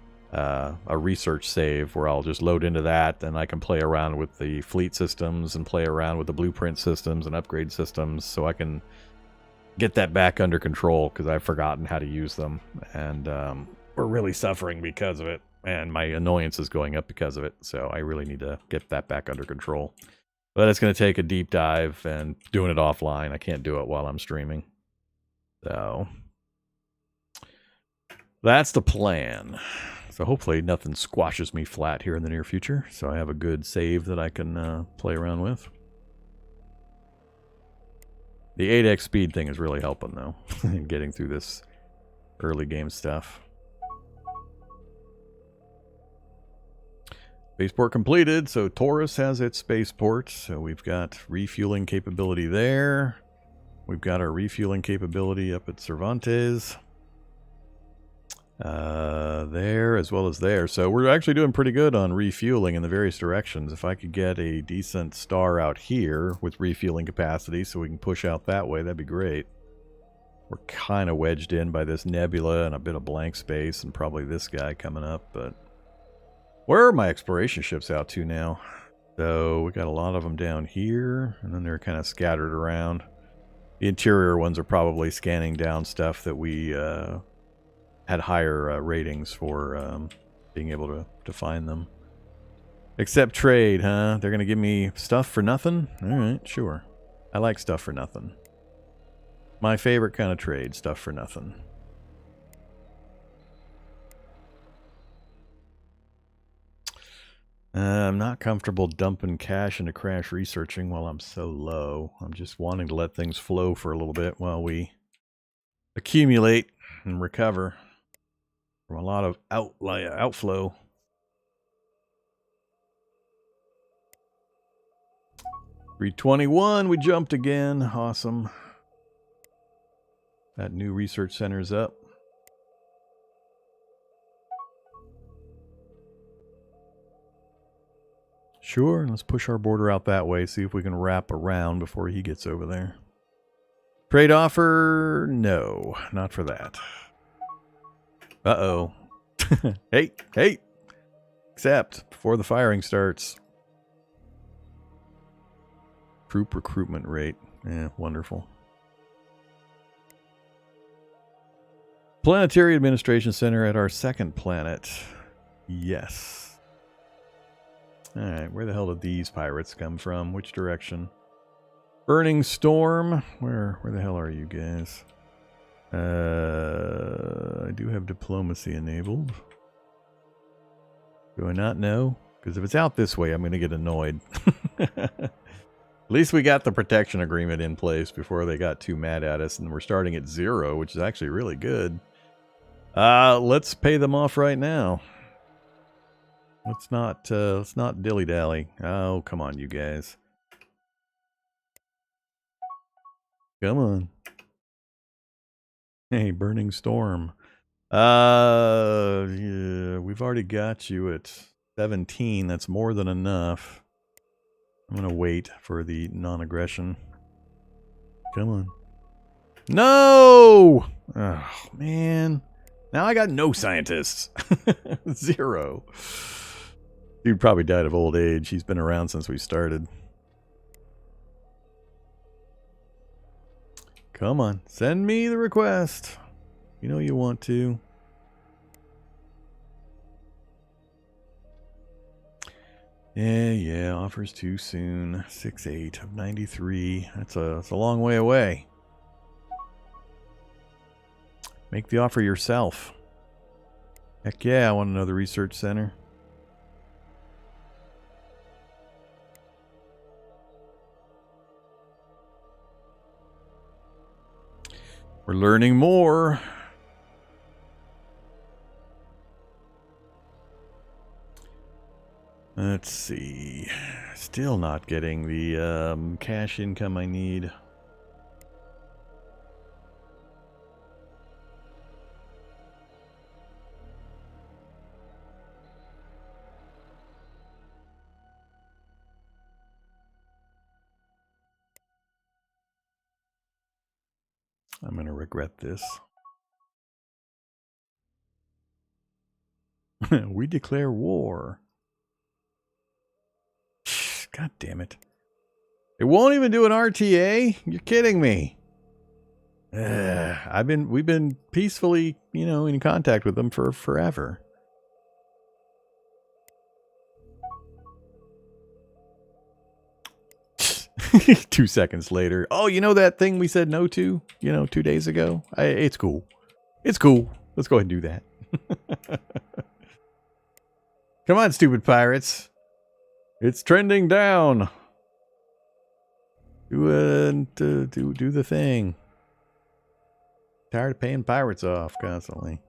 research save where I'll just load into that and I can play around with the fleet systems and play around with the blueprint systems and upgrade systems so I can get that back under control because I've forgotten how to use them, and we're really suffering because of it, and my annoyance is going up because of it, so I really need to get that back under control. But it's going to take a deep dive and doing it offline. I can't do it while I'm streaming. So that's the plan. So hopefully nothing squashes me flat here in the near future, so I have a good save that I can play around with. The 8x speed thing is really helping, though, getting through this early game stuff. Spaceport completed, so Taurus has its spaceport. So we've got refueling capability there. We've got our refueling capability up at Cervantes. There as well as there. So we're actually doing pretty good on refueling in the various directions. If I could get a decent star out here with refueling capacity so we can push out that way, that'd be great. We're kind of wedged in by this nebula and a bit of blank space and probably this guy coming up, but where are my exploration ships out to now? So we got a lot of them down here, and then they're kind of scattered around. The interior ones are probably scanning down stuff that we had higher ratings for being able to find them. Accept trade, huh? They're going to give me stuff for nothing? Alright, sure. I like stuff for nothing. My favorite kind of trade, stuff for nothing. I'm not comfortable dumping cash into crash researching while I'm so low. I'm just wanting to let things flow for a little bit while we accumulate and recover from a lot of outflow. $321, we jumped again. Awesome. That new research center's up. Sure, let's push our border out that way, see if we can wrap around before he gets over there. Trade offer? No, not for that. Uh-oh. Hey! Accept before the firing starts. Troop recruitment rate. Yeah, wonderful. Planetary Administration Center at our second planet. Yes. Alright, where the hell did these pirates come from? Which direction? Burning Storm? Where the hell are you guys? I do have diplomacy enabled. Do I not know? Because if it's out this way, I'm going to get annoyed. At least we got the protection agreement in place before they got too mad at us, and we're starting at 0, which is actually really good. Let's pay them off right now. Let's not dilly-dally. Oh, come on, you guys. Come on. Hey, Burning Storm. Yeah, we've already got you at 17. That's more than enough. I'm going to wait for the non-aggression. Come on. No! Oh, man. Now I got no scientists. 0. Dude probably died of old age. He's been around since we started. Come on. Send me the request. You know you want to. Yeah, offers too soon. 6-8 of 93. That's a long way away. Make the offer yourself. Heck yeah, I want another research center. We're learning more. Let's see. Still not getting the cash income I need. I'm going to regret this. We declare war. God damn it. It won't even do an RTA? You're kidding me. We've been peacefully, in contact with them for forever. Two seconds later. Oh, you know that thing we said no to, 2 days ago? It's cool. It's cool. Let's go ahead and do that. Come on, stupid pirates. It's trending down. Do the thing. Tired of paying pirates off constantly.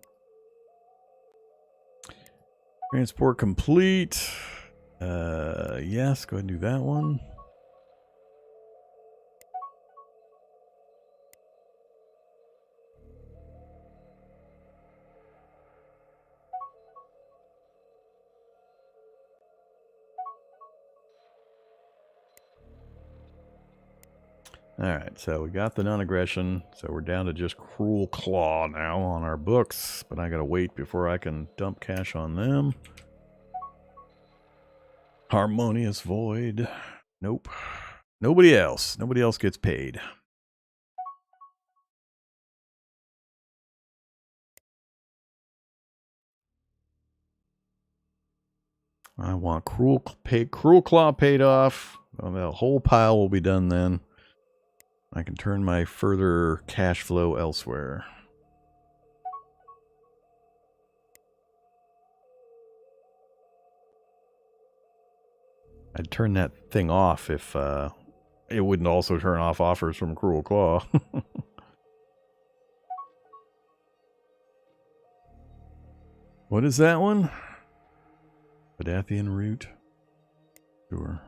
Transport complete. Yes, go ahead and do that one. Alright, so we got the non-aggression, so we're down to just Cruel Claw now on our books, but I gotta wait before I can dump cash on them. Harmonious Void. Nope. Nobody else. Nobody else gets paid. I want Cruel Claw paid off. Well, the whole pile will be done then. I can turn my further cash flow elsewhere. I'd turn that thing off if it wouldn't also turn off offers from Cruel Claw. What is that one? Padathian route? Sure.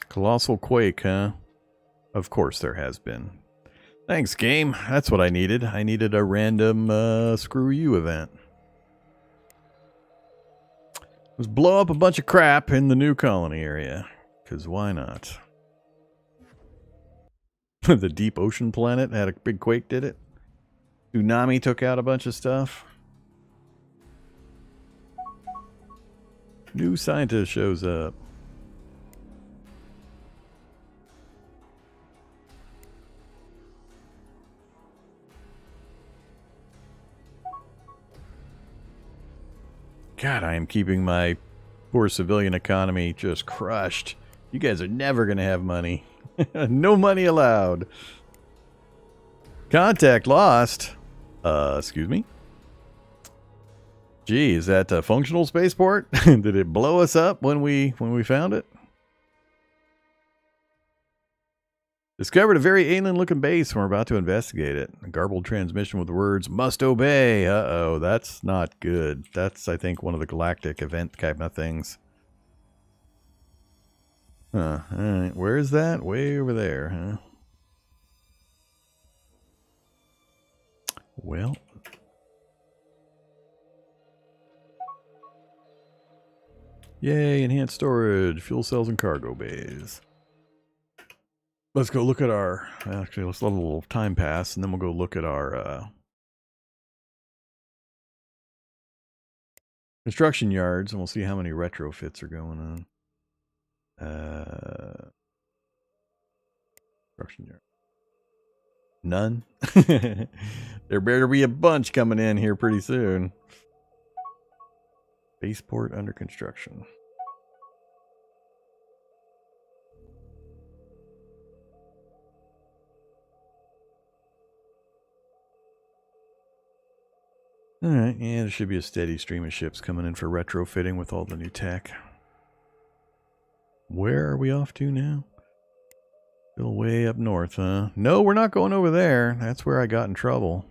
Colossal quake, huh? Of course there has been. Thanks, game. That's what I needed. I needed a random screw you event. Let's blow up a bunch of crap in the new colony area. Because why not? The deep ocean planet had a big quake, did it? Tsunami took out a bunch of stuff. New scientist shows up. God, I am keeping my poor civilian economy just crushed. You guys are never going to have money. No money allowed. Contact lost. Excuse me? Gee, is that a functional spaceport? Did it blow us up when we found it? Discovered a very alien-looking base and we're about to investigate it. A garbled transmission with the words, "must obey." Uh-oh, that's not good. That's, I think, one of the galactic event kind of things. Huh, alright. Where is that? Way over there, huh? Well. Yay, enhanced storage, fuel cells and cargo bays. Let's go look at our, actually, let's let a little time pass, and then we'll go look at our construction yards, and we'll see how many retrofits are going on. Construction yard. None? There better be a bunch coming in here pretty soon. Spaceport under construction. Alright, yeah, there should be a steady stream of ships coming in for retrofitting with all the new tech. Where are we off to now? Still way up north, huh? No, we're not going over there. That's where I got in trouble.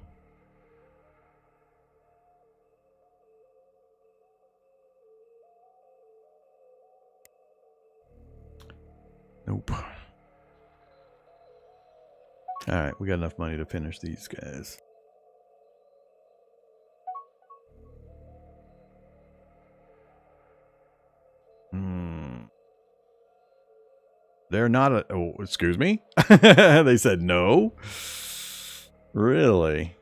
Nope. Alright, we got enough money to finish these guys. They're not a... Oh, excuse me? They said no? Really?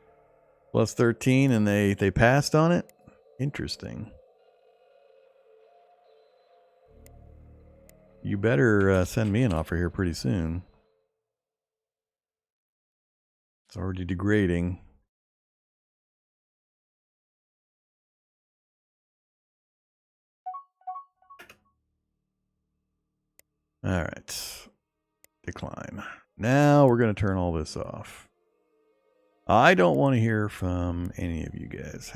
Plus 13 and they passed on it? Interesting. You better send me an offer here pretty soon. It's already degrading. Alright. Decline. Now we're going to turn all this off. I don't want to hear from any of you guys.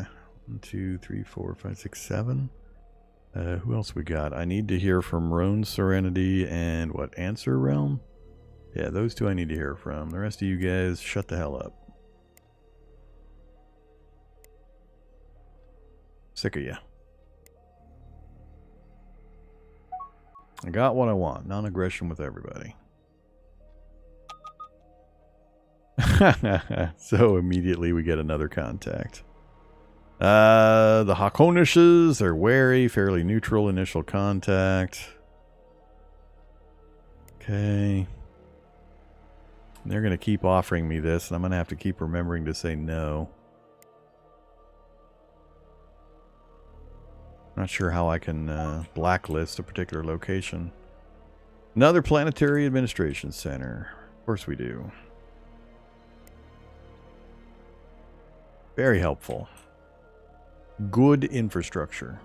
1, 2, 3, 4, 5, 6, 7. Who else we got? I need to hear from Roan Serenity and what? Answer Realm? Yeah, those two I need to hear from. The rest of you guys, shut the hell up. Sick of you. I got what I want. Non-aggression with everybody. So immediately we get another contact. The Hakonishes are wary, fairly neutral initial contact. Okay. They're going to keep offering me this, and I'm going to have to keep remembering to say no. Not sure how I can blacklist a particular location. Another planetary administration center. Of course we do. Very helpful. Good infrastructure.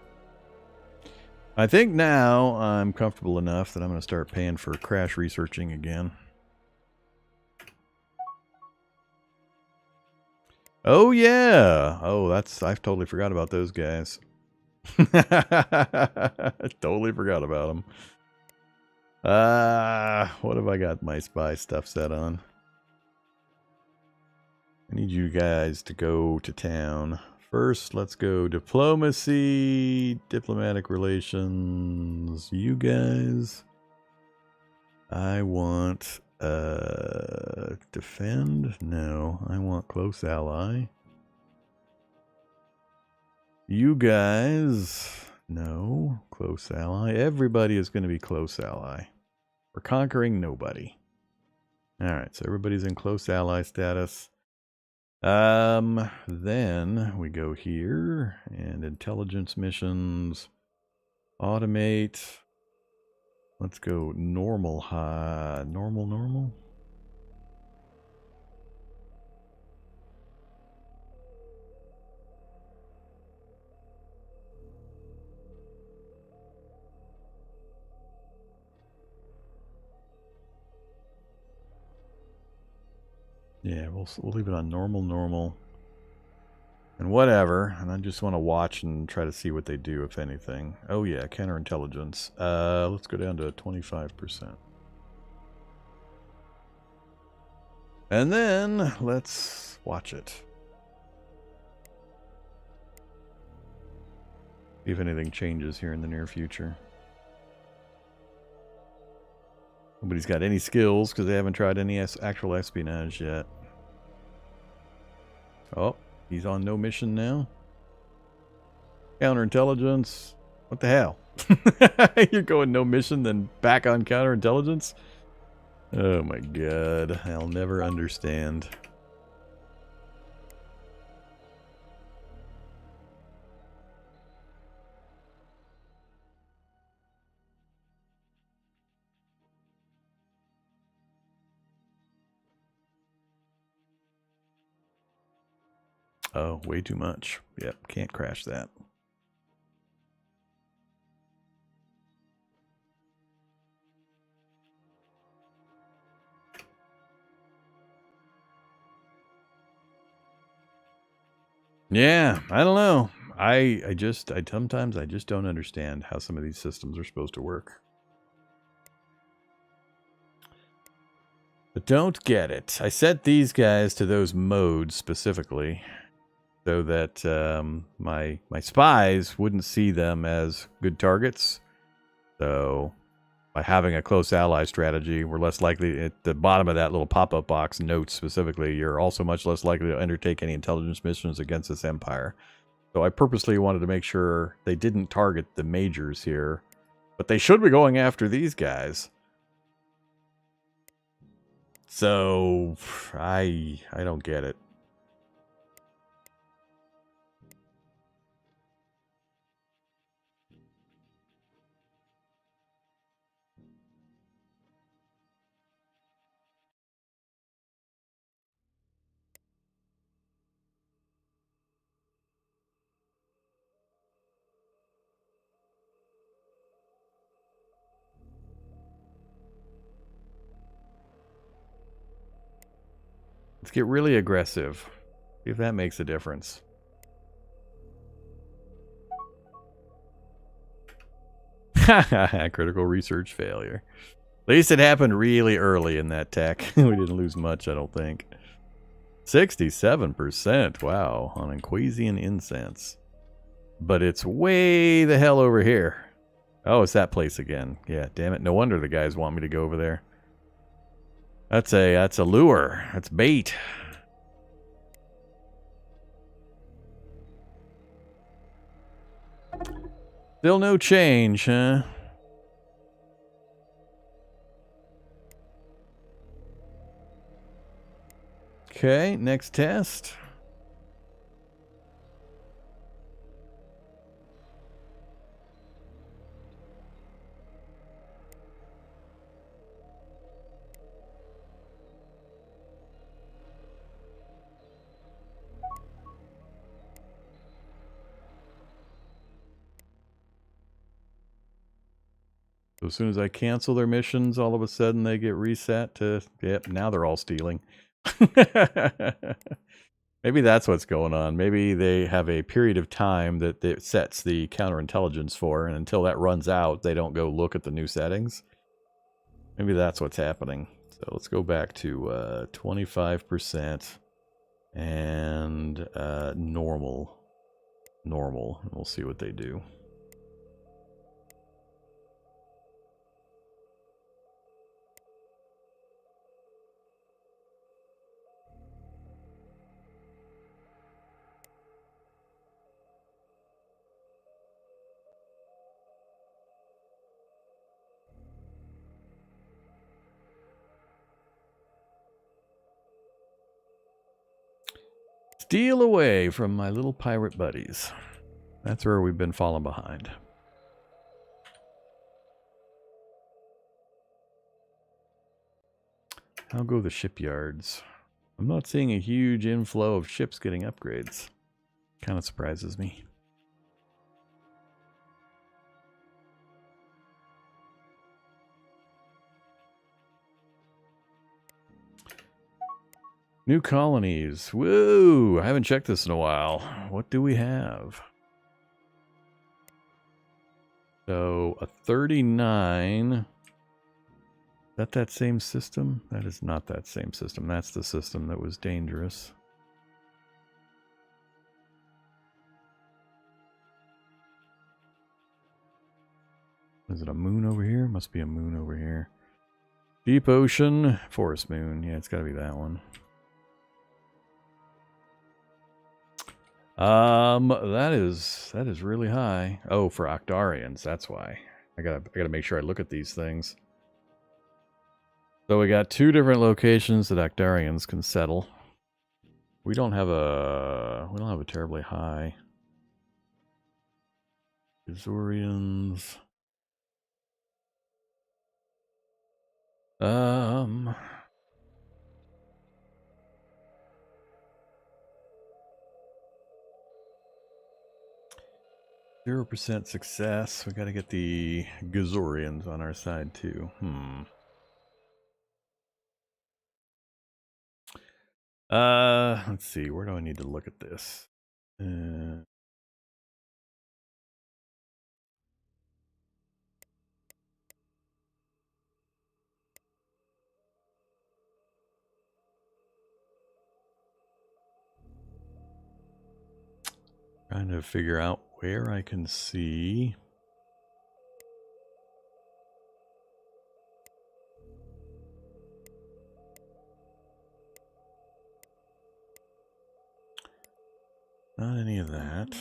I think now I'm comfortable enough that I'm going to start paying for crash researching again. Oh yeah. Oh, I've totally forgot about those guys. Totally forgot about them. What have I got my spy stuff set on? I need you guys to go to town. First, let's go diplomacy, diplomatic relations. You guys. I want defend? No, I want close ally. You guys, no, close ally. Everybody is going to be close ally. We're conquering nobody. Alright, so everybody's in close ally status. Then we go here and intelligence missions, automate. Let's go normal high, normal. Yeah, we'll leave it on normal, and whatever. And I just want to watch and try to see what they do, if anything. Oh yeah, counterintelligence. Let's go down to 25%. And then let's watch it. See if anything changes here in the near future. Nobody's got any skills because they haven't tried any actual espionage yet. Oh, he's on no mission now. Counterintelligence. What the hell? You're going no mission, then back on counterintelligence? Oh my god. I'll never understand. Oh, way too much. Yep, can't crash that. Yeah, I don't know. I sometimes I just don't understand how some of these systems are supposed to work. But don't get it. I set these guys to those modes specifically so that my spies wouldn't see them as good targets. So by having a close ally strategy, we're less likely, at the bottom of that little pop-up box notes specifically, you're also much less likely to undertake any intelligence missions against this empire. So I purposely wanted to make sure they didn't target the majors here, but they should be going after these guys. So I don't get it. Let's get really aggressive. See if that makes a difference. Critical research failure. At least it happened really early in that tech. We didn't lose much, I don't think. 67%. Wow, on Inquisian incense. But it's way the hell over here. Oh, it's that place again. Yeah, damn it. No wonder the guys want me to go over there. That's a lure. That's bait. Still no change, huh? Okay, next test. So as soon as I cancel their missions, all of a sudden they get reset to, yep, now they're all stealing. Maybe that's what's going on. Maybe they have a period of time that it sets the counterintelligence for, and until that runs out, they don't go look at the new settings. Maybe that's what's happening. So let's go back to 25% and normal. Normal. And we'll see what they do. Steal away from my little pirate buddies. That's where we've been falling behind. How go the shipyards? I'm not seeing a huge inflow of ships getting upgrades. Kind of surprises me. New colonies. Whoa! I haven't checked this in a while. What do we have? So, a 39. Is that same system? That is not that same system. That's the system that was dangerous. Is it a moon over here? Must be a moon over here. Deep ocean, forest moon. Yeah, it's got to be that one. That is really high. Oh, for Octarians, that's why. I gotta make sure I look at these things. So we got 2 different locations that Octarians can settle. We don't have a terribly high. Azorians. 0% success. We got to get the Gazorians on our side too. Let's see. Where do I need to look at this? Trying to figure out where I can see. Not any of that.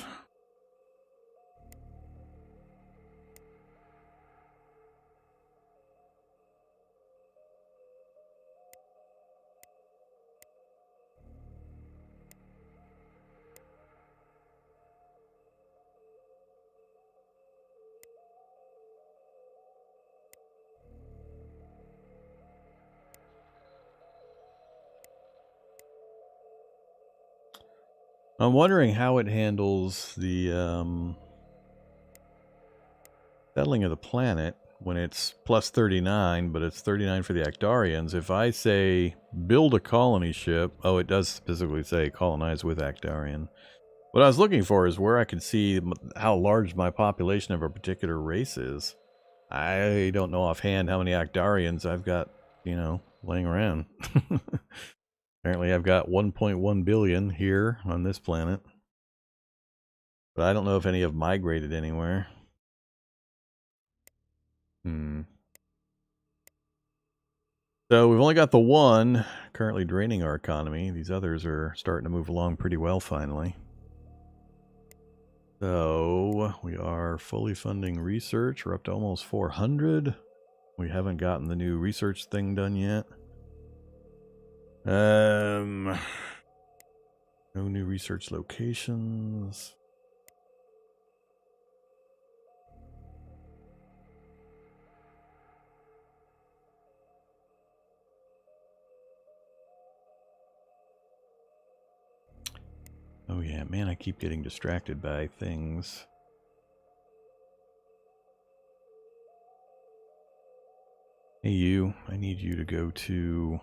I'm wondering how it handles the settling of the planet when it's plus 39, but it's 39 for the Actarians. If I say build a colony ship, oh, it does specifically say colonize with Actarian. What I was looking for is where I can see how large my population of a particular race is. I don't know offhand how many Actarians I've got, laying around. Apparently I've got 1.1 billion here on this planet. But I don't know if any have migrated anywhere. So we've only got the one currently draining our economy. These others are starting to move along pretty well finally. So we are fully funding research. We're up to almost 400. We haven't gotten the new research thing done yet. No new research locations. Oh yeah, man, I keep getting distracted by things. Hey you, I need you to go to...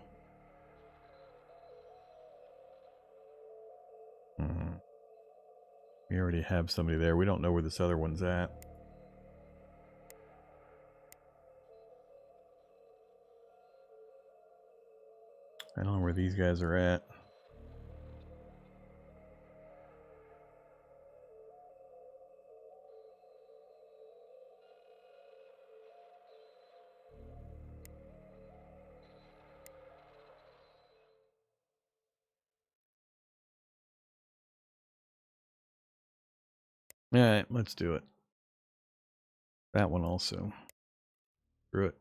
We already have somebody there. We don't know where this other one's at. I don't know where these guys are at. Alright, let's do it. That one also. Screw it.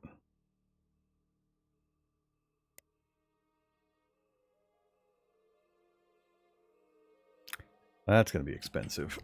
That's going to be expensive.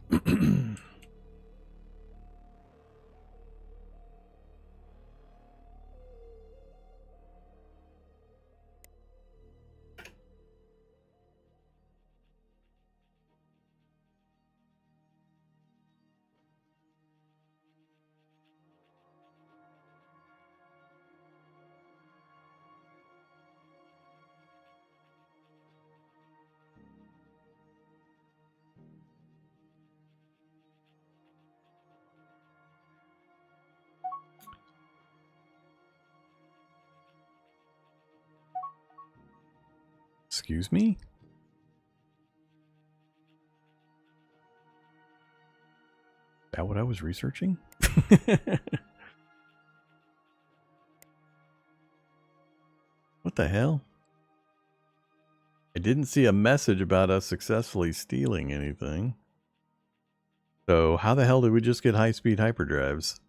Excuse me? Is that what I was researching? What the hell? I didn't see a message about us successfully stealing anything. So how the hell did we just get high-speed hyperdrives?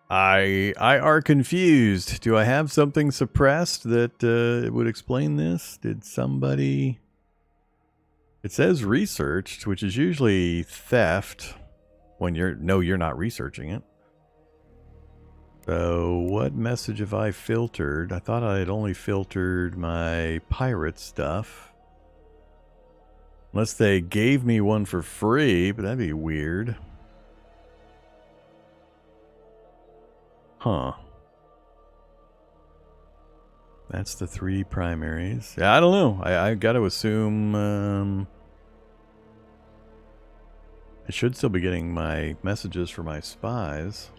I are confused. Do I have something suppressed that would explain this? Did somebody... It says researched, which is usually theft when you're not researching it. So what message have I filtered? I thought I had only filtered my pirate stuff. Unless they gave me one for free, but that'd be weird. Huh. That's the 3 primaries. Yeah, I don't know. I got to assume I should still be getting my messages for my spies.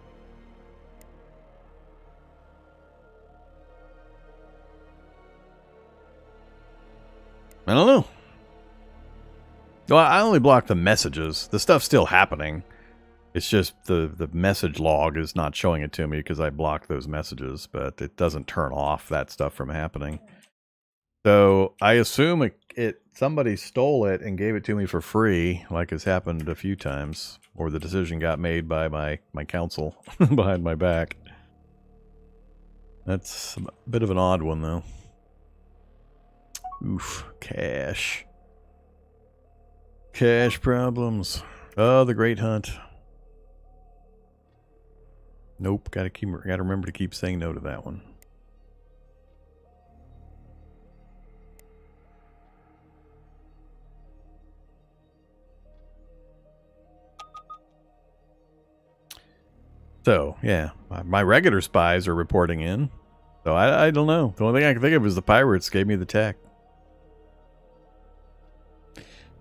I don't know. Well, I only blocked the messages. The stuff's still happening. It's just the message log is not showing it to me because I blocked those messages, but it doesn't turn off that stuff from happening. So I assume somebody stole it and gave it to me for free, like has happened a few times, or the decision got made by my counsel behind my back. That's a bit of an odd one, though. Oof, cash. Cash problems. Oh, the Great Hunt. Nope, gotta remember to keep saying no to that one. So, yeah, my regular spies are reporting in. So I don't know. The only thing I can think of is the pirates gave me the tech.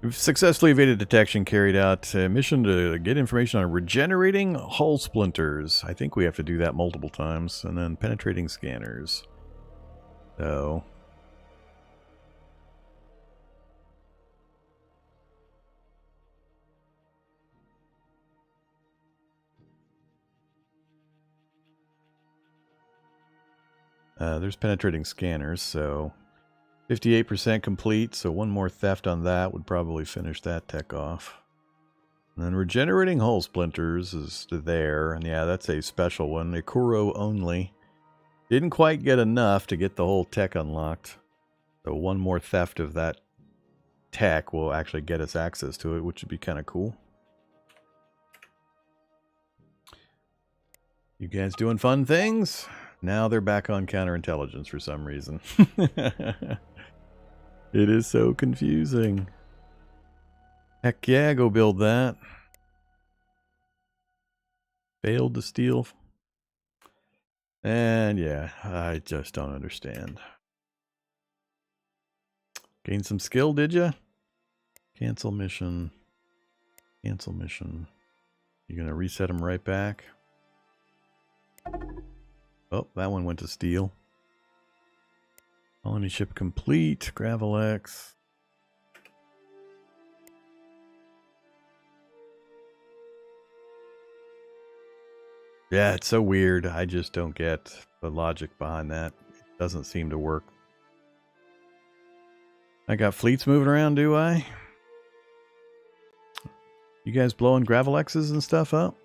We've successfully evaded detection, carried out a mission to get information on regenerating hull splinters. I think we have to do that multiple times. And then penetrating scanners. So... there's penetrating scanners, so 58% complete, so one more theft on that would probably finish that tech off. And then regenerating hull splinters is there, and yeah, that's a special one, Ikuro only. Didn't quite get enough to get the whole tech unlocked, so one more theft of that tech will actually get us access to it, which would be kind of cool. You guys doing fun things? Now they're back on counterintelligence for some reason. It is so confusing. Heck yeah, go build that. Failed to steal. And yeah, I just don't understand. Gain some skill, did ya? Cancel mission. Cancel mission. You're going to reset them right back? Oh, that one went to steel. Colony ship complete. Gravel X. Yeah, it's so weird. I just don't get the logic behind that. It doesn't seem to work. I got fleets moving around, do I? You guys blowing Gravel X's and stuff up?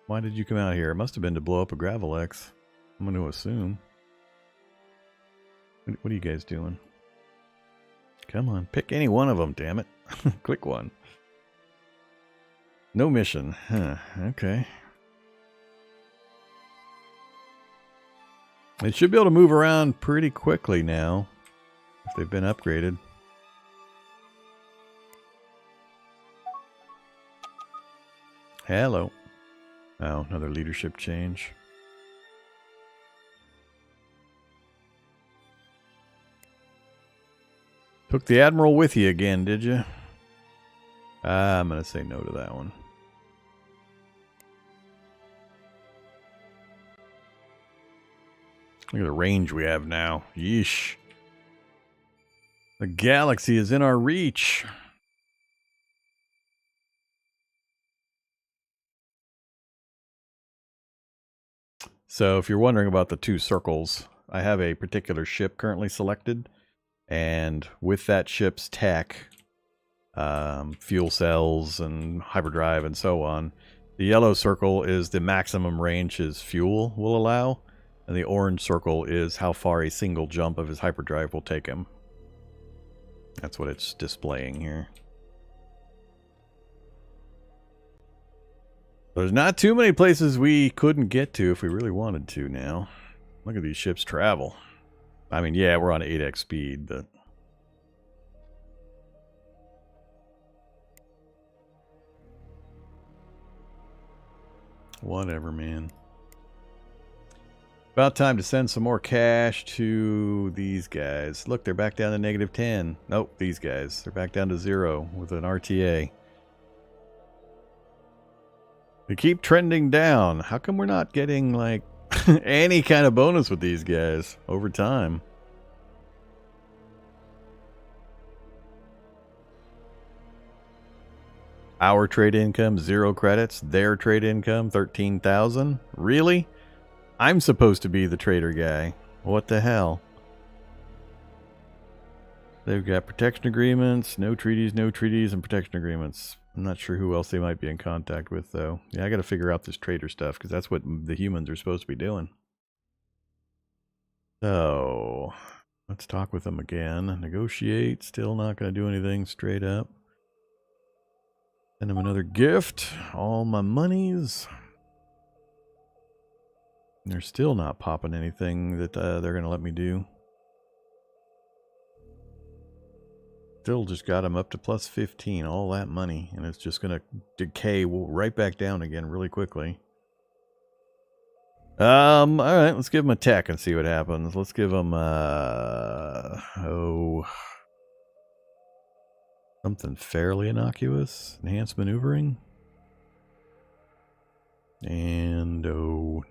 Why did you come out here? It must have been to blow up a Gravel X. I'm going to assume. What are you guys doing? Come on, pick any one of them, damn it. Click one. No mission. Huh, okay. They should be able to move around pretty quickly now, if they've been upgraded. Hello. Oh, another leadership change. Took the Admiral with you again, did you? I'm going to say no to that one. Look at the range we have now. Yeesh. The galaxy is in our reach. So if you're wondering about the two circles, I have a particular ship currently selected. And with that ship's tech, fuel cells and hyperdrive and so on, the yellow circle is the maximum range his fuel will allow. And the orange circle is how far a single jump of his hyperdrive will take him. That's what it's displaying here. There's not too many places we couldn't get to if we really wanted to now. Look at these ships travel. I mean, yeah, we're on 8x speed, but... whatever, man. About time to send some more cash to these guys. Look, they're back down to -10. Nope, these guys. They're back down to 0 with an RTA. They keep trending down. How come we're not getting, like, any kind of bonus with these guys over time? Our trade income, 0 credits. Their trade income, 13,000. Really? I'm supposed to be the trader guy. What the hell? They've got protection agreements, no treaties, and protection agreements. I'm not sure who else they might be in contact with, though. Yeah, I got to figure out this trader stuff, because that's what the humans are supposed to be doing. So, let's talk with them again. Negotiate. Still not going to do anything straight up. Send them another gift. All my monies. They're still not popping anything that they're going to let me do. Still just got them up to plus 15, all that money, and it's just going to decay right back down again really quickly. All right, let's give them a tech and see what happens. Let's give them, something fairly innocuous. Enhanced maneuvering. And,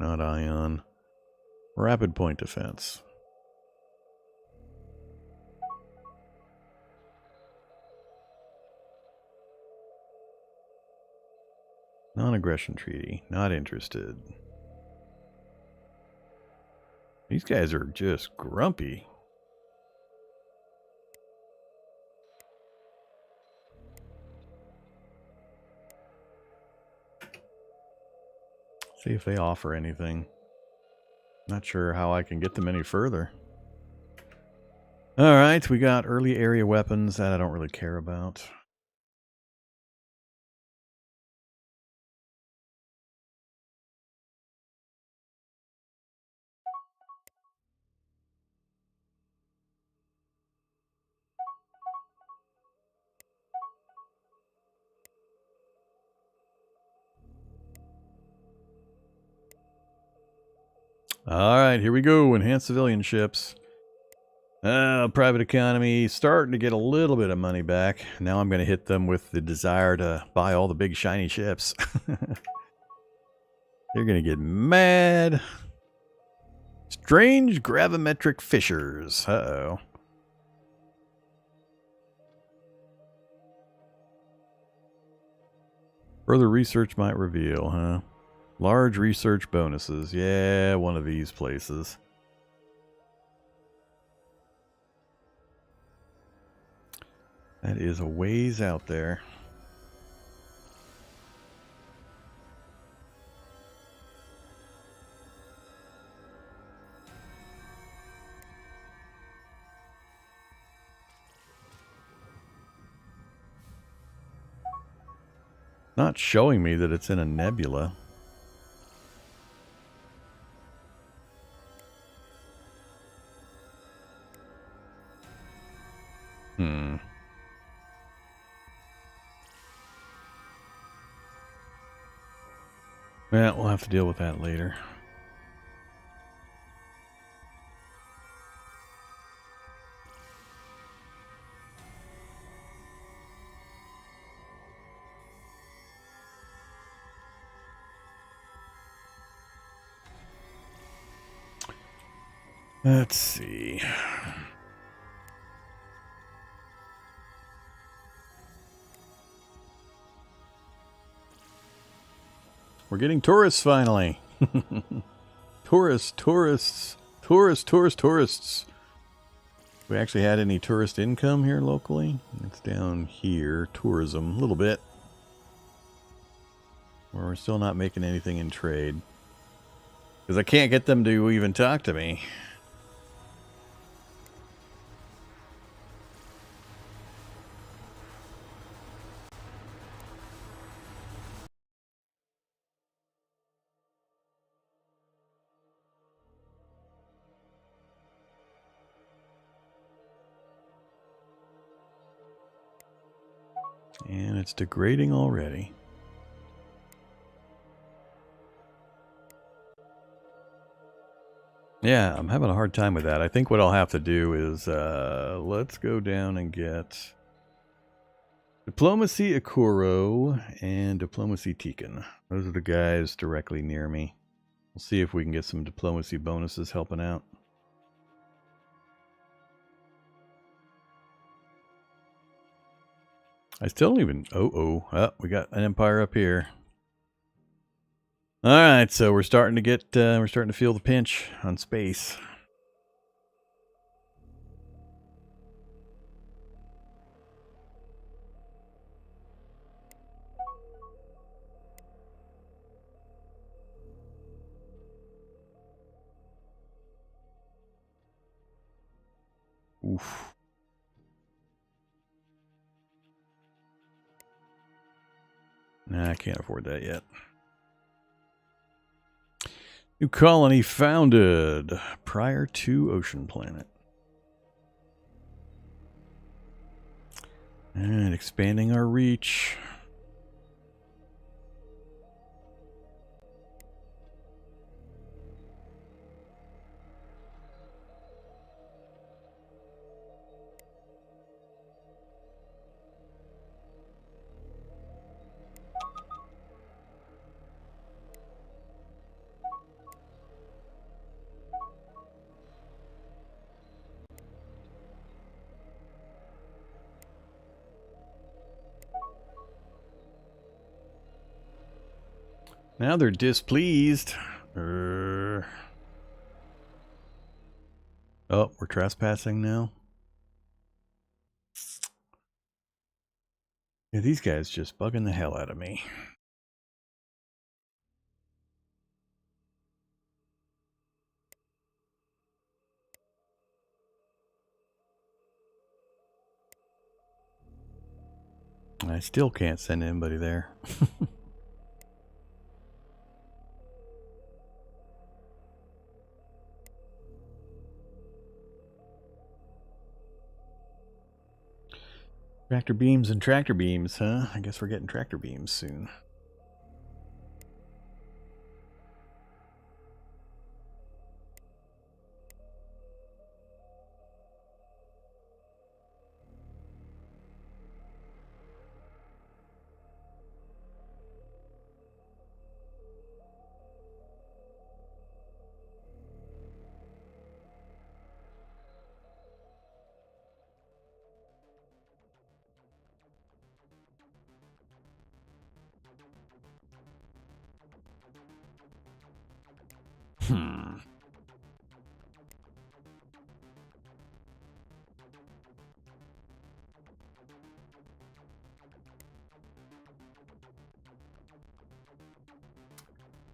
not ion. Rapid point defense. Non-aggression treaty. Not interested. These guys are just grumpy. See if they offer anything. Not sure how I can get them any further. Alright, we got early area weapons that I don't really care about. Alright, here we go. Enhanced civilian ships. Private economy, starting to get a little bit of money back. Now I'm going to hit them with the desire to buy all the big shiny ships. They're going to get mad. Strange gravimetric fissures. Uh-oh. Further research might reveal, huh? Large research bonuses. Yeah, one of these places. That is a ways out there. Not showing me that it's in a nebula. Yeah, we'll have to deal with that later. Let's see. We're getting tourists finally. Tourists. We actually had any tourist income here locally? It's down here, tourism, a little bit. We're still not making anything in trade. Because I can't get them to even talk to me. And it's degrading already. Yeah, I'm having a hard time with that. I think what I'll have to do is, let's go down and get Diplomacy Akuro and Diplomacy Tikan. Those are the guys directly near me. We'll see if we can get some diplomacy bonuses helping out. I still don't even... Oh, we got an empire up here. All right, so we're starting to get... we're starting to feel the pinch on space. Oof. Nah, I can't afford that yet. New colony founded prior to Ocean Planet. And expanding our reach. Now they're displeased. Oh, we're trespassing now? Yeah, these guys just bugging the hell out of me. I still can't send anybody there. Tractor beams and tractor beams, huh? I guess we're getting tractor beams soon.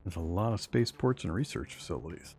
There's a lot of spaceports and research facilities.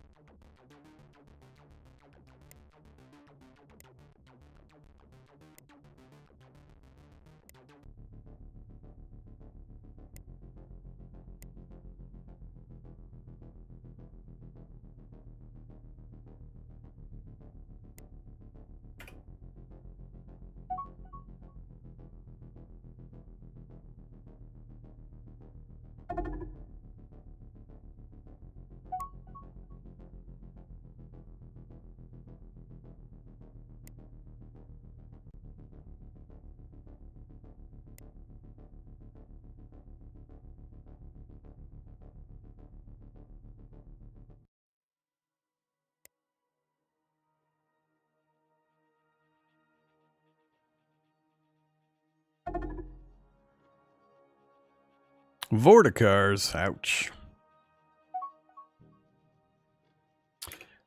Vorticars. Ouch.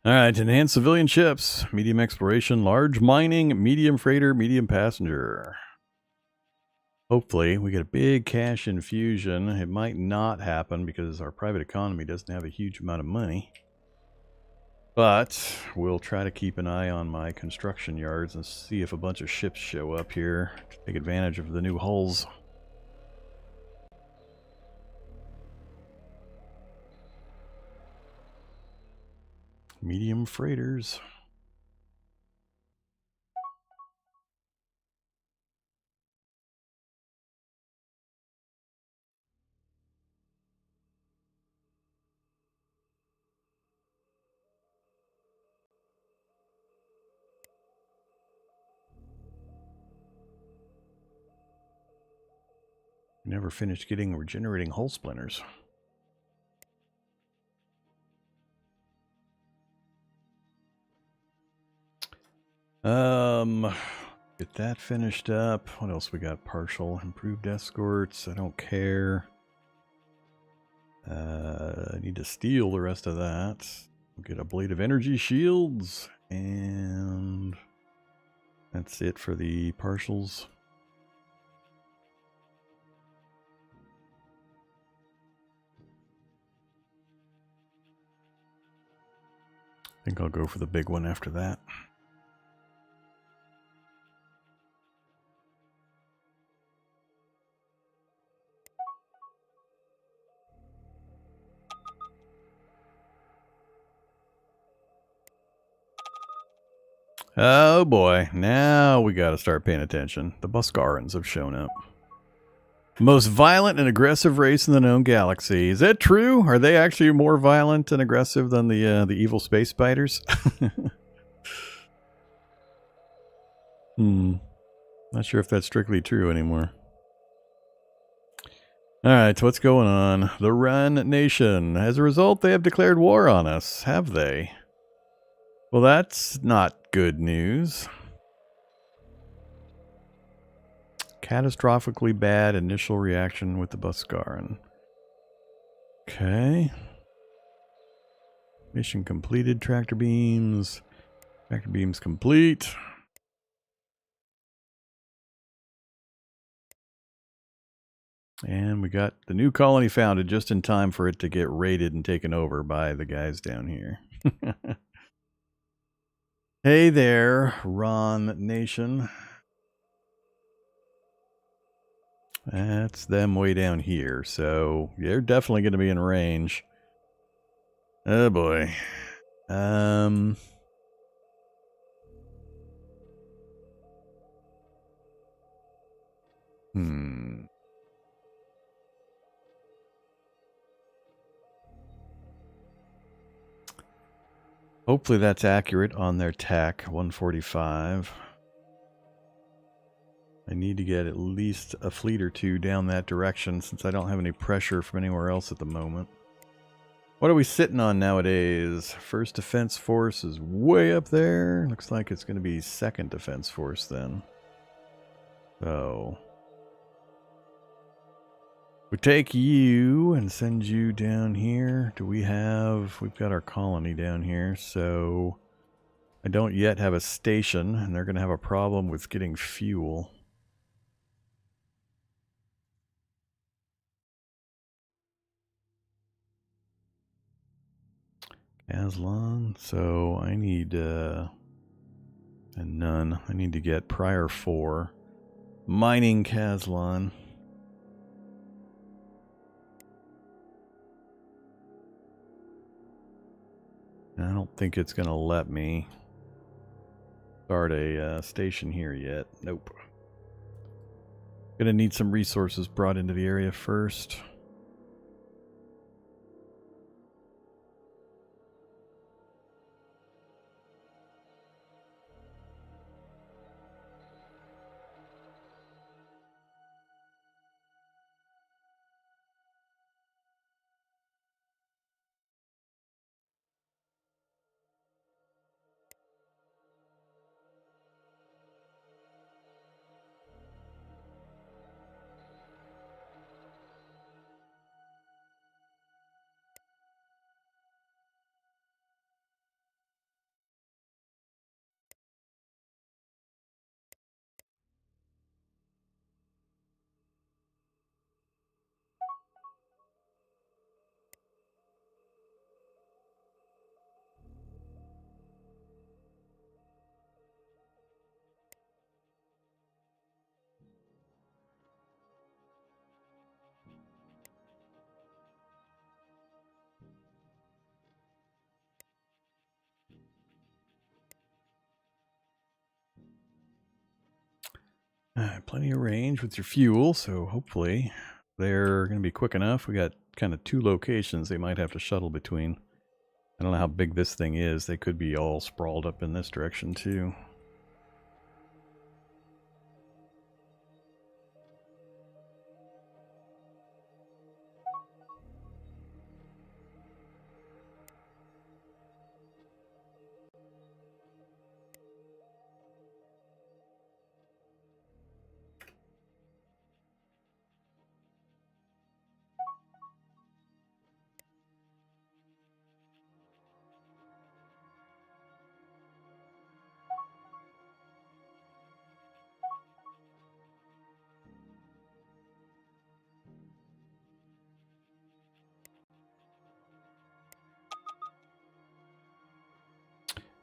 Alright, enhanced civilian ships. Medium exploration, large mining, medium freighter, medium passenger. Hopefully, we get a big cash infusion. It might not happen because our private economy doesn't have a huge amount of money. But we'll try to keep an eye on my construction yards and see if a bunch of ships show up here to take advantage of the new hulls. Medium freighters. Never finished getting regenerating hull splinters. Get that finished up. What else we got? Partial improved escorts. I don't care. I need to steal the rest of that. We'll get a blade of energy shields, and that's it for the partials. I think I'll go for the big one after that. Oh boy, now we got to start paying attention. The Buscarans have shown up. Most violent and aggressive race in the known galaxy. Is that true? Are they actually more violent and aggressive than the evil space spiders? Not sure if that's strictly true anymore. Alright, so what's going on? The Run Nation. As a result, they have declared war on us, have they? Well, that's not good news. Catastrophically bad initial reaction with the Buscaran. Okay. Mission completed. Tractor beams. Tractor beams complete. And we got the new colony founded just in time for it to get raided and taken over by the guys down here. Hey there, Ron Nation. That's them way down here, so they're definitely going to be in range. Oh boy. Hopefully that's accurate on their TAC 145. I need to get at least a fleet or two down that direction since I don't have any pressure from anywhere else at the moment. What are we sitting on nowadays? First Defense Force is way up there. Looks like it's going to be Second Defense Force then. So we take you and send you down here. We've got our colony down here, so I don't yet have a station, and they're going to have a problem with getting fuel. Aslan, so I need, and none. I need to get Prior 4. Mining Kazlan. I don't think it's going to let me start a station here yet. Nope. Gonna need some resources brought into the area first. Plenty of range with your fuel, so hopefully they're going to be quick enough. We got kind of 2 locations they might have to shuttle between. I don't know how big this thing is. They could be all sprawled up in this direction too.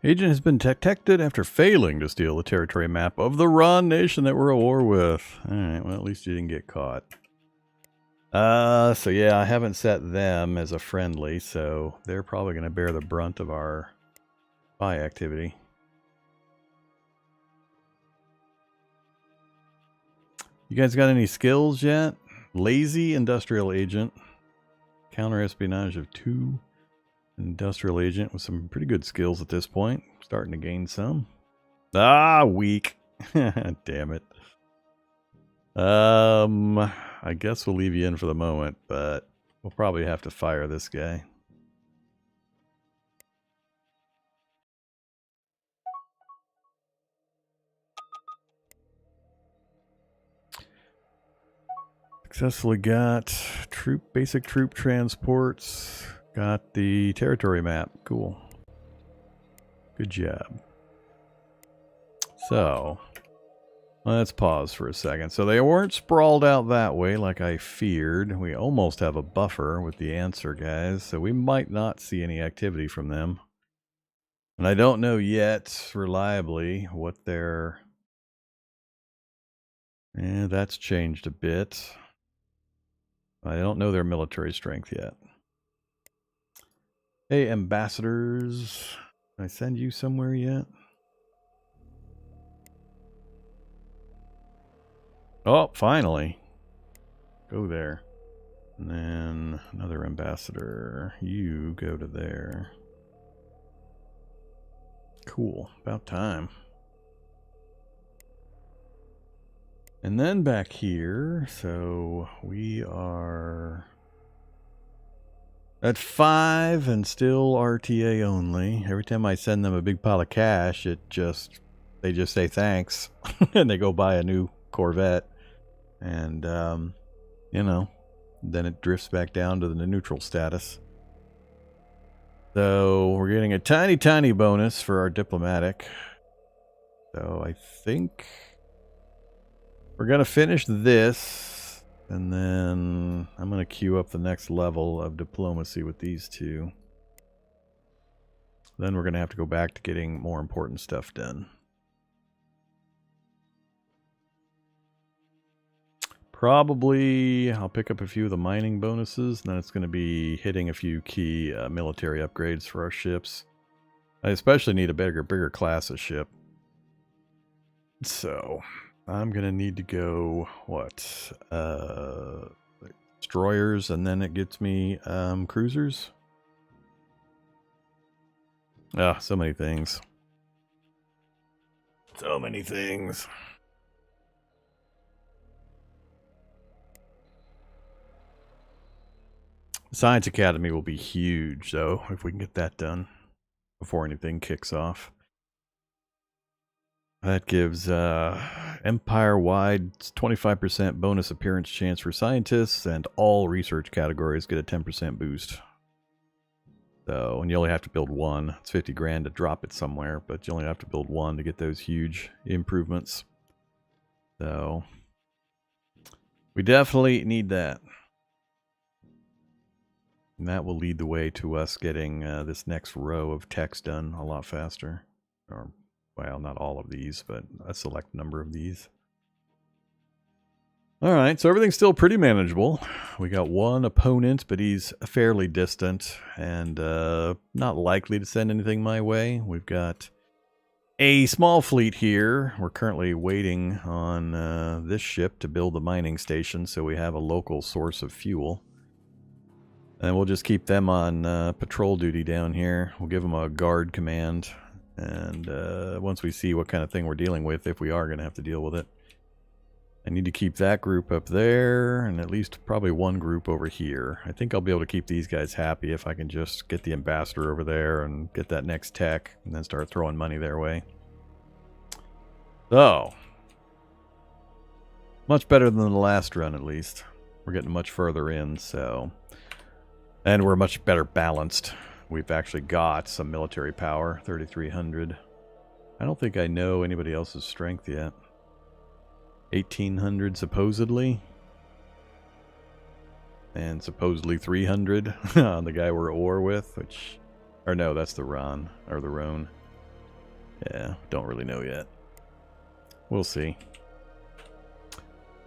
Agent has been detected after failing to steal the territory map of the Ron nation that we're at war with. Alright, well, at least you didn't get caught. So yeah, I haven't set them as a friendly, so they're probably going to bear the brunt of our spy activity. You guys got any skills yet? Lazy industrial agent. Counter espionage of 2. Industrial agent with some pretty good skills at this point. Starting to gain some. Ah, weak. Damn it. I guess we'll leave you in for the moment, but we'll probably have to fire this guy. Successfully got basic troop transports. Got the territory map. Cool. Good job. So, let's pause for a second. So they weren't sprawled out that way like I feared. We almost have a buffer with the answer guys, so we might not see any activity from them. And I don't know yet reliably what their... that's changed a bit. I don't know their military strength yet. Hey, ambassadors. Did I send you somewhere yet? Oh, finally. Go there. And then another ambassador. You go to there. Cool. About time. And then back here, so we are at 5 and still RTA only. Every time I send them a big pile of cash, they just say thanks and they go buy a new Corvette. And, you know, then it drifts back down to the neutral status. So we're getting a tiny, tiny bonus for our diplomatic. So I think we're going to finish this. And then I'm going to queue up the next level of diplomacy with these two. Then we're going to have to go back to getting more important stuff done. Probably I'll pick up a few of the mining bonuses, and then it's going to be hitting a few key military upgrades for our ships. I especially need a bigger class of ship. So I'm going to need to go, what, destroyers, and then it gets me cruisers. Ah, so many things. So many things. Science Academy will be huge, though, if we can get that done before anything kicks off. That gives empire-wide 25% bonus appearance chance for scientists, and all research categories get a 10% boost. So, and you only have to build one. It's 50 grand to drop it somewhere, but you only have to build one to get those huge improvements. So, we definitely need that. And that will lead the way to us getting this next row of techs done a lot faster. Or, well, not all of these, but a select number of these. Alright, so everything's still pretty manageable. We got one opponent, but he's fairly distant and not likely to send anything my way. We've got a small fleet here. We're currently waiting on this ship to build the mining station so we have a local source of fuel. And we'll just keep them on patrol duty down here. We'll give them a guard command. And once we see what kind of thing we're dealing with, if we are going to have to deal with it. I need to keep that group up there, and at least probably one group over here. I think I'll be able to keep these guys happy if I can just get the ambassador over there and get that next tech, and then start throwing money their way. So, much better than the last run, at least. We're getting much further in, so... And we're much better balanced. We've actually got some military power, 3,300. I don't think I know anybody else's strength yet. 1,800 supposedly. And supposedly 300 on the guy we're at war with, which... Or no, that's the Ron, or the Roan. Yeah, don't really know yet. We'll see.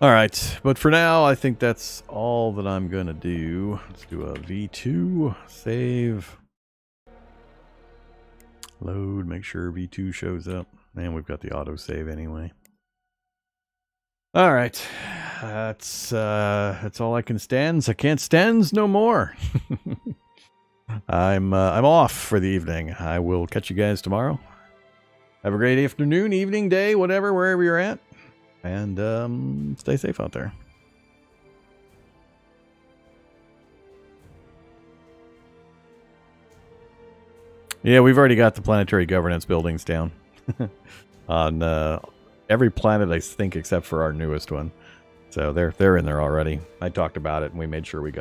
Alright, but for now, I think that's all that I'm gonna do. Let's do a V2, save. Load, make sure V2 shows up. And we've got the autosave anyway. Alright, that's all I can stand. I can't stand no more. I'm off for the evening. I will catch you guys tomorrow. Have a great afternoon, evening, day, whatever, wherever you're at. And stay safe out there. Yeah, we've already got the planetary governance buildings down. On every planet, I think, except for our newest one. So they're in there already. I talked about it, and we made sure we got